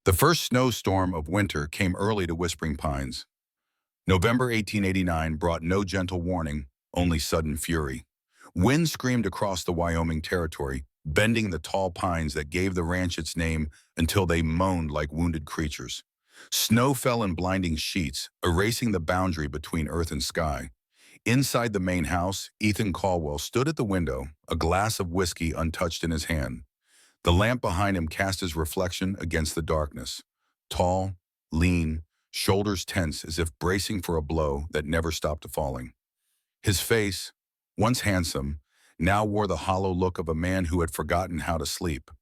The first snowstorm of winter came early to Whispering Pines. November 1889 brought no gentle warning, only sudden fury. Wind screamed across the Wyoming territory, bending the tall pines that gave the ranch its name until they moaned like wounded creatures. Snow fell in blinding sheets, erasing the boundary between earth and sky. Inside the main house, Ethan Caldwell stood at the window, a glass of whiskey untouched in his hand. The lamp behind him cast his reflection against the darkness. Tall, lean, shoulders tense as if bracing for a blow that never stopped falling. His face, once handsome, now wore the hollow look of a man who had forgotten how to sleep.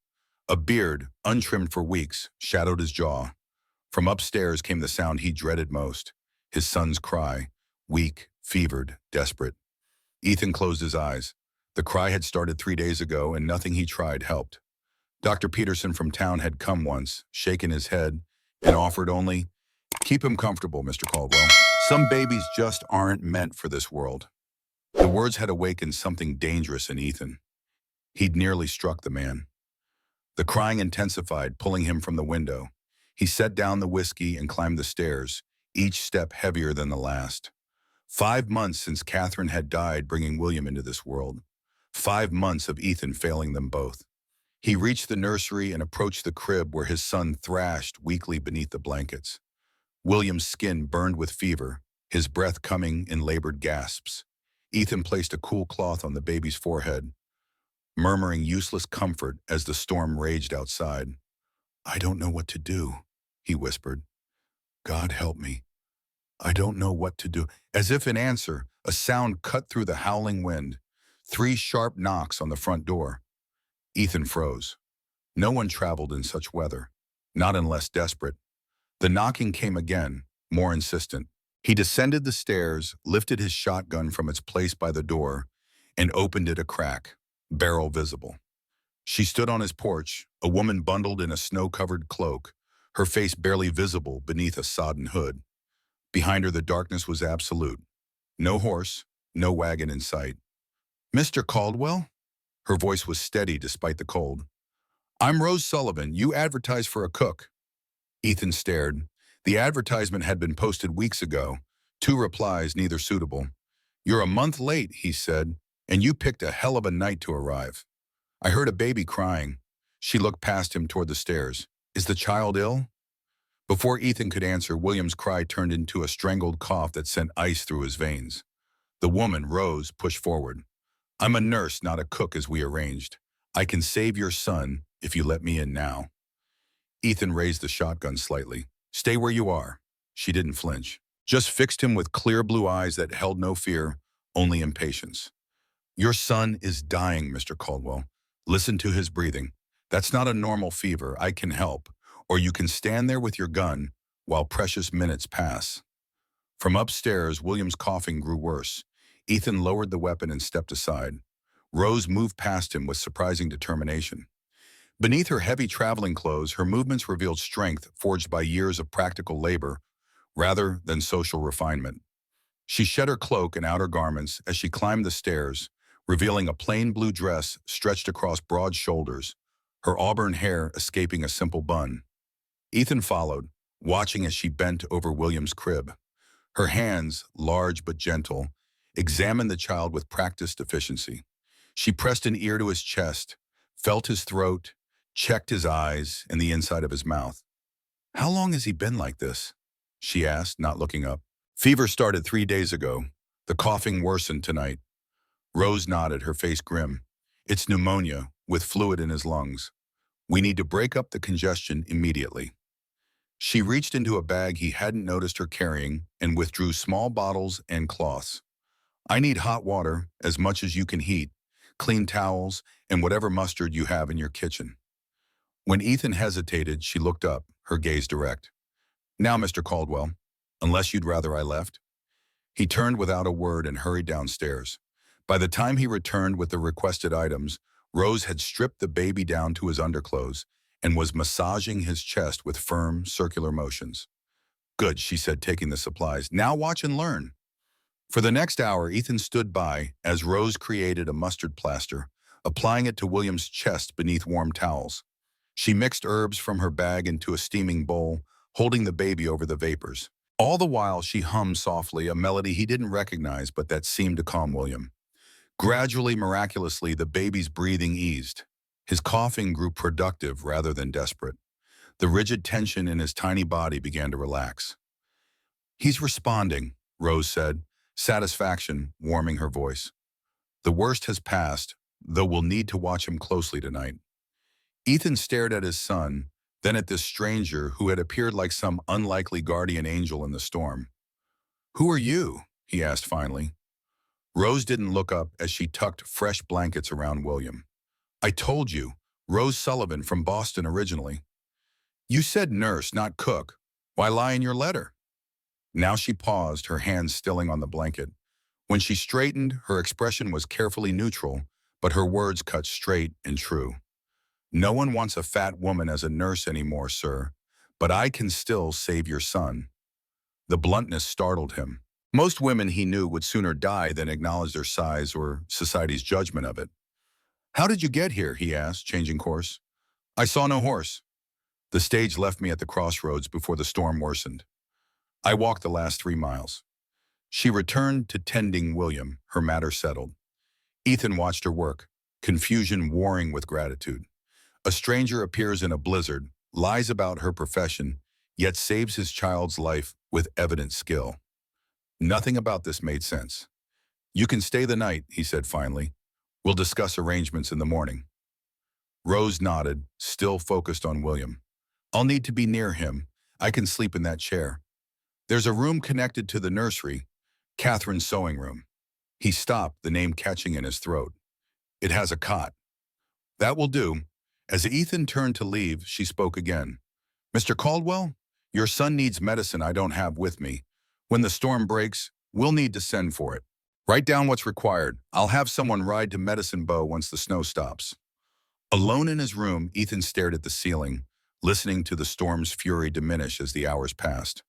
A beard, untrimmed for weeks, shadowed his jaw. From upstairs came the sound he dreaded most, his son's cry, weak, fevered, desperate. Ethan closed his eyes. The cry had started 3 days ago, and nothing he tried helped. Dr. Peterson from town had come once, shaken his head, and offered only, "Keep him comfortable, Mr. Caldwell. Some babies just aren't meant for this world." The words had awakened something dangerous in Ethan. He'd nearly struck the man. The crying intensified, pulling him from the window. He set down the whiskey and climbed the stairs, each step heavier than the last. 5 months since Catherine had died, bringing William into this world. 5 months of Ethan failing them both. He reached the nursery and approached the crib where his son thrashed weakly beneath the blankets. William's skin burned with fever, his breath coming in labored gasps. Ethan placed a cool cloth on the baby's forehead, murmuring useless comfort as the storm raged outside. "I don't know what to do," he whispered. "God help me. I don't know what to do." As if in answer, a sound cut through the howling wind. 3 sharp knocks on the front door. Ethan froze. No one traveled in such weather, not unless desperate. The knocking came again, more insistent. He descended the stairs, lifted his shotgun from its place by the door, and opened it a crack, barrel visible. She stood on his porch, a woman bundled in a snow-covered cloak, her face barely visible beneath a sodden hood. Behind her the darkness was absolute. No horse, no wagon in sight. "Mr. Caldwell?" Her voice was steady despite the cold. "I'm Rose Sullivan. You advertised for a cook." Ethan stared. The advertisement had been posted weeks ago. 2 replies, neither suitable. "You're a month late," he said, "and you picked a hell of a night to arrive." "I heard a baby crying." She looked past him toward the stairs. "Is the child ill?" Before Ethan could answer, William's cry turned into a strangled cough that sent ice through his veins. The woman, Rose, pushed forward. "I'm a nurse, not a cook, as we arranged. I can save your son if you let me in now." Ethan raised the shotgun slightly. "Stay where you are." She didn't flinch, just fixed him with clear blue eyes that held no fear, only impatience. "Your son is dying, Mr. Caldwell. Listen to his breathing. That's not a normal fever. I can help. Or you can stand there with your gun while precious minutes pass." From upstairs, William's coughing grew worse. Ethan lowered the weapon and stepped aside. Rose moved past him with surprising determination. Beneath her heavy traveling clothes, her movements revealed strength forged by years of practical labor rather than social refinement. She shed her cloak and outer garments as she climbed the stairs, revealing a plain blue dress stretched across broad shoulders, her auburn hair escaping a simple bun. Ethan followed, watching as she bent over William's crib. Her hands, large but gentle, examined the child with practiced efficiency. She pressed an ear to his chest, felt his throat, checked his eyes and the inside of his mouth. "How long has he been like this?" she asked, not looking up. "Fever started 3 days ago. The coughing worsened tonight." Rose nodded, her face grim. "It's pneumonia, with fluid in his lungs. We need to break up the congestion immediately." She reached into a bag he hadn't noticed her carrying and withdrew small bottles and cloths. "I need hot water, as much as you can heat, clean towels, and whatever mustard you have in your kitchen." When Ethan hesitated, she looked up, her gaze direct. "Now, Mr. Caldwell, unless you'd rather I left." He turned without a word and hurried downstairs. By the time he returned with the requested items, Rose had stripped the baby down to his underclothes and was massaging his chest with firm, circular motions. "Good," she said, taking the supplies. "Now watch and learn." For the next hour, Ethan stood by as Rose created a mustard plaster, applying it to William's chest beneath warm towels. She mixed herbs from her bag into a steaming bowl, holding the baby over the vapors. All the while, she hummed softly a melody he didn't recognize but that seemed to calm William. Gradually, miraculously, the baby's breathing eased. His coughing grew productive rather than desperate. The rigid tension in his tiny body began to relax. "He's responding," Rose said, satisfaction warming her voice. "The worst has passed, though we'll need to watch him closely tonight." Ethan stared at his son, then at this stranger who had appeared like some unlikely guardian angel in the storm. "Who are you?" he asked finally. Rose didn't look up as she tucked fresh blankets around William. "I told you, Rose Sullivan from Boston originally." "You said nurse, not cook. Why lie in your letter?" Now she paused, her hands stilling on the blanket. When she straightened, her expression was carefully neutral, but her words cut straight and true. "No one wants a fat woman as a nurse anymore, sir, but I can still save your son." The bluntness startled him. Most women he knew would sooner die than acknowledge their size or society's judgment of it. "How did you get here?" he asked, changing course. "I saw no horse. The stage left me at the crossroads before the storm worsened. I walked the last 3 miles." She returned to tending William, her matter settled. Ethan watched her work, confusion warring with gratitude. A stranger appears in a blizzard, lies about her profession, yet saves his child's life with evident skill. Nothing about this made sense. "You can stay the night," he said finally. "We'll discuss arrangements in the morning." Rose nodded, still focused on William. "I'll need to be near him. I can sleep in that chair. There's a room connected to the nursery, Catherine's sewing room." He stopped, the name catching in his throat. "It has a cot." "That will do." As Ethan turned to leave, she spoke again. "Mr. Caldwell, your son needs medicine I don't have with me. When the storm breaks, we'll need to send for it. Write down what's required. I'll have someone ride to Medicine Bow once the snow stops." Alone in his room, Ethan stared at the ceiling, listening to the storm's fury diminish as the hours passed.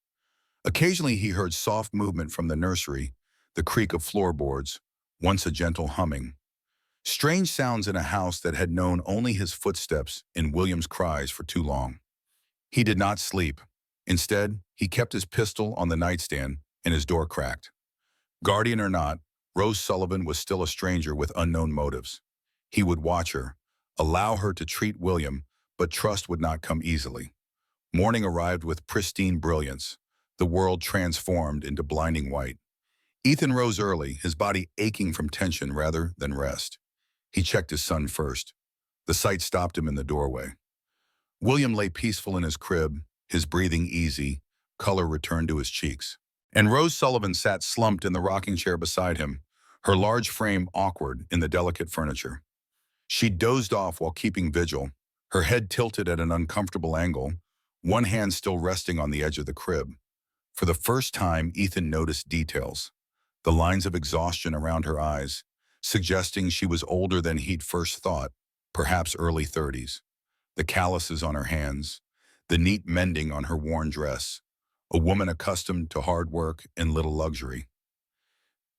Occasionally he heard soft movement from the nursery, the creak of floorboards, once a gentle humming. Strange sounds in a house that had known only his footsteps and William's cries for too long. He did not sleep. Instead, he kept his pistol on the nightstand and his door cracked. Guardian or not, Rose Sullivan was still a stranger with unknown motives. He would watch her, allow her to treat William, but trust would not come easily. Morning arrived with pristine brilliance, the world transformed into blinding white. Ethan rose early, his body aching from tension rather than rest. He checked his son first. The sight stopped him in the doorway. William lay peaceful in his crib, his breathing easy, color returned to his cheeks. And Rose Sullivan sat slumped in the rocking chair beside him, her large frame awkward in the delicate furniture. She dozed off while keeping vigil, her head tilted at an uncomfortable angle, one hand still resting on the edge of the crib. For the first time, Ethan noticed details. The lines of exhaustion around her eyes, suggesting she was older than he'd first thought, perhaps early 30s. The calluses on her hands, the neat mending on her worn dress, a woman accustomed to hard work and little luxury.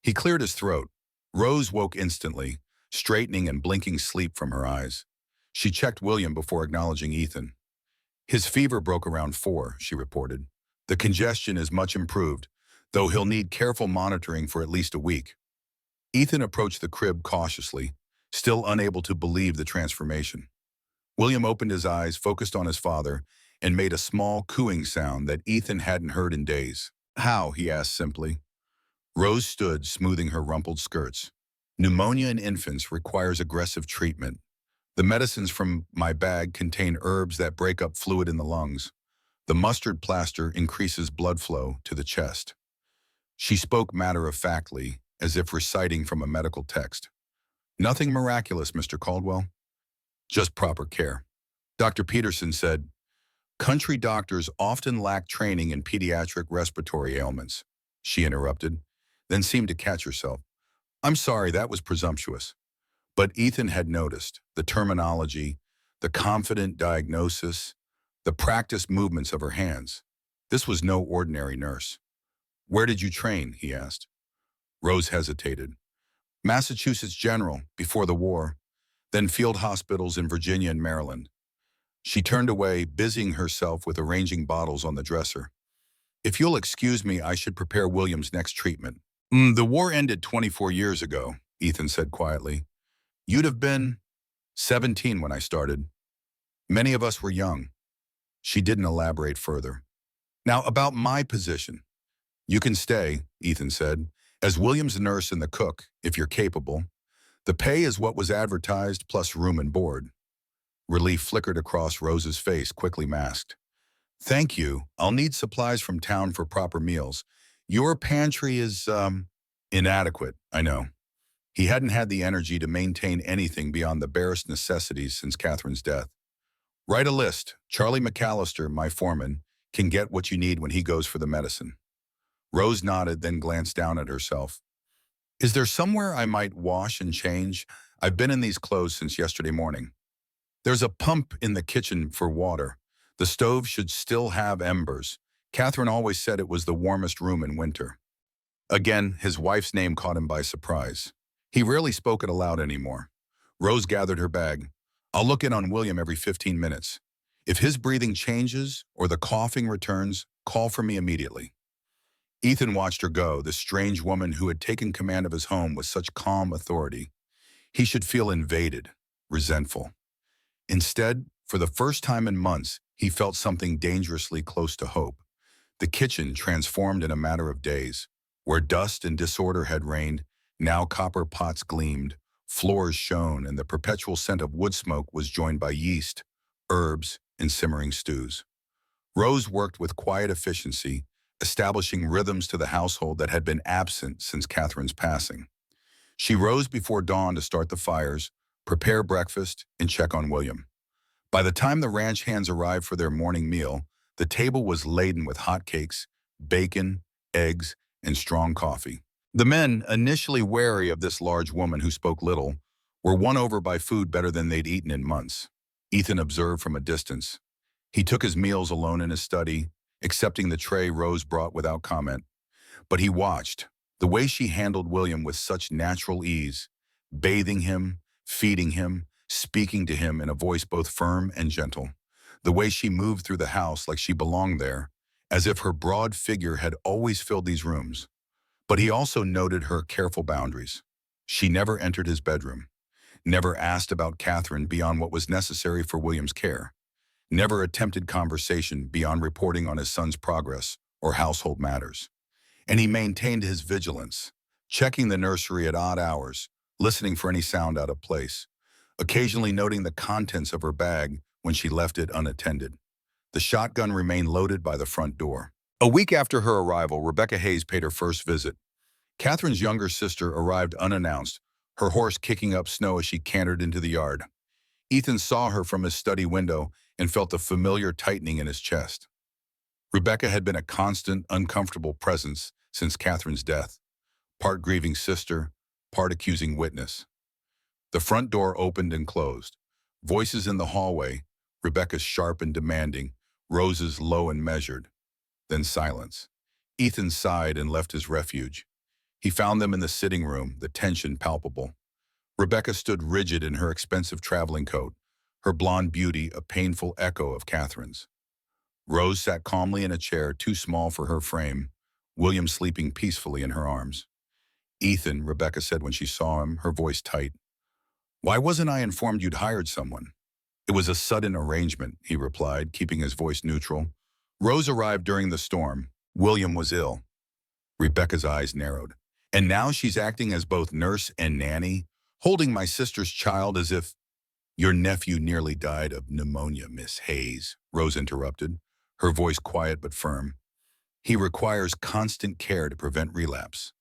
He cleared his throat. Rose woke instantly, straightening and blinking sleep from her eyes. She checked William before acknowledging Ethan. "His fever broke around 4, she reported. "The congestion is much improved, though he'll need careful monitoring for at least a week." Ethan approached the crib cautiously, still unable to believe the transformation. William opened his eyes, focused on his father, and made a small cooing sound that Ethan hadn't heard in days. "How?" he asked simply. Rose stood, smoothing her rumpled skirts. "Pneumonia in infants requires aggressive treatment. The medicines from my bag contain herbs that break up fluid in the lungs. The mustard plaster increases blood flow to the chest." She spoke matter-of-factly, as if reciting from a medical text. "Nothing miraculous, Mr. Caldwell. Just proper care." Dr. Peterson said, "Country doctors often lack training in pediatric respiratory ailments," she interrupted, then seemed to catch herself. "I'm sorry, that was presumptuous." But Ethan had noticed the terminology, the confident diagnosis, the practiced movements of her hands. This was no ordinary nurse. "Where did you train?" he asked. Rose hesitated. "Massachusetts General, before the war, then field hospitals in Virginia and Maryland." She turned away, busying herself with arranging bottles on the dresser. If you'll excuse me, I should prepare William's next treatment. The war ended 24 years ago, Ethan said quietly. You'd have been 17 when I started. Many of us were young. She didn't elaborate further. Now, about my position. You can stay, Ethan said, as William's nurse and the cook, if you're capable. The pay is what was advertised plus room and board. Relief flickered across Rose's face, quickly masked. Thank you. I'll need supplies from town for proper meals. Your pantry is, inadequate, I know. He hadn't had the energy to maintain anything beyond the barest necessities since Catherine's death. Write a list. Charlie McAllister, my foreman, can get what you need when he goes for the medicine. Rose nodded, then glanced down at herself. Is there somewhere I might wash and change? I've been in these clothes since yesterday morning. There's a pump in the kitchen for water. The stove should still have embers. Catherine always said it was the warmest room in winter. Again, his wife's name caught him by surprise. He rarely spoke it aloud anymore. Rose gathered her bag. I'll look in on William every 15 minutes. If his breathing changes or the coughing returns, call for me immediately. Ethan watched her go, this strange woman who had taken command of his home with such calm authority. He should feel invaded, resentful. Instead, for the first time in months, he felt something dangerously close to hope. The kitchen transformed in a matter of days. Where dust and disorder had reigned, now copper pots gleamed, floors shone, and the perpetual scent of wood smoke was joined by yeast, herbs, and simmering stews. Rose worked with quiet efficiency, establishing rhythms to the household that had been absent since Catherine's passing. She rose before dawn to start the fires, prepare breakfast, and check on William. By the time the ranch hands arrived for their morning meal, the table was laden with hot cakes, bacon, eggs, and strong coffee. The men, initially wary of this large woman who spoke little, were won over by food better than they'd eaten in months. Ethan observed from a distance. He took his meals alone in his study, accepting the tray Rose brought without comment. But he watched, the way she handled William with such natural ease, bathing him, feeding him, speaking to him in a voice both firm and gentle. The way she moved through the house like she belonged there, as if her broad figure had always filled these rooms. But he also noted her careful boundaries. She never entered his bedroom, never asked about Catherine beyond what was necessary for William's care, never attempted conversation beyond reporting on his son's progress or household matters. And he maintained his vigilance, checking the nursery at odd hours, listening for any sound out of place, occasionally noting the contents of her bag when she left it unattended. The shotgun remained loaded by the front door. A week after her arrival, Rebecca Hayes paid her first visit. Catherine's younger sister arrived unannounced, her horse kicking up snow as she cantered into the yard. Ethan saw her from his study window and felt a familiar tightening in his chest. Rebecca had been a constant, uncomfortable presence since Catherine's death, part grieving sister, part accusing witness. The front door opened and closed. Voices in the hallway, Rebecca's sharp and demanding, Rose's low and measured. Then silence. Ethan sighed and left his refuge. He found them in the sitting room, the tension palpable. Rebecca stood rigid in her expensive traveling coat, her blonde beauty a painful echo of Catherine's. Rose sat calmly in a chair too small for her frame, William sleeping peacefully in her arms. Ethan, Rebecca said when she saw him, her voice tight. Why wasn't I informed you'd hired someone? It was a sudden arrangement, he replied, keeping his voice neutral. Rose arrived during the storm. William was ill. Rebecca's eyes narrowed. And now she's acting as both nurse and nanny, holding my sister's child as if— Your nephew nearly died of pneumonia, Miss Hayes, Rose interrupted, her voice quiet but firm. He requires constant care to prevent relapse.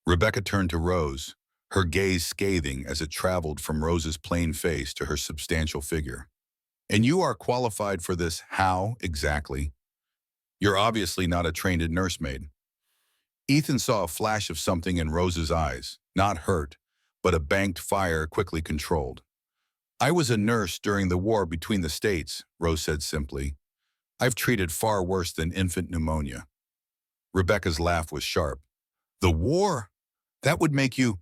Rebecca turned to Rose, her gaze scathing as it traveled from Rose's plain face to her substantial figure. And you are qualified for this how, exactly? You're obviously not a trained nursemaid. Ethan saw a flash of something in Rose's eyes, not hurt, but a banked fire quickly controlled. I was a nurse during the war between the states, Rose said simply. I've treated far worse than infant pneumonia. Rebecca's laugh was sharp. The war? That would make you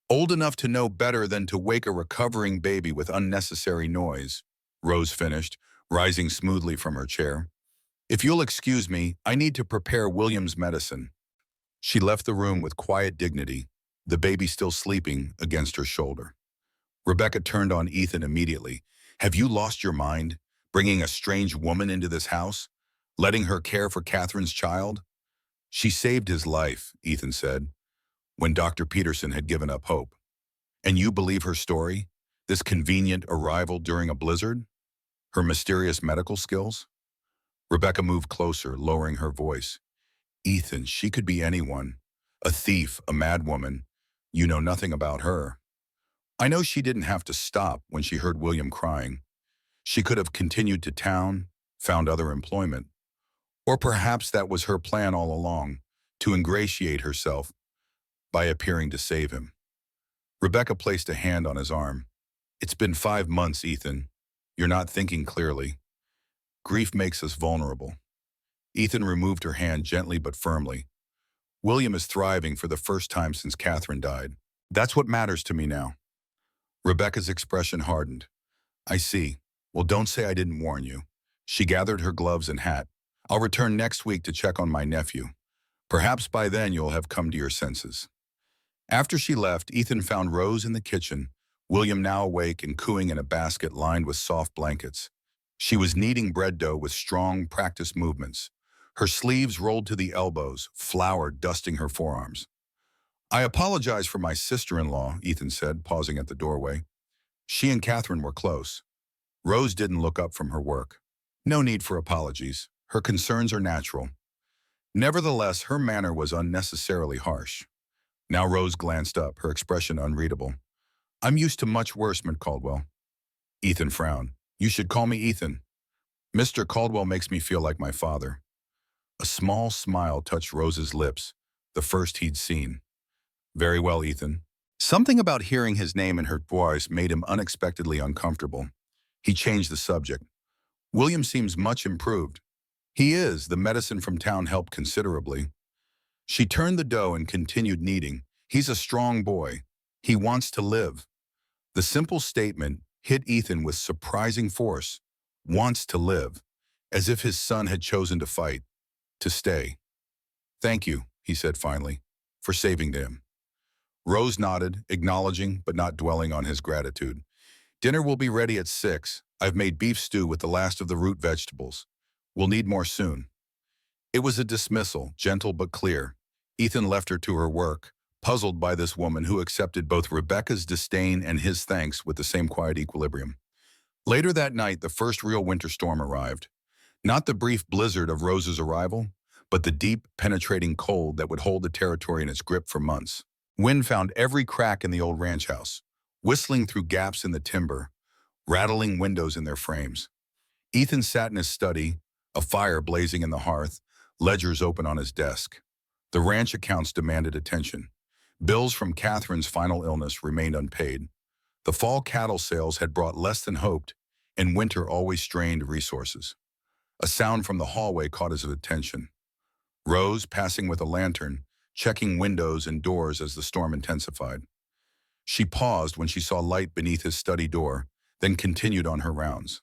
old enough to know better than to wake a recovering baby with unnecessary noise. Rose finished, rising smoothly from her chair. If you'll excuse me, I need to prepare William's medicine. She left the room with quiet dignity, the baby still sleeping against her shoulder. Rebecca turned on Ethan immediately. Have you lost your mind, bringing a strange woman into this house, letting her care for Catherine's child? She saved his life, Ethan said, when Dr. Peterson had given up hope. And you believe her story? This convenient arrival during a blizzard? Her mysterious medical skills? Rebecca moved closer, lowering her voice. Ethan, she could be anyone. A thief, a madwoman. You know nothing about her. I know she didn't have to stop when she heard William crying. She could have continued to town, found other employment. Or perhaps that was her plan all along, to ingratiate herself by appearing to save him. Rebecca placed a hand on his arm. It's been 5 months, Ethan. You're not thinking clearly. Grief makes us vulnerable. Ethan removed her hand gently but firmly. William is thriving for the first time since Catherine died. That's what matters to me now. Rebecca's expression hardened. I see. Well, don't say I didn't warn you. She gathered her gloves and hat. I'll return next week to check on my nephew. Perhaps by then you'll have come to your senses. After she left, Ethan found Rose in the kitchen, William now awake and cooing in a basket lined with soft blankets. She was kneading bread dough with strong, practiced movements. Her sleeves rolled to the elbows, flour dusting her forearms. I apologize for my sister-in-law, Ethan said, pausing at the doorway. She and Catherine were close. Rose didn't look up from her work. No need for apologies. Her concerns are natural. Nevertheless, her manner was unnecessarily harsh. Now Rose glanced up, her expression unreadable. I'm used to much worse, Mr. Caldwell. Ethan frowned. You should call me Ethan. Mr. Caldwell makes me feel like my father. A small smile touched Rose's lips, the first he'd seen. Very well, Ethan. Something about hearing his name in her voice made him unexpectedly uncomfortable. He changed the subject. William seems much improved. He is. The medicine from town helped considerably. She turned the dough and continued kneading. He's a strong boy. He wants to live. The simple statement hit Ethan with surprising force. Wants to live. As if his son had chosen to fight. To stay. Thank you, he said finally, for saving him. Rose nodded, acknowledging but not dwelling on his gratitude. Dinner will be ready at 6. I've made beef stew with the last of the root vegetables. We'll need more soon. It was a dismissal, gentle but clear. Ethan left her to her work, puzzled by this woman who accepted both Rebecca's disdain and his thanks with the same quiet equilibrium. Later that night, the first real winter storm arrived. Not the brief blizzard of Rose's arrival, but the deep, penetrating cold that would hold the territory in its grip for months. Wind found every crack in the old ranch house, whistling through gaps in the timber, rattling windows in their frames. Ethan sat in his study, a fire blazing in the hearth, ledgers open on his desk. The ranch accounts demanded attention. Bills from Catherine's final illness remained unpaid. The fall cattle sales had brought less than hoped, and winter always strained resources. A sound from the hallway caught his attention. Rose, passing with a lantern, checking windows and doors as the storm intensified. She paused when she saw light beneath his study door, then continued on her rounds.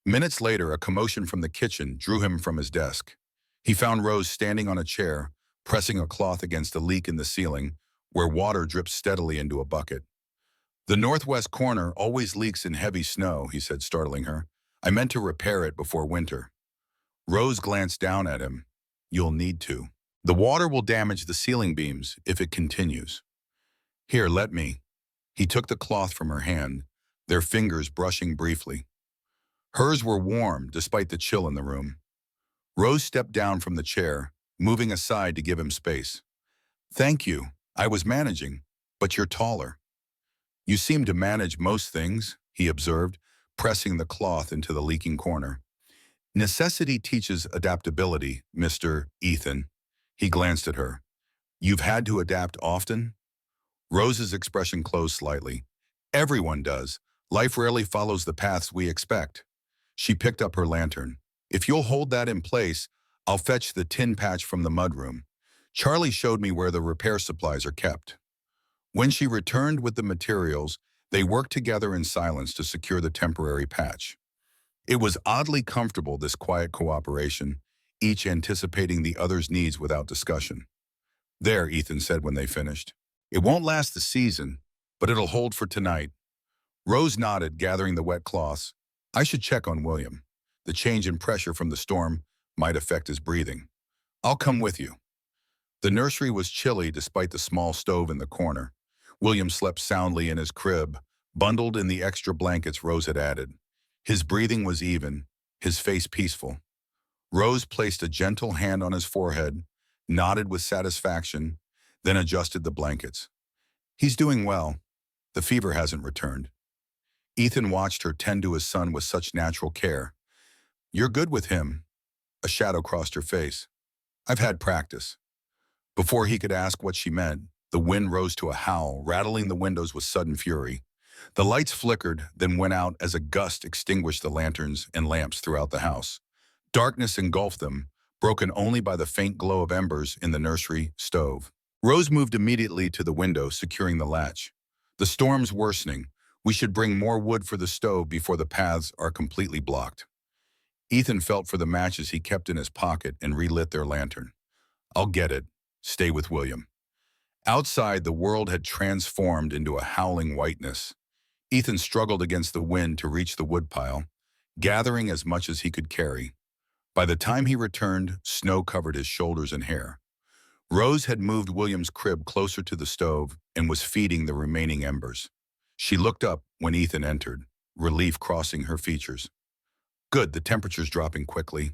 Minutes later, a commotion from the kitchen drew him from his desk. He found Rose standing on a chair, pressing a cloth against a leak in the ceiling, where water dripped steadily into a bucket. The northwest corner always leaks in heavy snow, he said, startling her. I meant to repair it before winter. Rose glanced down at him. You'll need to. The water will damage the ceiling beams if it continues. Here, let me. He took the cloth from her hand, their fingers brushing briefly. Hers were warm despite the chill in the room. Rose stepped down from the chair, moving aside to give him space. Thank you. I was managing, but you're taller. You seem to manage most things, he observed, pressing the cloth into the leaking corner. Necessity teaches adaptability, Mr. Ethan. He glanced at her. You've had to adapt often? Rose's expression closed slightly. Everyone does. Life rarely follows the paths we expect. She picked up her lantern. If you'll hold that in place, I'll fetch the tin patch from the mudroom. Charlie showed me where the repair supplies are kept. When she returned with the materials, they worked together in silence to secure the temporary patch. It was oddly comfortable, this quiet cooperation, each anticipating the other's needs without discussion. There, Ethan said when they finished. It won't last the season, but it'll hold for tonight. Rose nodded, gathering the wet cloths. I should check on William. The change in pressure from the storm might affect his breathing. I'll come with you. The nursery was chilly despite the small stove in the corner. William slept soundly in his crib, bundled in the extra blankets Rose had added. His breathing was even, his face peaceful. Rose placed a gentle hand on his forehead, nodded with satisfaction, then adjusted the blankets. He's doing well. The fever hasn't returned. Ethan watched her tend to his son with such natural care. You're good with him. A shadow crossed her face. I've had practice. Before he could ask what she meant, the wind rose to a howl, rattling the windows with sudden fury. The lights flickered, then went out as a gust extinguished the lanterns and lamps throughout the house. Darkness engulfed them, broken only by the faint glow of embers in the nursery stove. Rose moved immediately to the window, securing the latch. The storm's worsening. We should bring more wood for the stove before the paths are completely blocked. Ethan felt for the matches he kept in his pocket and relit their lantern. I'll get it. Stay with William. Outside, the world had transformed into a howling whiteness. Ethan struggled against the wind to reach the woodpile, gathering as much as he could carry. By the time he returned, snow covered his shoulders and hair. Rose had moved William's crib closer to the stove and was feeding the remaining embers. She looked up when Ethan entered, relief crossing her features. Good, the temperature's dropping quickly.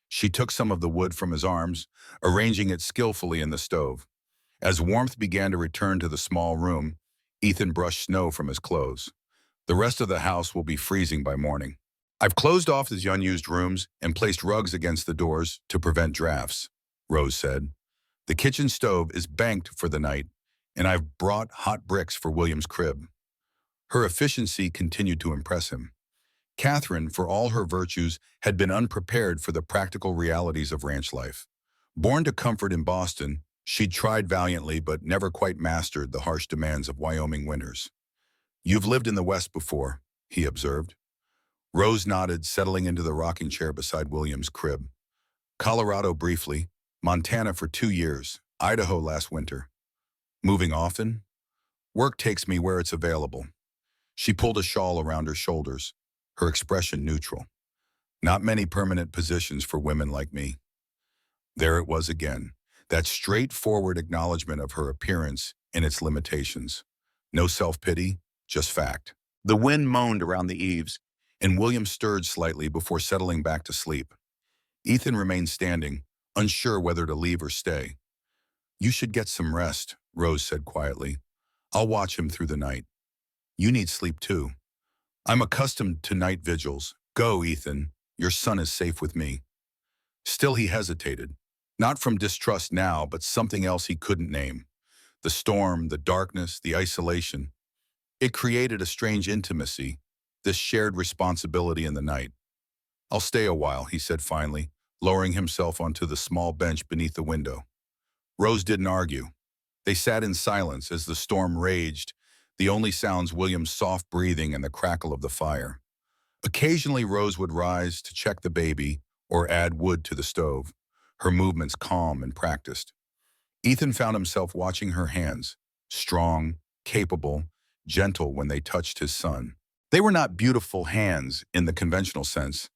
She took some of the wood from his arms, arranging it skillfully in the stove. As warmth began to return to the small room, Ethan brushed snow from his clothes. The rest of the house will be freezing by morning. I've closed off his unused rooms and placed rugs against the doors to prevent drafts, Rose said. The kitchen stove is banked for the night, and I've brought hot bricks for William's crib. Her efficiency continued to impress him. Catherine, for all her virtues, had been unprepared for the practical realities of ranch life. Born to comfort in Boston, she'd tried valiantly but never quite mastered the harsh demands of Wyoming winters. You've lived in the West before, he observed. Rose nodded, settling into the rocking chair beside William's crib. Colorado briefly, Montana for 2 years, Idaho last winter. Moving often? Work takes me where it's available. She pulled a shawl around her shoulders, her expression neutral. Not many permanent positions for women like me. There it was again, that straightforward acknowledgement of her appearance and its limitations. No self-pity, just fact. The wind moaned around the eaves, and William stirred slightly before settling back to sleep. Ethan remained standing, unsure whether to leave or stay. You should get some rest, Rose said quietly. I'll watch him through the night. You need sleep too. I'm accustomed to night vigils. Go, Ethan. Your son is safe with me. Still he hesitated. Not from distrust now, but something else he couldn't name. The storm, the darkness, the isolation. It created a strange intimacy, this shared responsibility in the night. I'll stay a while, he said finally, lowering himself onto the small bench beneath the window. Rose didn't argue. They sat in silence as the storm raged, the only sounds William's soft breathing and the crackle of the fire. Occasionally Rose would rise to check the baby or add wood to the stove, her movements calm and practiced. Ethan found himself watching her hands, strong, capable, gentle when they touched his son. They were not beautiful hands in the conventional sense,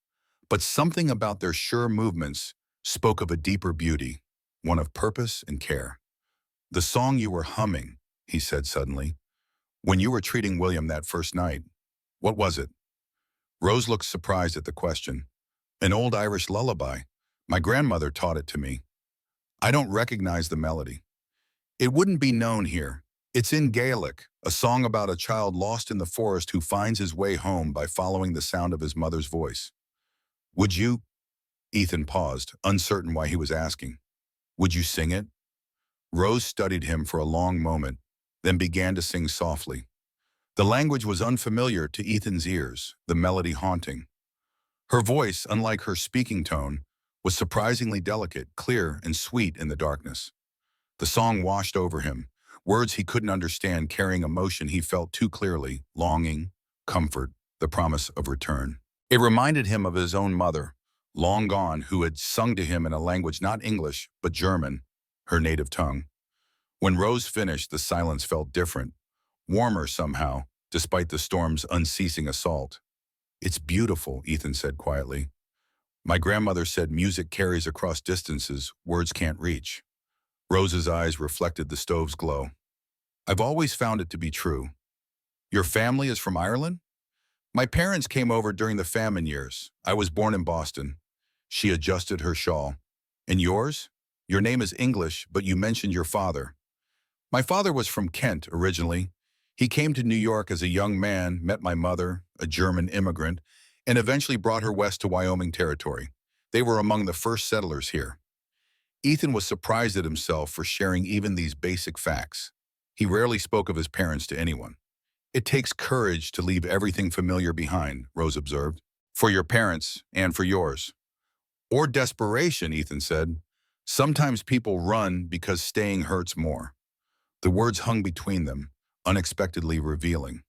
but something about their sure movements spoke of a deeper beauty, one of purpose and care. The song you were humming, he said suddenly, when you were treating William that first night, what was it? Rose looked surprised at the question. An old Irish lullaby. My grandmother taught it to me. I don't recognize the melody. It wouldn't be known here. It's in Gaelic, a song about a child lost in the forest who finds his way home by following the sound of his mother's voice. Would you? Ethan paused, uncertain why he was asking. Would you sing it? Rose studied him for a long moment, then began to sing softly. The language was unfamiliar to Ethan's ears, the melody haunting. Her voice, unlike her speaking tone, was surprisingly delicate, clear, and sweet in the darkness. The song washed over him, words he couldn't understand carrying emotion he felt too clearly, longing, comfort, the promise of return. It reminded him of his own mother, long gone, who had sung to him in a language not English, but German, her native tongue. When Rose finished, the silence felt different, warmer somehow, despite the storm's unceasing assault. "It's beautiful," Ethan said quietly. "My grandmother said music carries across distances words can't reach." Rose's eyes reflected the stove's glow. "I've always found it to be true." "Your family is from Ireland?" "My parents came over during the famine years. I was born in Boston." She adjusted her shawl. "And yours? Your name is English, but you mentioned your father." "My father was from Kent originally. He came to New York as a young man, met my mother, a German immigrant, and eventually brought her west to Wyoming Territory. They were among the first settlers here." Ethan was surprised at himself for sharing even these basic facts. He rarely spoke of his parents to anyone. "It takes courage to leave everything familiar behind," Rose observed. "For your parents and for yours." "Or desperation," Ethan said. "Sometimes people run because staying hurts more." The words hung between them, unexpectedly revealing.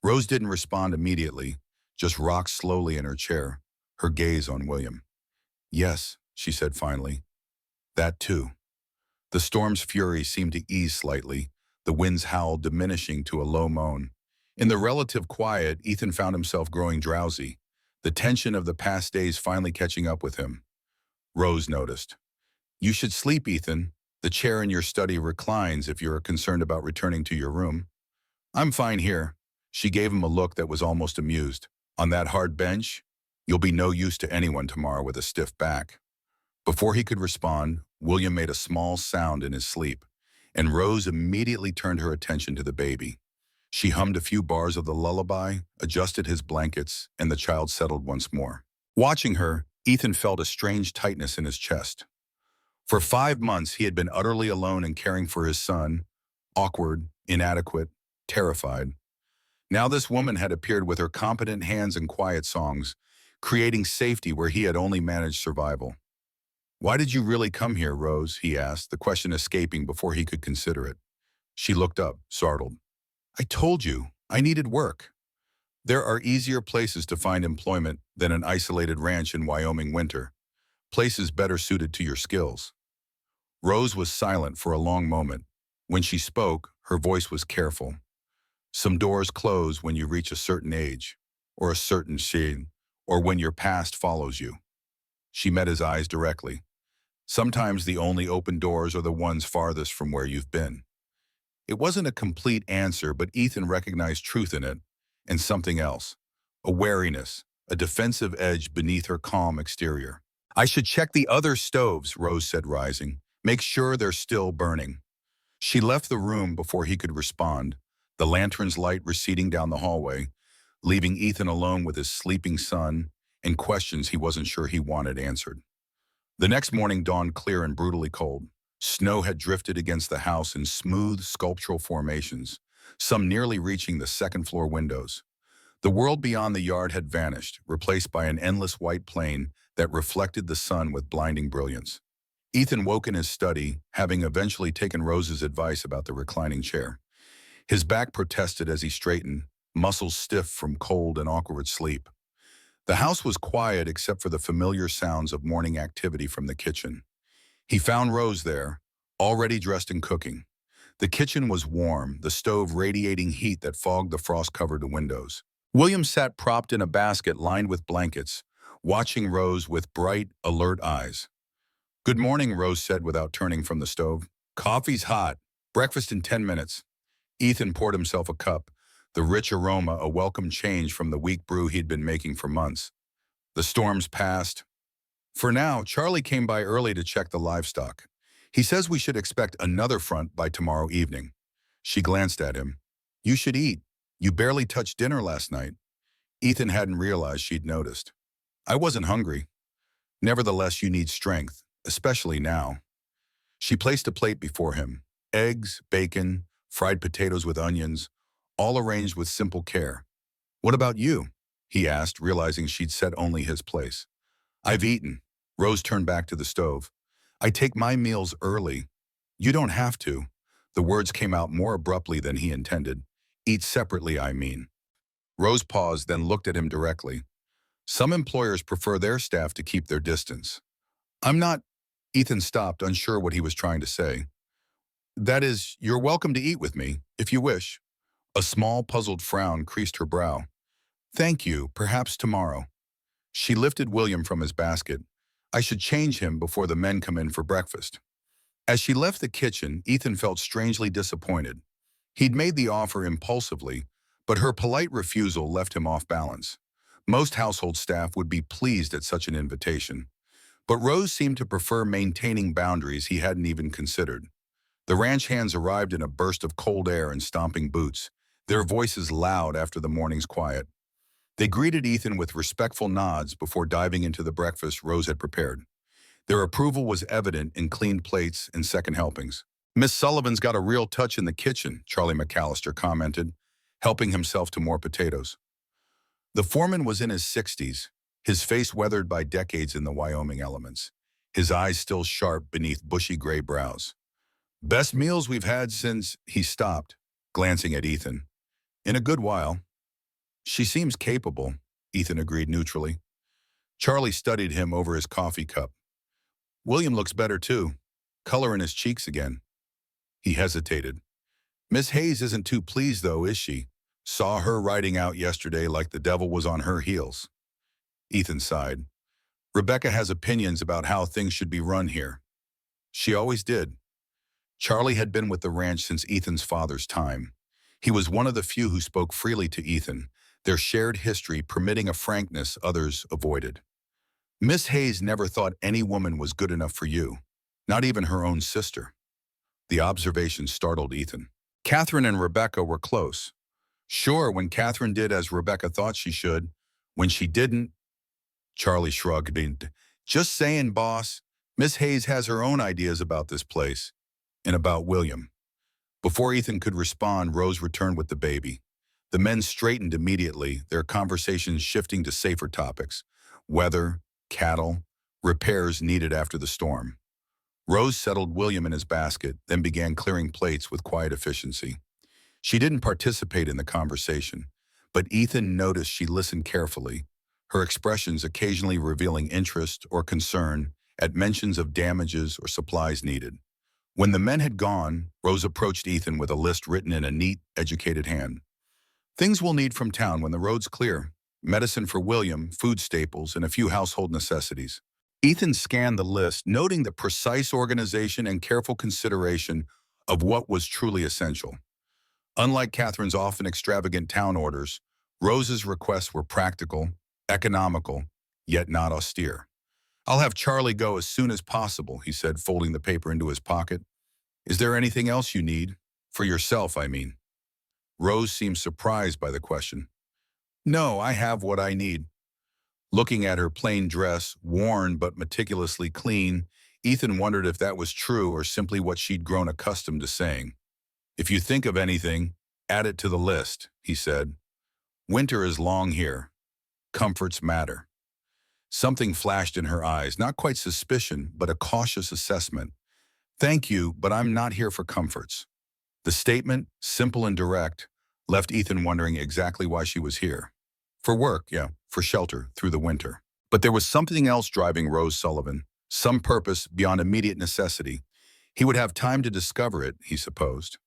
Rose didn't respond immediately, just rocked slowly in her chair, her gaze on William. "Yes," she said finally. "That too." The storm's fury seemed to ease slightly, the wind's howl diminishing to a low moan. In the relative quiet, Ethan found himself growing drowsy, the tension of the past days finally catching up with him. Rose noticed. "You should sleep, Ethan. The chair in your study reclines if you're concerned about returning to your room." "I'm fine here." She gave him a look that was almost amused. "On that hard bench? You'll be no use to anyone tomorrow with a stiff back." Before he could respond, William made a small sound in his sleep, and Rose immediately turned her attention to the baby. She hummed a few bars of the lullaby, adjusted his blankets, and the child settled once more. Watching her, Ethan felt a strange tightness in his chest. For 5 months, he had been utterly alone in caring for his son, awkward, inadequate, terrified. Now this woman had appeared with her competent hands and quiet songs, creating safety where he had only managed survival. "Why did you really come here, Rose?" he asked, the question escaping before he could consider it. She looked up, startled. "I told you, I needed work." "There are easier places to find employment than an isolated ranch in Wyoming winter, places better suited to your skills." Rose was silent for a long moment. When she spoke, her voice was careful. "Some doors close when you reach a certain age, or a certain shade, or when your past follows you." She met his eyes directly. "Sometimes the only open doors are the ones farthest from where you've been." It wasn't a complete answer, but Ethan recognized truth in it, and something else. A wariness, a defensive edge beneath her calm exterior. "I should check the other stoves," Rose said, rising. "Make sure they're still burning." She left the room before he could respond, the lantern's light receding down the hallway, leaving Ethan alone with his sleeping son and questions he wasn't sure he wanted answered. The next morning dawned clear and brutally cold. Snow had drifted against the house in smooth, sculptural formations, some nearly reaching the second-floor windows. The world beyond the yard had vanished, replaced by an endless white plain that reflected the sun with blinding brilliance. Ethan woke in his study, having eventually taken Rose's advice about the reclining chair. His back protested as he straightened, muscles stiff from cold and awkward sleep. The house was quiet except for the familiar sounds of morning activity from the kitchen. He found Rose there, already dressed and cooking. The kitchen was warm, the stove radiating heat that fogged the frost-covered windows. William sat propped in a basket lined with blankets, watching Rose with bright, alert eyes. "Good morning," Rose said without turning from the stove. "Coffee's hot. Breakfast in 10 minutes. Ethan poured himself a cup, the rich aroma a welcome change from the weak brew he'd been making for months. The storms passed. For now, Charlie came by early to check the livestock. He says we should expect another front by tomorrow evening." She glanced at him. "You should eat. You barely touched dinner last night." Ethan hadn't realized she'd noticed. "I wasn't hungry." "Nevertheless, you need strength, especially now." She placed a plate before him. Eggs, bacon, fried potatoes with onions, all arranged with simple care. "What about you?" he asked, realizing she'd set only his place. "I've eaten." Rose turned back to the stove. "I take my meals early." "You don't have to." The words came out more abruptly than he intended. "Eat separately, I mean." Rose paused, then looked at him directly. Some employers prefer their staff to keep their distance. I'm not, Ethan stopped, unsure what he was trying to say. That is, you're welcome to eat with me, if you wish. A small, puzzled frown creased her brow. Thank you, perhaps tomorrow. She lifted William from his basket. I should change him before the men come in for breakfast. As she left the kitchen, Ethan felt strangely disappointed. He'd made the offer impulsively, but her polite refusal left him off balance. Most household staff would be pleased at such an invitation, but Rose seemed to prefer maintaining boundaries he hadn't even considered. The ranch hands arrived in a burst of cold air and stomping boots, their voices loud after the morning's quiet. They greeted Ethan with respectful nods before diving into the breakfast Rose had prepared. Their approval was evident in cleaned plates and second helpings. Miss Sullivan's got a real touch in the kitchen, Charlie McAllister commented, helping himself to more potatoes. The foreman was in his 60s, his face weathered by decades in the Wyoming elements, his eyes still sharp beneath bushy gray brows. Best meals we've had since, he stopped, glancing at Ethan. In a good while. She seems capable, Ethan agreed neutrally. Charlie studied him over his coffee cup. William looks better too, color in his cheeks again. He hesitated. Miss Hayes isn't too pleased though, is she? Saw her riding out yesterday like the devil was on her heels. Ethan sighed. Rebecca has opinions about how things should be run here. She always did. Charlie had been with the ranch since Ethan's father's time. He was one of the few who spoke freely to Ethan, their shared history permitting a frankness others avoided. Miss Hayes never thought any woman was good enough for you, not even her own sister. The observation startled Ethan. Catherine and Rebecca were close. Sure, when Catherine did as Rebecca thought she should. When she didn't, Charlie shrugged. Just saying, boss. Miss Hayes has her own ideas about this place and about William. Before Ethan could respond, Rose returned with the baby. The men straightened immediately, their conversations shifting to safer topics. Weather, cattle, repairs needed after the storm. Rose settled William in his basket, then began clearing plates with quiet efficiency. She didn't participate in the conversation, but Ethan noticed she listened carefully, her expressions occasionally revealing interest or concern at mentions of damages or supplies needed. When the men had gone, Rose approached Ethan with a list written in a neat, educated hand. Things we'll need from town when the road's clear. Medicine for William, food staples, and a few household necessities. Ethan scanned the list, noting the precise organization and careful consideration of what was truly essential. Unlike Catherine's often extravagant town orders, Rose's requests were practical, economical, yet not austere. I'll have Charlie go as soon as possible, he said, folding the paper into his pocket. Is there anything else you need? For yourself, I mean. Rose seemed surprised by the question. No, I have what I need. Looking at her plain dress, worn but meticulously clean, Ethan wondered if that was true or simply what she'd grown accustomed to saying. If you think of anything, add it to the list, he said. Winter is long here. Comforts matter. Something flashed in her eyes, not quite suspicion, but a cautious assessment. Thank you, but I'm not here for comforts. The statement, simple and direct, left Ethan wondering exactly why she was here. For work, yeah, for shelter through the winter. But there was something else driving Rose Sullivan, some purpose beyond immediate necessity. He would have time to discover it, he supposed.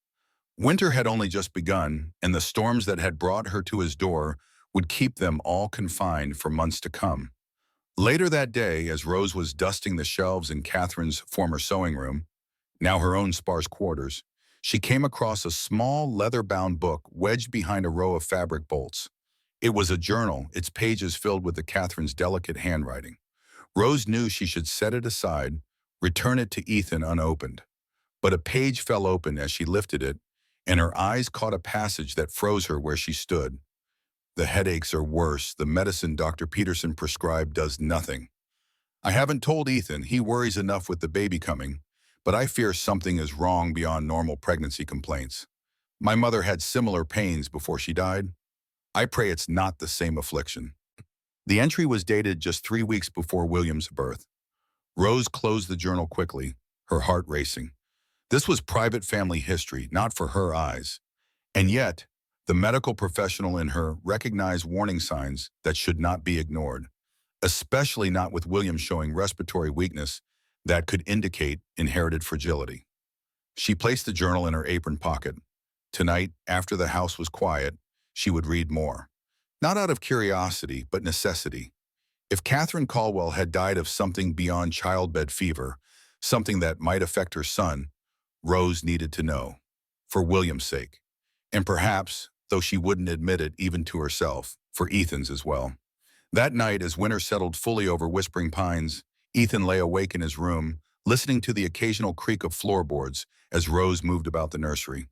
Winter had only just begun, and the storms that had brought her to his door would keep them all confined for months to come. Later that day, as Rose was dusting the shelves in Catherine's former sewing room, now her own sparse quarters, she came across a small leather-bound book wedged behind a row of fabric bolts. It was a journal, its pages filled with Catherine's delicate handwriting. Rose knew she should set it aside, return it to Ethan unopened. But a page fell open as she lifted it, and her eyes caught a passage that froze her where she stood. The headaches are worse. The medicine Dr. Peterson prescribed does nothing. I haven't told Ethan. He worries enough with the baby coming, but I fear something is wrong beyond normal pregnancy complaints. My mother had similar pains before she died. I pray it's not the same affliction. The entry was dated just 3 weeks before William's birth. Rose closed the journal quickly, her heart racing. This was private family history, not for her eyes. And yet, The medical professional in her recognized warning signs that should not be ignored, especially not with William showing respiratory weakness that could indicate inherited fragility. She placed the journal in her apron pocket. Tonight, after the house was quiet, she would read more. Not out of curiosity, but necessity. If Catherine Caldwell had died of something beyond childbed fever, something that might affect her son, Rose needed to know, for William's sake. And perhaps, though she wouldn't admit it even to herself, for Ethan's as well. That night, as winter settled fully over Whispering Pines, Ethan lay awake in his room, listening to the occasional creak of floorboards as Rose moved about the nursery.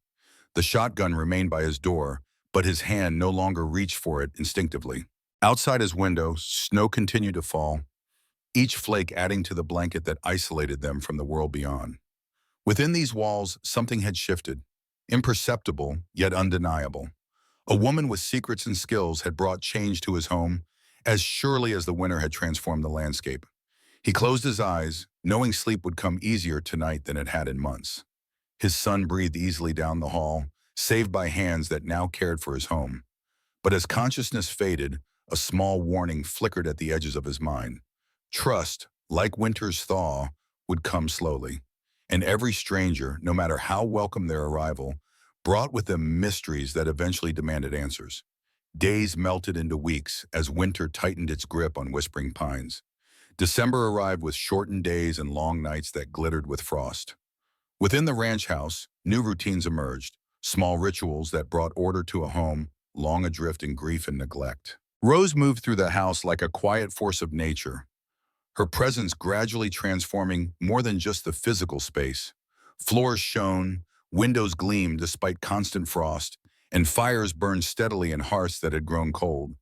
The shotgun remained by his door, but his hand no longer reached for it instinctively. Outside his window, snow continued to fall, each flake adding to the blanket that isolated them from the world beyond. Within these walls, something had shifted, imperceptible yet undeniable. A woman with secrets and skills had brought change to his home, as surely as the winter had transformed the landscape. He closed his eyes, knowing sleep would come easier tonight than it had in months. His son breathed easily down the hall, saved by hands that now cared for his home. But as consciousness faded, a small warning flickered at the edges of his mind. Trust, like winter's thaw, would come slowly. And every stranger, no matter how welcome their arrival, brought with them mysteries that eventually demanded answers. Days melted into weeks as winter tightened its grip on Whispering Pines. December arrived with shortened days and long nights that glittered with frost. Within the ranch house, new routines emerged, small rituals that brought order to a home long adrift in grief and neglect. Rose moved through the house like a quiet force of nature, her presence gradually transforming more than just the physical space. Floors shone, windows gleamed despite constant frost, and fires burned steadily in hearths that had grown cold.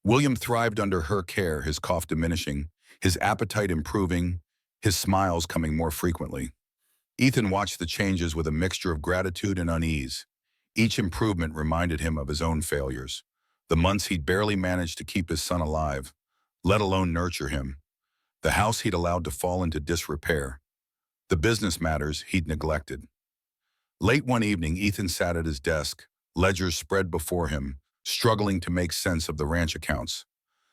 William thrived under her care, his cough diminishing, his appetite improving, his smiles coming more frequently. Ethan watched the changes with a mixture of gratitude and unease. Each improvement reminded him of his own failures, the months he'd barely managed to keep his son alive, let alone nurture him, the house he'd allowed to fall into disrepair, the business matters he'd neglected. Late one evening, Ethan sat at his desk, ledgers spread before him, struggling to make sense of the ranch accounts.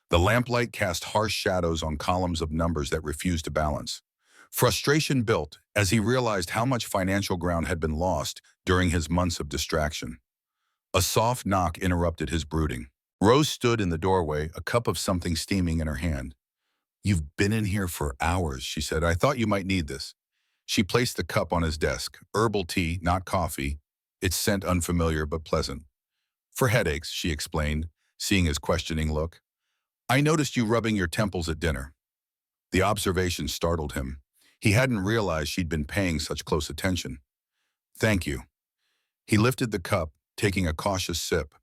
The lamplight cast harsh shadows on columns of numbers that refused to balance. Frustration built as he realized how much financial ground had been lost during his months of distraction. A soft knock interrupted his brooding. Rose stood in the doorway, a cup of something steaming in her hand. "You've been in here for hours," she said. "I thought you might need this." She placed the cup on his desk. Herbal tea, not coffee, its scent unfamiliar but pleasant. "For headaches," she explained, seeing his questioning look. "I noticed you rubbing your temples at dinner." The observation startled him. He hadn't realized she'd been paying such close attention. "Thank you." He lifted the cup, taking a cautious sip.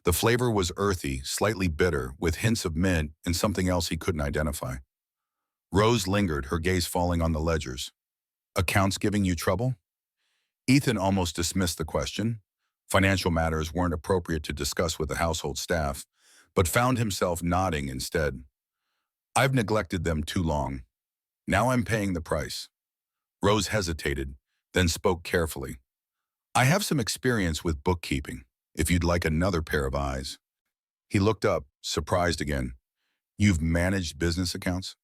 The flavor was earthy, slightly bitter, with hints of mint and something else he couldn't identify. Rose lingered, her gaze falling on the ledgers. "Accounts giving you trouble?" Ethan almost dismissed the question. Financial matters weren't appropriate to discuss with the household staff, but found himself nodding instead. "I've neglected them too long. Now I'm paying the price." Rose hesitated, then spoke carefully. "I have some experience with bookkeeping, if you'd like another pair of eyes." He looked up, surprised again. "You've managed business accounts?"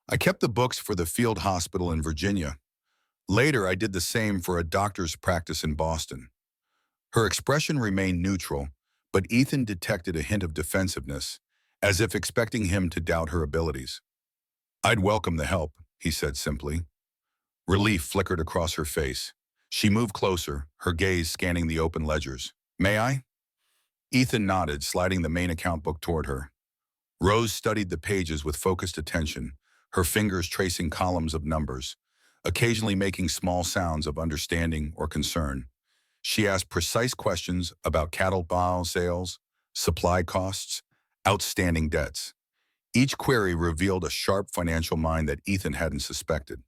"I kept the books for the field hospital in Virginia. Later, I did the same for a doctor's practice in Boston." Her expression remained neutral, but Ethan detected a hint of defensiveness, as if expecting him to doubt her abilities. "I'd welcome the help," he said simply. Relief flickered across her face. She moved closer, her gaze scanning the open ledgers. "May I?" Ethan nodded, sliding the main account book toward her. Rose studied the pages with focused attention, her fingers tracing columns of numbers, occasionally making small sounds of understanding or concern. She asked precise questions about cattle bow sales, supply costs, outstanding debts. Each query revealed a sharp financial mind that Ethan hadn't suspected.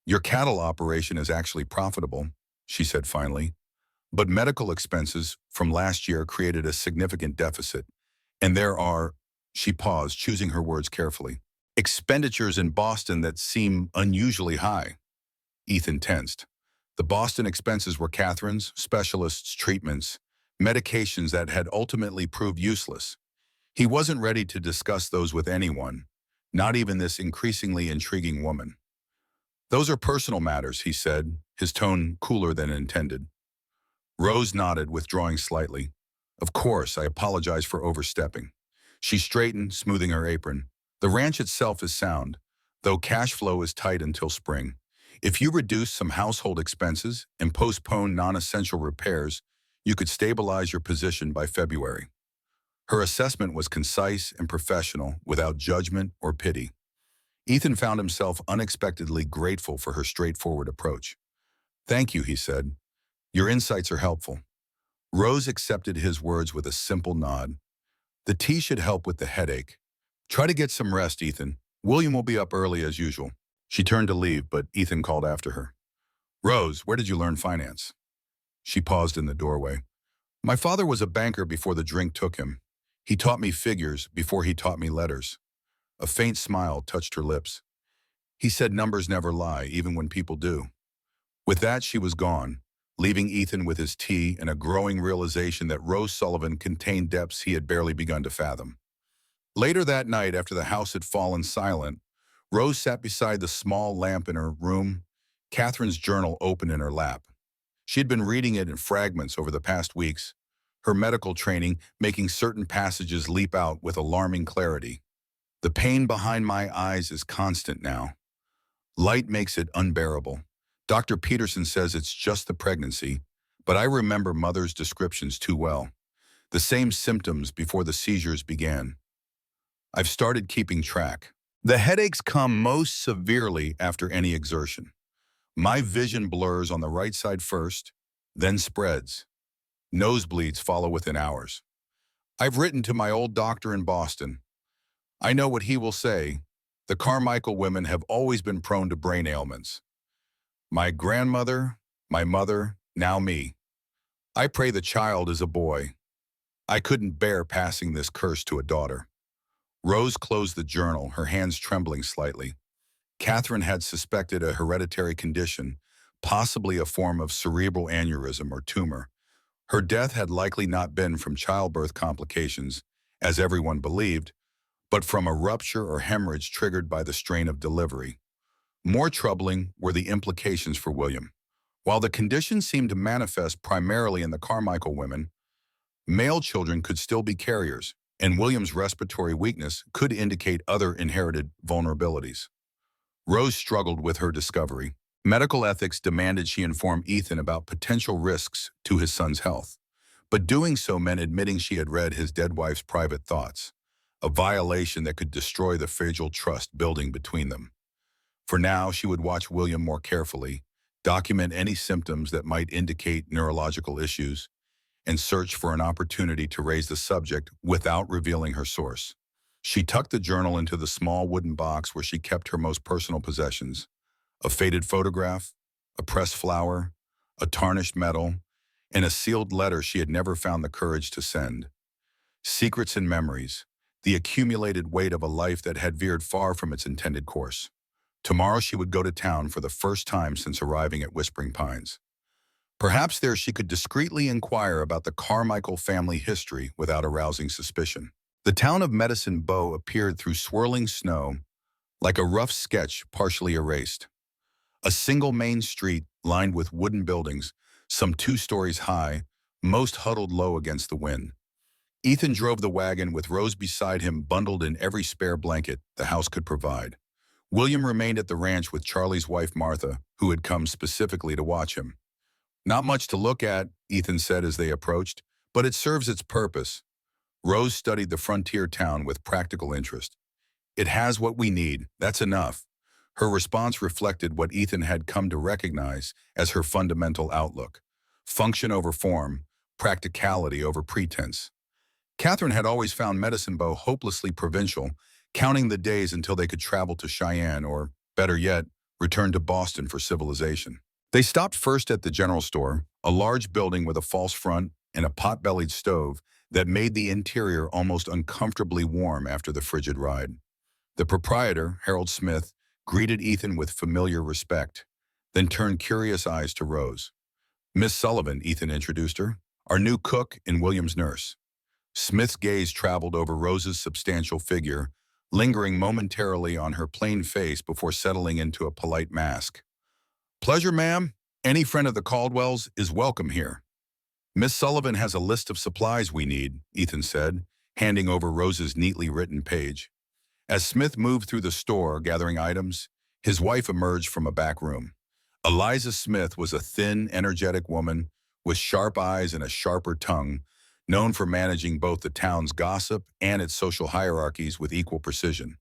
"Your cattle operation is actually profitable," she said finally, "but medical expenses from last year created a significant deficit, and there are," she paused, choosing her words carefully, "expenditures in Boston that seem unusually high." Ethan tensed. The Boston expenses were Catherine's, specialists' treatments, medications that had ultimately proved useless. He wasn't ready to discuss those with anyone, not even this increasingly intriguing woman. "Those are personal matters," he said, his tone cooler than intended. Rose nodded, withdrawing slightly. "Of course, I apologize for overstepping." She straightened, smoothing her apron. "The ranch itself is sound, though cash flow is tight until spring. If you reduce some household expenses and postpone non-essential repairs, you could stabilize your position by February." Her assessment was concise and professional, without judgment or pity. Ethan found himself unexpectedly grateful for her straightforward approach. "Thank you," he said. "Your insights are helpful." Rose accepted his words with a simple nod. "The tea should help with the headache. Try to get some rest, Ethan. William will be up early as usual." She turned to leave, but Ethan called after her. "Rose, where did you learn finance?" She paused in the doorway. "My father was a banker before the drink took him. He taught me figures before he taught me letters." A faint smile touched her lips. "He said numbers never lie, even when people do." With that, she was gone, leaving Ethan with his tea and a growing realization that Rose Sullivan contained depths he had barely begun to fathom. Later that night, after the house had fallen silent, Rose sat beside the small lamp in her room, Catherine's journal open in her lap. She had been reading it in fragments over the past weeks, her medical training making certain passages leap out with alarming clarity. "The pain behind my eyes is constant now. Light makes it unbearable. Dr. Peterson says it's just the pregnancy, but I remember Mother's descriptions too well. The same symptoms before the seizures began. I've started keeping track. The headaches come most severely after any exertion. My vision blurs on the right side first, then spreads. Nosebleeds follow within hours. I've written to my old doctor in Boston. I know what he will say. The Carmichael women have always been prone to brain ailments. My grandmother, my mother, now me. I pray the child is a boy. I couldn't bear passing this curse to a daughter." Rose closed the journal, her hands trembling slightly. Catherine had suspected a hereditary condition, possibly a form of cerebral aneurysm or tumor. Her death had likely not been from childbirth complications, as everyone believed, but from a rupture or hemorrhage triggered by the strain of delivery. More troubling were the implications for William. While the condition seemed to manifest primarily in the Carmichael women, male children could still be carriers, and William's respiratory weakness could indicate other inherited vulnerabilities. Rose struggled with her discovery. Medical ethics demanded she inform Ethan about potential risks to his son's health, but doing so meant admitting she had read his dead wife's private thoughts, a violation that could destroy the fragile trust building between them. For now, she would watch William more carefully, document any symptoms that might indicate neurological issues, and search for an opportunity to raise the subject without revealing her source. She tucked the journal into the small wooden box where she kept her most personal possessions: a faded photograph, a pressed flower, a tarnished medal, and a sealed letter she had never found the courage to send. Secrets and memories, the accumulated weight of a life that had veered far from its intended course. Tomorrow she would go to town for the first time since arriving at Whispering Pines. Perhaps there she could discreetly inquire about the Carmichael family history without arousing suspicion. The town of Medicine Bow appeared through swirling snow, like a rough sketch partially erased. A single main street lined with wooden buildings, some 2 stories high, most huddled low against the wind. Ethan drove the wagon with Rose beside him, bundled in every spare blanket the house could provide. William remained at the ranch with Charlie's wife Martha, who had come specifically to watch him. "Not much to look at," Ethan said as they approached, "but it serves its purpose." Rose studied the frontier town with practical interest. "It has what we need, that's enough." Her response reflected what Ethan had come to recognize as her fundamental outlook: function over form, practicality over pretense. Catherine had always found Medicine Bow hopelessly provincial, counting the days until they could travel to Cheyenne or, better yet, return to Boston for civilization. They stopped first at the general store, a large building with a false front and a pot-bellied stove that made the interior almost uncomfortably warm after the frigid ride. The proprietor, Harold Smith, greeted Ethan with familiar respect, then turned curious eyes to Rose. "Miss Sullivan," Ethan introduced her. Our new cook and William's nurse. Smith's gaze traveled over Rose's substantial figure, lingering momentarily on her plain face before settling into a polite mask. Pleasure, ma'am. Any friend of the Caldwells is welcome here. Miss Sullivan has a list of supplies we need, Ethan said, handing over Rose's neatly written page. As Smith moved through the store, gathering items, his wife emerged from a back room. Eliza Smith was a thin, energetic woman with sharp eyes and a sharper tongue, known for managing both the town's gossip and its social hierarchies with equal precision.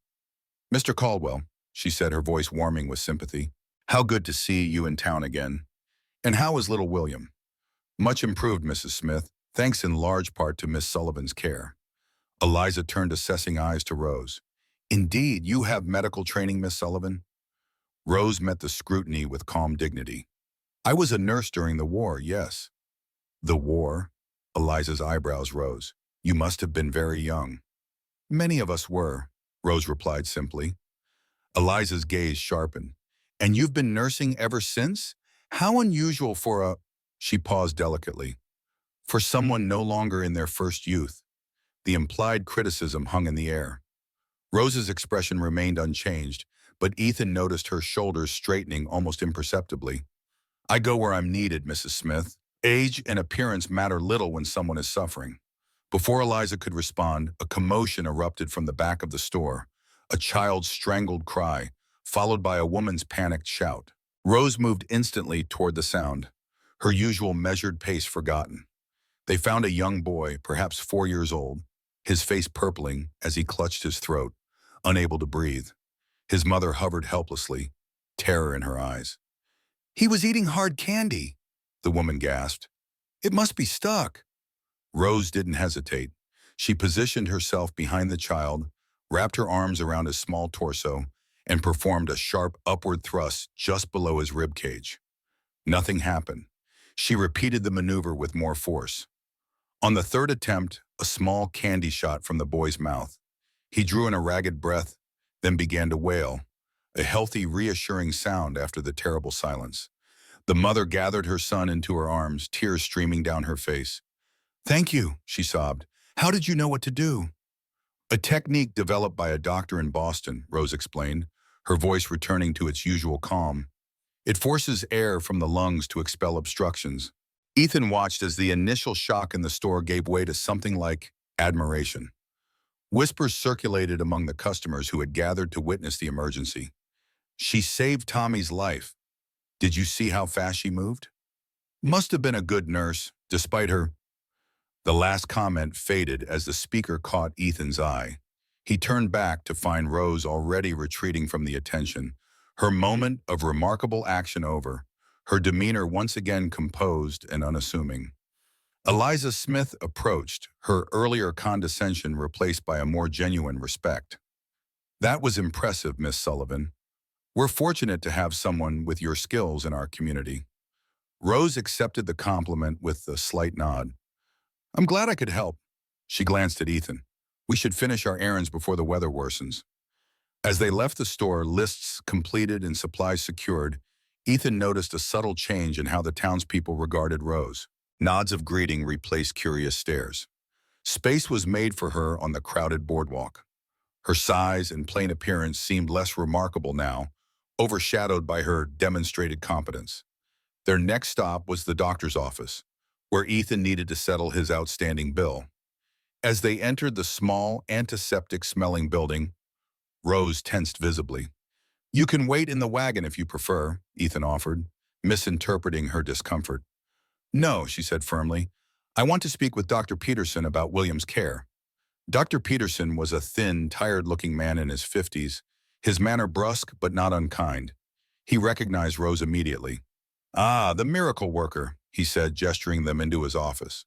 Mr. Caldwell, she said, her voice warming with sympathy, how good to see you in town again. And how is little William? Much improved, Mrs. Smith, thanks in large part to Miss Sullivan's care. Eliza turned assessing eyes to Rose. Indeed, you have medical training, Miss Sullivan? Rose met the scrutiny with calm dignity. I was a nurse during the war, yes. The war? Eliza's eyebrows rose. You must have been very young. Many of us were, Rose replied simply. Eliza's gaze sharpened. And you've been nursing ever since? How unusual for a... She paused delicately. For someone no longer in their first youth. The implied criticism hung in the air. Rose's expression remained unchanged, but Ethan noticed her shoulders straightening almost imperceptibly. I go where I'm needed, Mrs. Smith. Age and appearance matter little when someone is suffering. Before Eliza could respond, a commotion erupted from the back of the store, a child's strangled cry, followed by a woman's panicked shout. Rose moved instantly toward the sound, her usual measured pace forgotten. They found a young boy, perhaps 4 years old, his face purpling as he clutched his throat, unable to breathe. His mother hovered helplessly, terror in her eyes. He was eating hard candy, the woman gasped. It must be stuck. Rose didn't hesitate. She positioned herself behind the child, wrapped her arms around his small torso, and performed a sharp upward thrust just below his rib cage. Nothing happened. She repeated the maneuver with more force. On the third attempt, a small candy shot from the boy's mouth. He drew in a ragged breath, then began to wail, a healthy, reassuring sound after the terrible silence. The mother gathered her son into her arms, tears streaming down her face. Thank you, she sobbed. How did you know what to do? A technique developed by a doctor in Boston, Rose explained, her voice returning to its usual calm. It forces air from the lungs to expel obstructions. Ethan watched as the initial shock in the store gave way to something like admiration. Whispers circulated among the customers who had gathered to witness the emergency. She saved Tommy's life. Did you see how fast she moved? Must have been a good nurse, despite her. The last comment faded as the speaker caught Ethan's eye. He turned back to find Rose already retreating from the attention, her moment of remarkable action over, her demeanor once again composed and unassuming. Eliza Smith approached, her earlier condescension replaced by a more genuine respect. That was impressive, Miss Sullivan. We're fortunate to have someone with your skills in our community. Rose accepted the compliment with a slight nod. I'm glad I could help. She glanced at Ethan. We should finish our errands before the weather worsens. As they left the store, lists completed and supplies secured, Ethan noticed a subtle change in how the townspeople regarded Rose. Nods of greeting replaced curious stares. Space was made for her on the crowded boardwalk. Her size and plain appearance seemed less remarkable now, overshadowed by her demonstrated competence. Their next stop was the doctor's office, where Ethan needed to settle his outstanding bill. As they entered the small, antiseptic-smelling building, Rose tensed visibly. You can wait in the wagon if you prefer, Ethan offered, misinterpreting her discomfort. No, she said firmly. I want to speak with Dr. Peterson about William's care. Dr. Peterson was a thin, tired-looking man in his 50s, his manner brusque but not unkind. He recognized Rose immediately. Ah, the miracle worker, he said, gesturing them into his office.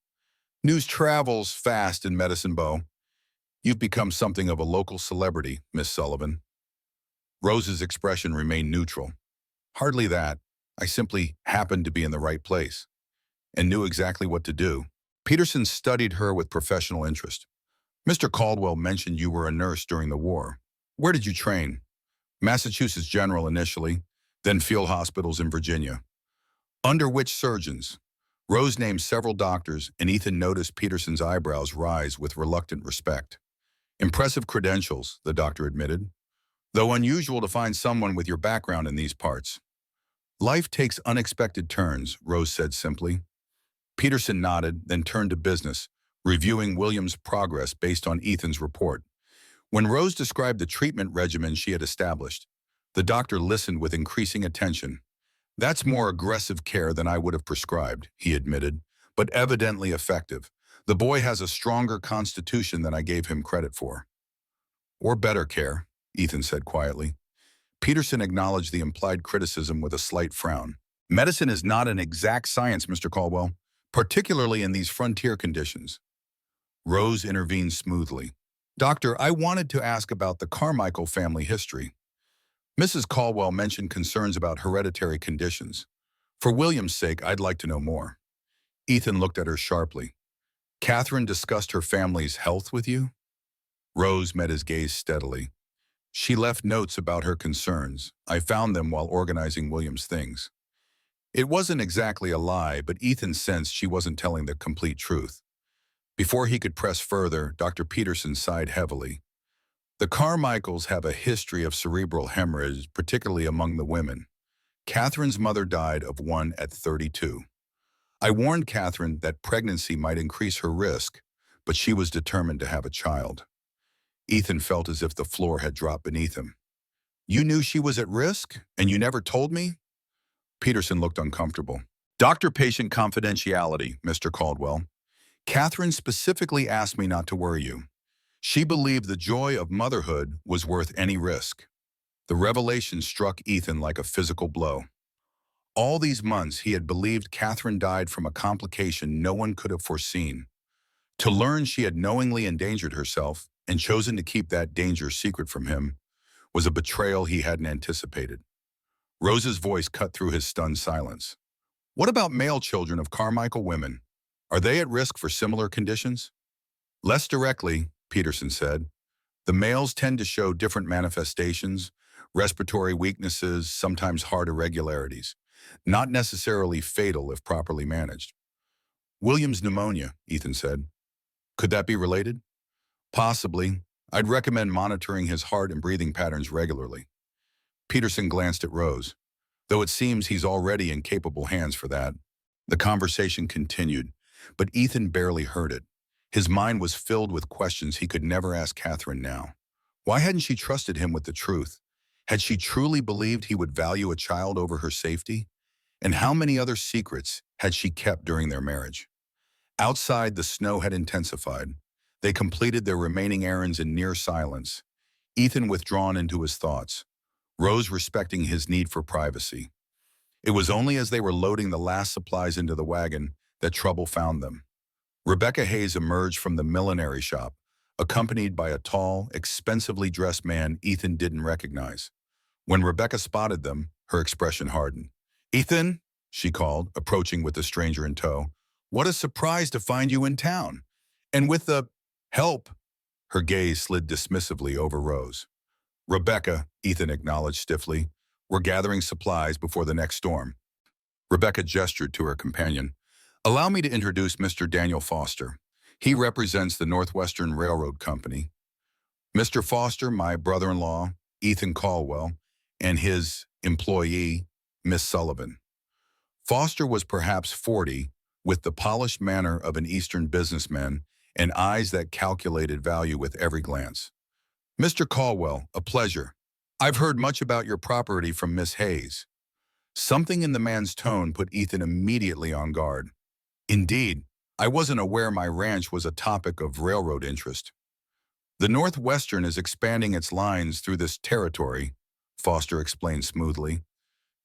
News travels fast in Medicine Bow. You've become something of a local celebrity, Miss Sullivan. Rose's expression remained neutral. Hardly that. I simply happened to be in the right place and knew exactly what to do. Peterson studied her with professional interest. Mr. Caldwell mentioned you were a nurse during the war. Where did you train? Massachusetts General initially, then field hospitals in Virginia. Under which surgeons? Rose named several doctors, and Ethan noticed Peterson's eyebrows rise with reluctant respect. Impressive credentials, the doctor admitted, though unusual to find someone with your background in these parts. Life takes unexpected turns, Rose said simply. Peterson nodded, then turned to business, reviewing Williams' progress based on Ethan's report. When Rose described the treatment regimen she had established, the doctor listened with increasing attention. That's more aggressive care than I would have prescribed, he admitted, but evidently effective. The boy has a stronger constitution than I gave him credit for. Or better care, Ethan said quietly. Peterson acknowledged the implied criticism with a slight frown. Medicine is not an exact science, Mr. Caldwell, particularly in these frontier conditions. Rose intervened smoothly. Doctor, I wanted to ask about the Carmichael family history. Mrs. Caldwell mentioned concerns about hereditary conditions. For William's sake, I'd like to know more. Ethan looked at her sharply. Catherine discussed her family's health with you? Rose met his gaze steadily. She left notes about her concerns. I found them while organizing William's things. It wasn't exactly a lie, but Ethan sensed she wasn't telling the complete truth. Before he could press further, Dr. Peterson sighed heavily. The Carmichaels have a history of cerebral hemorrhage, particularly among the women. Catherine's mother died of one at 32. I warned Catherine that pregnancy might increase her risk, but she was determined to have a child. Ethan felt as if the floor had dropped beneath him. You knew she was at risk, and you never told me? Peterson looked uncomfortable. Doctor-patient confidentiality, Mr. Caldwell. Catherine specifically asked me not to worry you. She believed the joy of motherhood was worth any risk. The revelation struck Ethan like a physical blow. All these months he had believed Catherine died from a complication no one could have foreseen. To learn she had knowingly endangered herself and chosen to keep that danger secret from him was a betrayal he hadn't anticipated. Rose's voice cut through his stunned silence. What about male children of Carmichael women? Are they at risk for similar conditions? Less directly, Peterson said. The males tend to show different manifestations, respiratory weaknesses, sometimes heart irregularities, not necessarily fatal if properly managed. William's pneumonia, Ethan said. Could that be related? Possibly. I'd recommend monitoring his heart and breathing patterns regularly. Peterson glanced at Rose. Though it seems he's already in capable hands for that. The conversation continued, but Ethan barely heard it. His mind was filled with questions he could never ask Catherine now. Why hadn't she trusted him with the truth? Had she truly believed he would value a child over her safety? And how many other secrets had she kept during their marriage? Outside, the snow had intensified. They completed their remaining errands in near silence, Ethan withdrawn into his thoughts, Rose respecting his need for privacy. It was only as they were loading the last supplies into the wagon that trouble found them. Rebecca Hayes emerged from the millinery shop, accompanied by a tall, expensively dressed man Ethan didn't recognize. When Rebecca spotted them, her expression hardened. "Ethan," she called, approaching with the stranger in tow. "What a surprise to find you in town. And with the help." Her gaze slid dismissively over Rose. "Rebecca," Ethan acknowledged stiffly. "We're gathering supplies before the next storm." Rebecca gestured to her companion. "Allow me to introduce Mr. Daniel Foster. He represents the Northwestern Railroad Company. Mr. Foster, my brother-in-law, Ethan Caldwell, and his employee, Miss Sullivan." Foster was perhaps 40, with the polished manner of an Eastern businessman and eyes that calculated value with every glance. "Mr. Caldwell, a pleasure. I've heard much about your property from Miss Hayes." Something in the man's tone put Ethan immediately on guard. "Indeed, I wasn't aware my ranch was a topic of railroad interest." "The Northwestern is expanding its lines through this territory," Foster explained smoothly.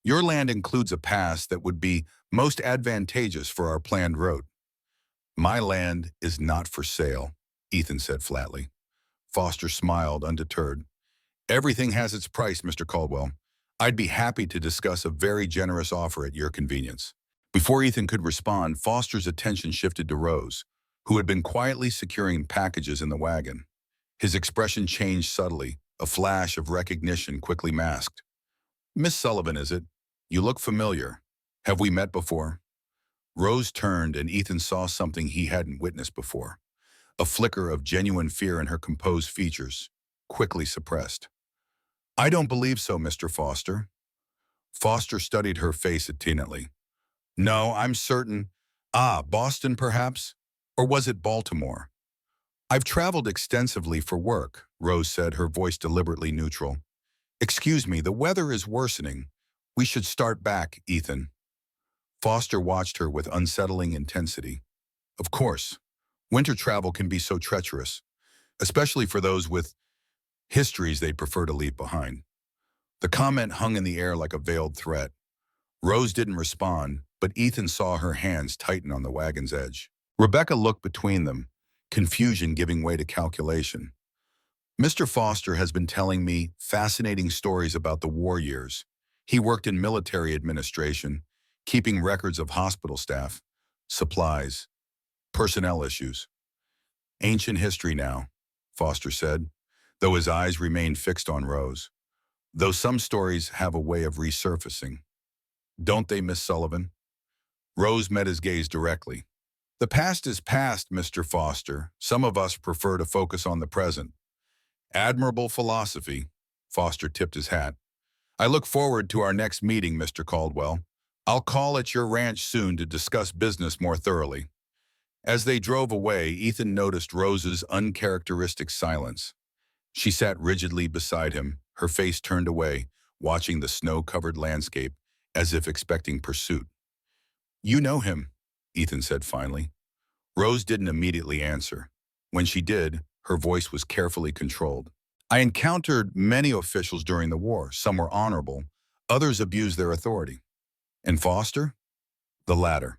"Your land includes a pass that would be most advantageous for our planned route." "My land is not for sale," Ethan said flatly. Foster smiled, undeterred. "Everything has its price, Mr. Caldwell. I'd be happy to discuss a very generous offer at your convenience." Before Ethan could respond, Foster's attention shifted to Rose, who had been quietly securing packages in the wagon. His expression changed subtly, a flash of recognition quickly masked. "Miss Sullivan, is it? You look familiar. Have we met before?" Rose turned and Ethan saw something he hadn't witnessed before. A flicker of genuine fear in her composed features, quickly suppressed. "I don't believe so, Mr. Foster." Foster studied her face attentively. "No, I'm certain. Ah, Boston, perhaps? Or was it Baltimore?" "I've traveled extensively for work," Rose said, her voice deliberately neutral. "Excuse me, the weather is worsening. We should start back, Ethan." Foster watched her with unsettling intensity. Of course, winter travel can be so treacherous, especially for those with histories they'd prefer to leave behind. The comment hung in the air like a veiled threat. Rose didn't respond, but Ethan saw her hands tighten on the wagon's edge. Rebecca looked between them, confusion giving way to calculation. "Mr. Foster has been telling me fascinating stories about the war years. He worked in military administration, keeping records of hospital staff, supplies, personnel issues. Ancient history now," Foster said, though his eyes remained fixed on Rose. "Though some stories have a way of resurfacing. Don't they, Miss Sullivan?" Rose met his gaze directly. "The past is past, Mr. Foster. Some of us prefer to focus on the present." "Admirable philosophy." Foster tipped his hat. "I look forward to our next meeting, Mr. Caldwell. I'll call at your ranch soon to discuss business more thoroughly." As they drove away, Ethan noticed Rose's uncharacteristic silence. She sat rigidly beside him, her face turned away, watching the snow-covered landscape, as if expecting pursuit. "You know him," Ethan said finally. Rose didn't immediately answer. When she did, her voice was carefully controlled. "I encountered many officials during the war. Some were honorable, others abused their authority." "And Foster?" "The latter."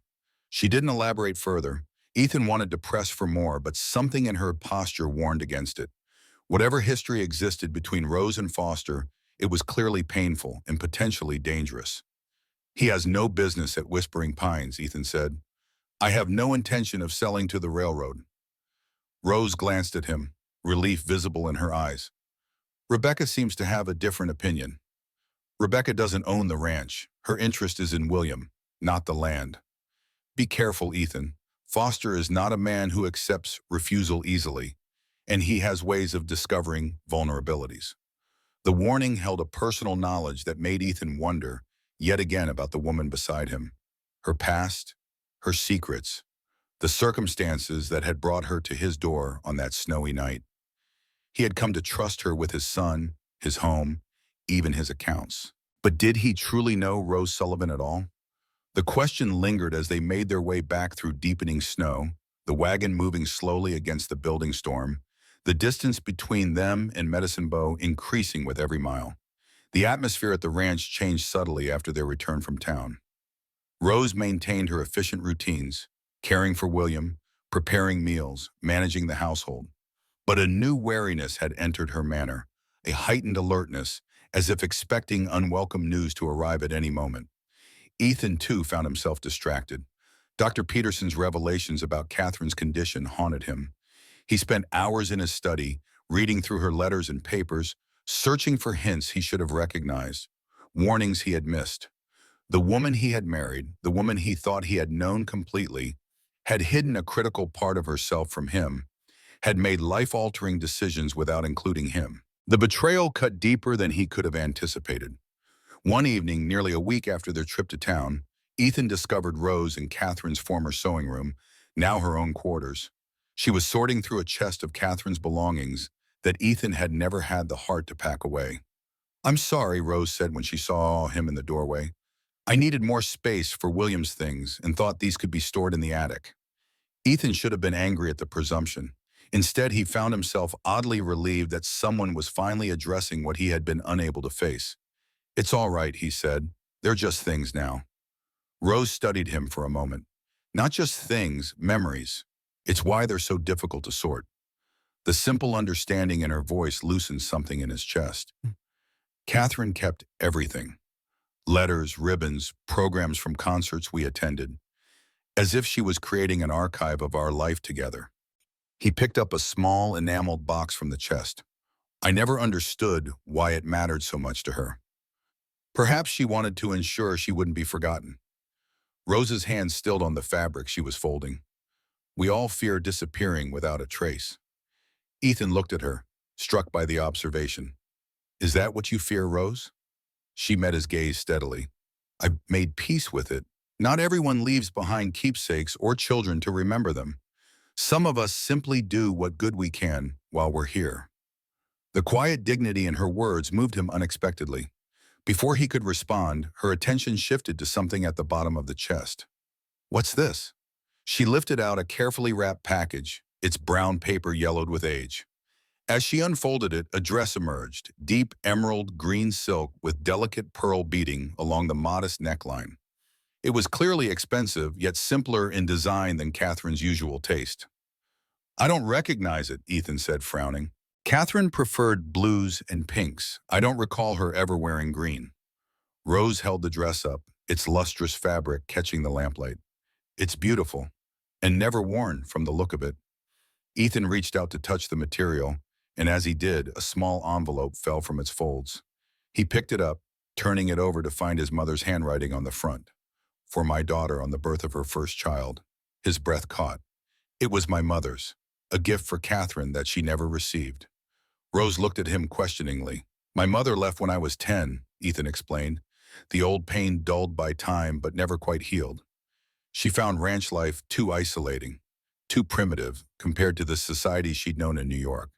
She didn't elaborate further. Ethan wanted to press for more, but something in her posture warned against it. Whatever history existed between Rose and Foster, it was clearly painful and potentially dangerous. "He has no business at Whispering Pines," Ethan said. "I have no intention of selling to the railroad." Rose glanced at him, relief visible in her eyes. "Rebecca seems to have a different opinion." "Rebecca doesn't own the ranch. Her interest is in William, not the land." "Be careful, Ethan. Foster is not a man who accepts refusal easily, and he has ways of discovering vulnerabilities." The warning held a personal knowledge that made Ethan wonder, yet again, about the woman beside him. Her past, her secrets, the circumstances that had brought her to his door on that snowy night. He had come to trust her with his son, his home, even his accounts. But did he truly know Rose Sullivan at all? The question lingered as they made their way back through deepening snow, the wagon moving slowly against the building storm, the distance between them and Medicine Bow increasing with every mile. The atmosphere at the ranch changed subtly after their return from town. Rose maintained her efficient routines, caring for William, preparing meals, managing the household. But a new wariness had entered her manner, a heightened alertness, as if expecting unwelcome news to arrive at any moment. Ethan, too, found himself distracted. Dr. Peterson's revelations about Catherine's condition haunted him. He spent hours in his study, reading through her letters and papers, searching for hints he should have recognized, warnings he had missed. The woman he had married, the woman he thought he had known completely, had hidden a critical part of herself from him, had made life-altering decisions without including him. The betrayal cut deeper than he could have anticipated. One evening, nearly a week after their trip to town, Ethan discovered Rose in Catherine's former sewing room, now her own quarters. She was sorting through a chest of Catherine's belongings that Ethan had never had the heart to pack away. "I'm sorry," Rose said when she saw him in the doorway. "I needed more space for William's things and thought these could be stored in the attic." Ethan should have been angry at the presumption. Instead, he found himself oddly relieved that someone was finally addressing what he had been unable to face. "It's all right," he said. "They're just things now." Rose studied him for a moment. "Not just things, memories. It's why they're so difficult to sort." The simple understanding in her voice loosened something in his chest. "Catherine kept everything. Letters, ribbons, programs from concerts we attended. As if she was creating an archive of our life together." He picked up a small enameled box from the chest. "I never understood why it mattered so much to her. Perhaps she wanted to ensure she wouldn't be forgotten." Rose's hands stilled on the fabric she was folding. We all fear disappearing without a trace. Ethan looked at her, struck by the observation. Is that what you fear, Rose? She met his gaze steadily. I've made peace with it. Not everyone leaves behind keepsakes or children to remember them. Some of us simply do what good we can while we're here. The quiet dignity in her words moved him unexpectedly. Before he could respond, her attention shifted to something at the bottom of the chest. What's this? She lifted out a carefully wrapped package, its brown paper yellowed with age. As she unfolded it, a dress emerged, deep emerald green silk with delicate pearl beading along the modest neckline. It was clearly expensive, yet simpler in design than Catherine's usual taste. I don't recognize it, Ethan said, frowning. Catherine preferred blues and pinks. I don't recall her ever wearing green. Rose held the dress up, its lustrous fabric catching the lamplight. It's beautiful, and never worn from the look of it. Ethan reached out to touch the material, and as he did, a small envelope fell from its folds. He picked it up, turning it over to find his mother's handwriting on the front. For my daughter on the birth of her first child. His breath caught. It was my mother's, a gift for Catherine that she never received. Rose looked at him questioningly. My mother left when I was 10, Ethan explained, the old pain dulled by time but never quite healed. She found ranch life too isolating, too primitive compared to the society she'd known in New York.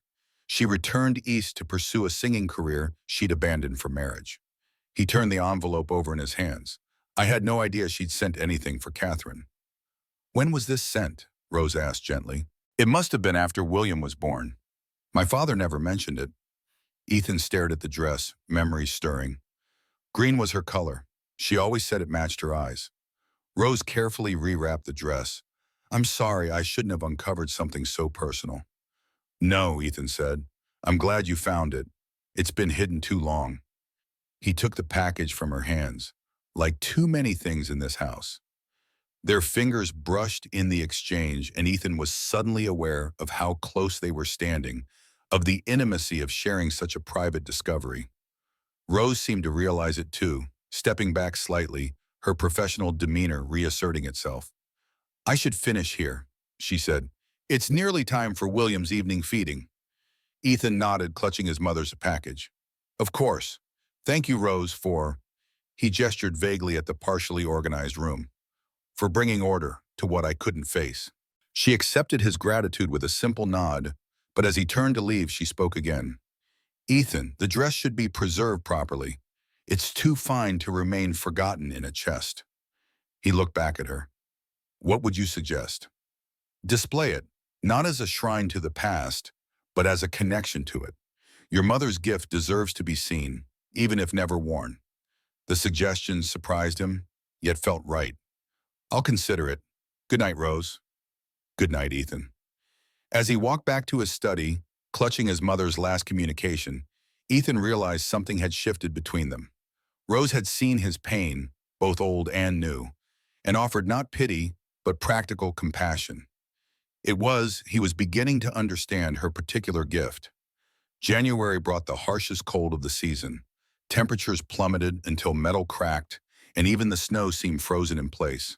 She returned east to pursue a singing career she'd abandoned for marriage. He turned the envelope over in his hands. I had no idea she'd sent anything for Catherine. When was this sent? Rose asked gently. It must have been after William was born. My father never mentioned it. Ethan stared at the dress, memories stirring. Green was her color. She always said it matched her eyes. Rose carefully rewrapped the dress. I'm sorry, I shouldn't have uncovered something so personal. No, Ethan said. I'm glad you found it. It's been hidden too long. He took the package from her hands, like too many things in this house. Their fingers brushed in the exchange, and Ethan was suddenly aware of how close they were standing, of the intimacy of sharing such a private discovery. Rose seemed to realize it too, stepping back slightly, her professional demeanor reasserting itself. I should finish here, she said. It's nearly time for William's evening feeding. Ethan nodded, clutching his mother's package. Of course. Thank you, Rose, for... He gestured vaguely at the partially organized room. For bringing order to what I couldn't face. She accepted his gratitude with a simple nod, but as he turned to leave, she spoke again. Ethan, the dress should be preserved properly. It's too fine to remain forgotten in a chest. He looked back at her. What would you suggest? Display it, not as a shrine to the past, but as a connection to it. Your mother's gift deserves to be seen, even if never worn. The suggestion surprised him, yet felt right. I'll consider it. Good night, Rose. Good night, Ethan. As he walked back to his study, clutching his mother's last communication, Ethan realized something had shifted between them. Rose had seen his pain, both old and new, and offered not pity, but practical compassion. He was beginning to understand her particular gift. January brought the harshest cold of the season. Temperatures plummeted until metal cracked, and even the snow seemed frozen in place.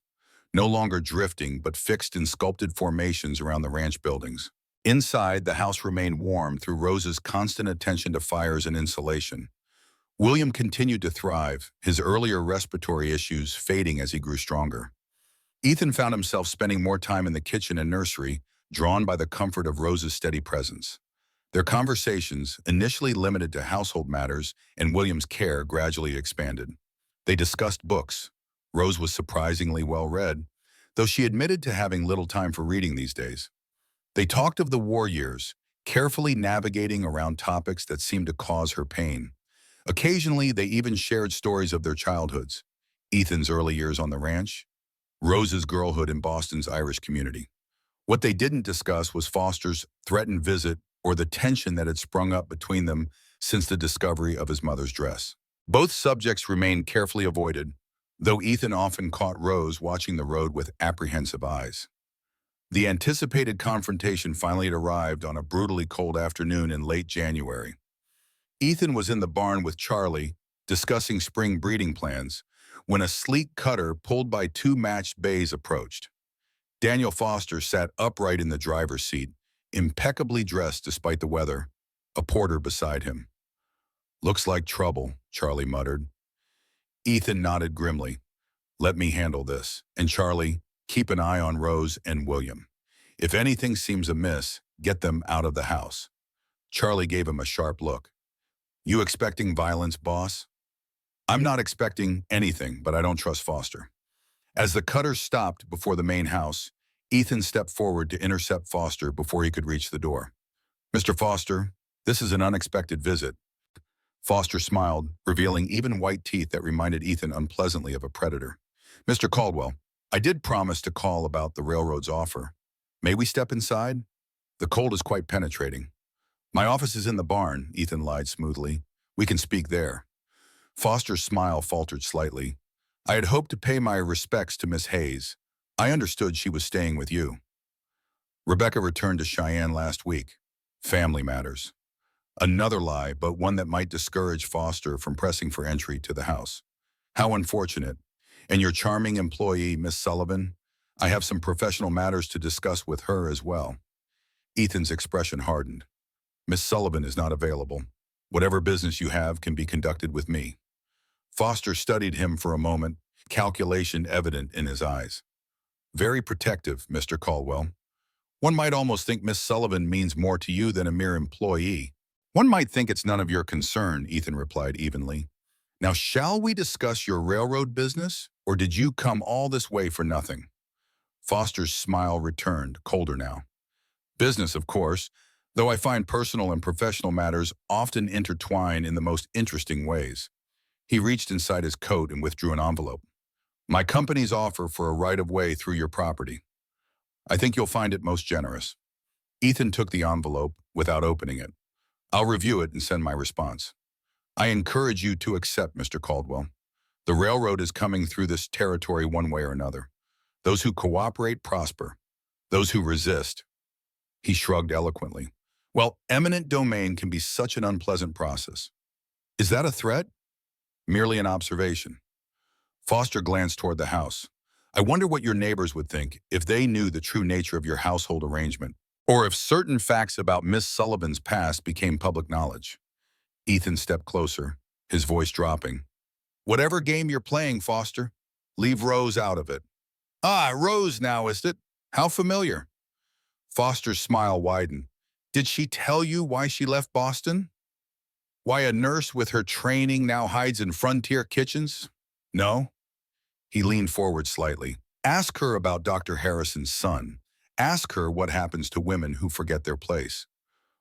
No longer drifting, but fixed in sculpted formations around the ranch buildings. Inside, the house remained warm through Rose's constant attention to fires and insulation. William continued to thrive, his earlier respiratory issues fading as he grew stronger. Ethan found himself spending more time in the kitchen and nursery, drawn by the comfort of Rose's steady presence. Their conversations, initially limited to household matters and William's care, gradually expanded. They discussed books. Rose was surprisingly well-read, though she admitted to having little time for reading these days. They talked of the war years, carefully navigating around topics that seemed to cause her pain. Occasionally, they even shared stories of their childhoods, Ethan's early years on the ranch, Rose's girlhood in Boston's Irish community. What they didn't discuss was Foster's threatened visit or the tension that had sprung up between them since the discovery of his mother's dress. Both subjects remained carefully avoided, though Ethan often caught Rose watching the road with apprehensive eyes. The anticipated confrontation finally had arrived on a brutally cold afternoon in late January. Ethan was in the barn with Charlie, discussing spring breeding plans, when a sleek cutter pulled by two matched bays approached. Daniel Foster sat upright in the driver's seat, impeccably dressed despite the weather, a porter beside him. "Looks like trouble," Charlie muttered. Ethan nodded grimly. "Let me handle this. And Charlie, keep an eye on Rose and William. If anything seems amiss, get them out of the house." Charlie gave him a sharp look. "You expecting violence, boss?" "I'm not expecting anything, but I don't trust Foster." As the cutter stopped before the main house, Ethan stepped forward to intercept Foster before he could reach the door. "Mr. Foster, this is an unexpected visit." Foster smiled, revealing even white teeth that reminded Ethan unpleasantly of a predator. "Mr. Caldwell, I did promise to call about the railroad's offer. May we step inside? The cold is quite penetrating." "My office is in the barn," Ethan lied smoothly. "We can speak there." Foster's smile faltered slightly. "I had hoped to pay my respects to Miss Hayes. I understood she was staying with you." "Rebecca returned to Cheyenne last week. Family matters." Another lie, but one that might discourage Foster from pressing for entry to the house. "How unfortunate. And your charming employee, Miss Sullivan? I have some professional matters to discuss with her as well." Ethan's expression hardened. "Miss Sullivan is not available. Whatever business you have can be conducted with me." Foster studied him for a moment, calculation evident in his eyes. "Very protective, Mr. Caldwell. One might almost think Miss Sullivan means more to you than a mere employee." "One might think it's none of your concern," Ethan replied evenly. "Now, shall we discuss your railroad business, or did you come all this way for nothing?" Foster's smile returned, colder now. "Business, of course, though I find personal and professional matters often intertwine in the most interesting ways." He reached inside his coat and withdrew an envelope. "My company's offer for a right-of-way through your property. I think you'll find it most generous." Ethan took the envelope without opening it. "I'll review it and send my response." "I encourage you to accept, Mr. Caldwell. The railroad is coming through this territory one way or another. Those who cooperate prosper. Those who resist—" He shrugged eloquently. "Well, eminent domain can be such an unpleasant process." "Is that a threat?" "Merely an observation." Foster glanced toward the house. "I wonder what your neighbors would think if they knew the true nature of your household arrangement, or if certain facts about Miss Sullivan's past became public knowledge." Ethan stepped closer, his voice dropping. "Whatever game you're playing, Foster, leave Rose out of it." "Ah, Rose now, is it? How familiar." Foster's smile widened. "Did she tell you why she left Boston? Why a nurse with her training now hides in frontier kitchens?" "No." He leaned forward slightly. "Ask her about Dr. Harrison's son. Ask her what happens to women who forget their place."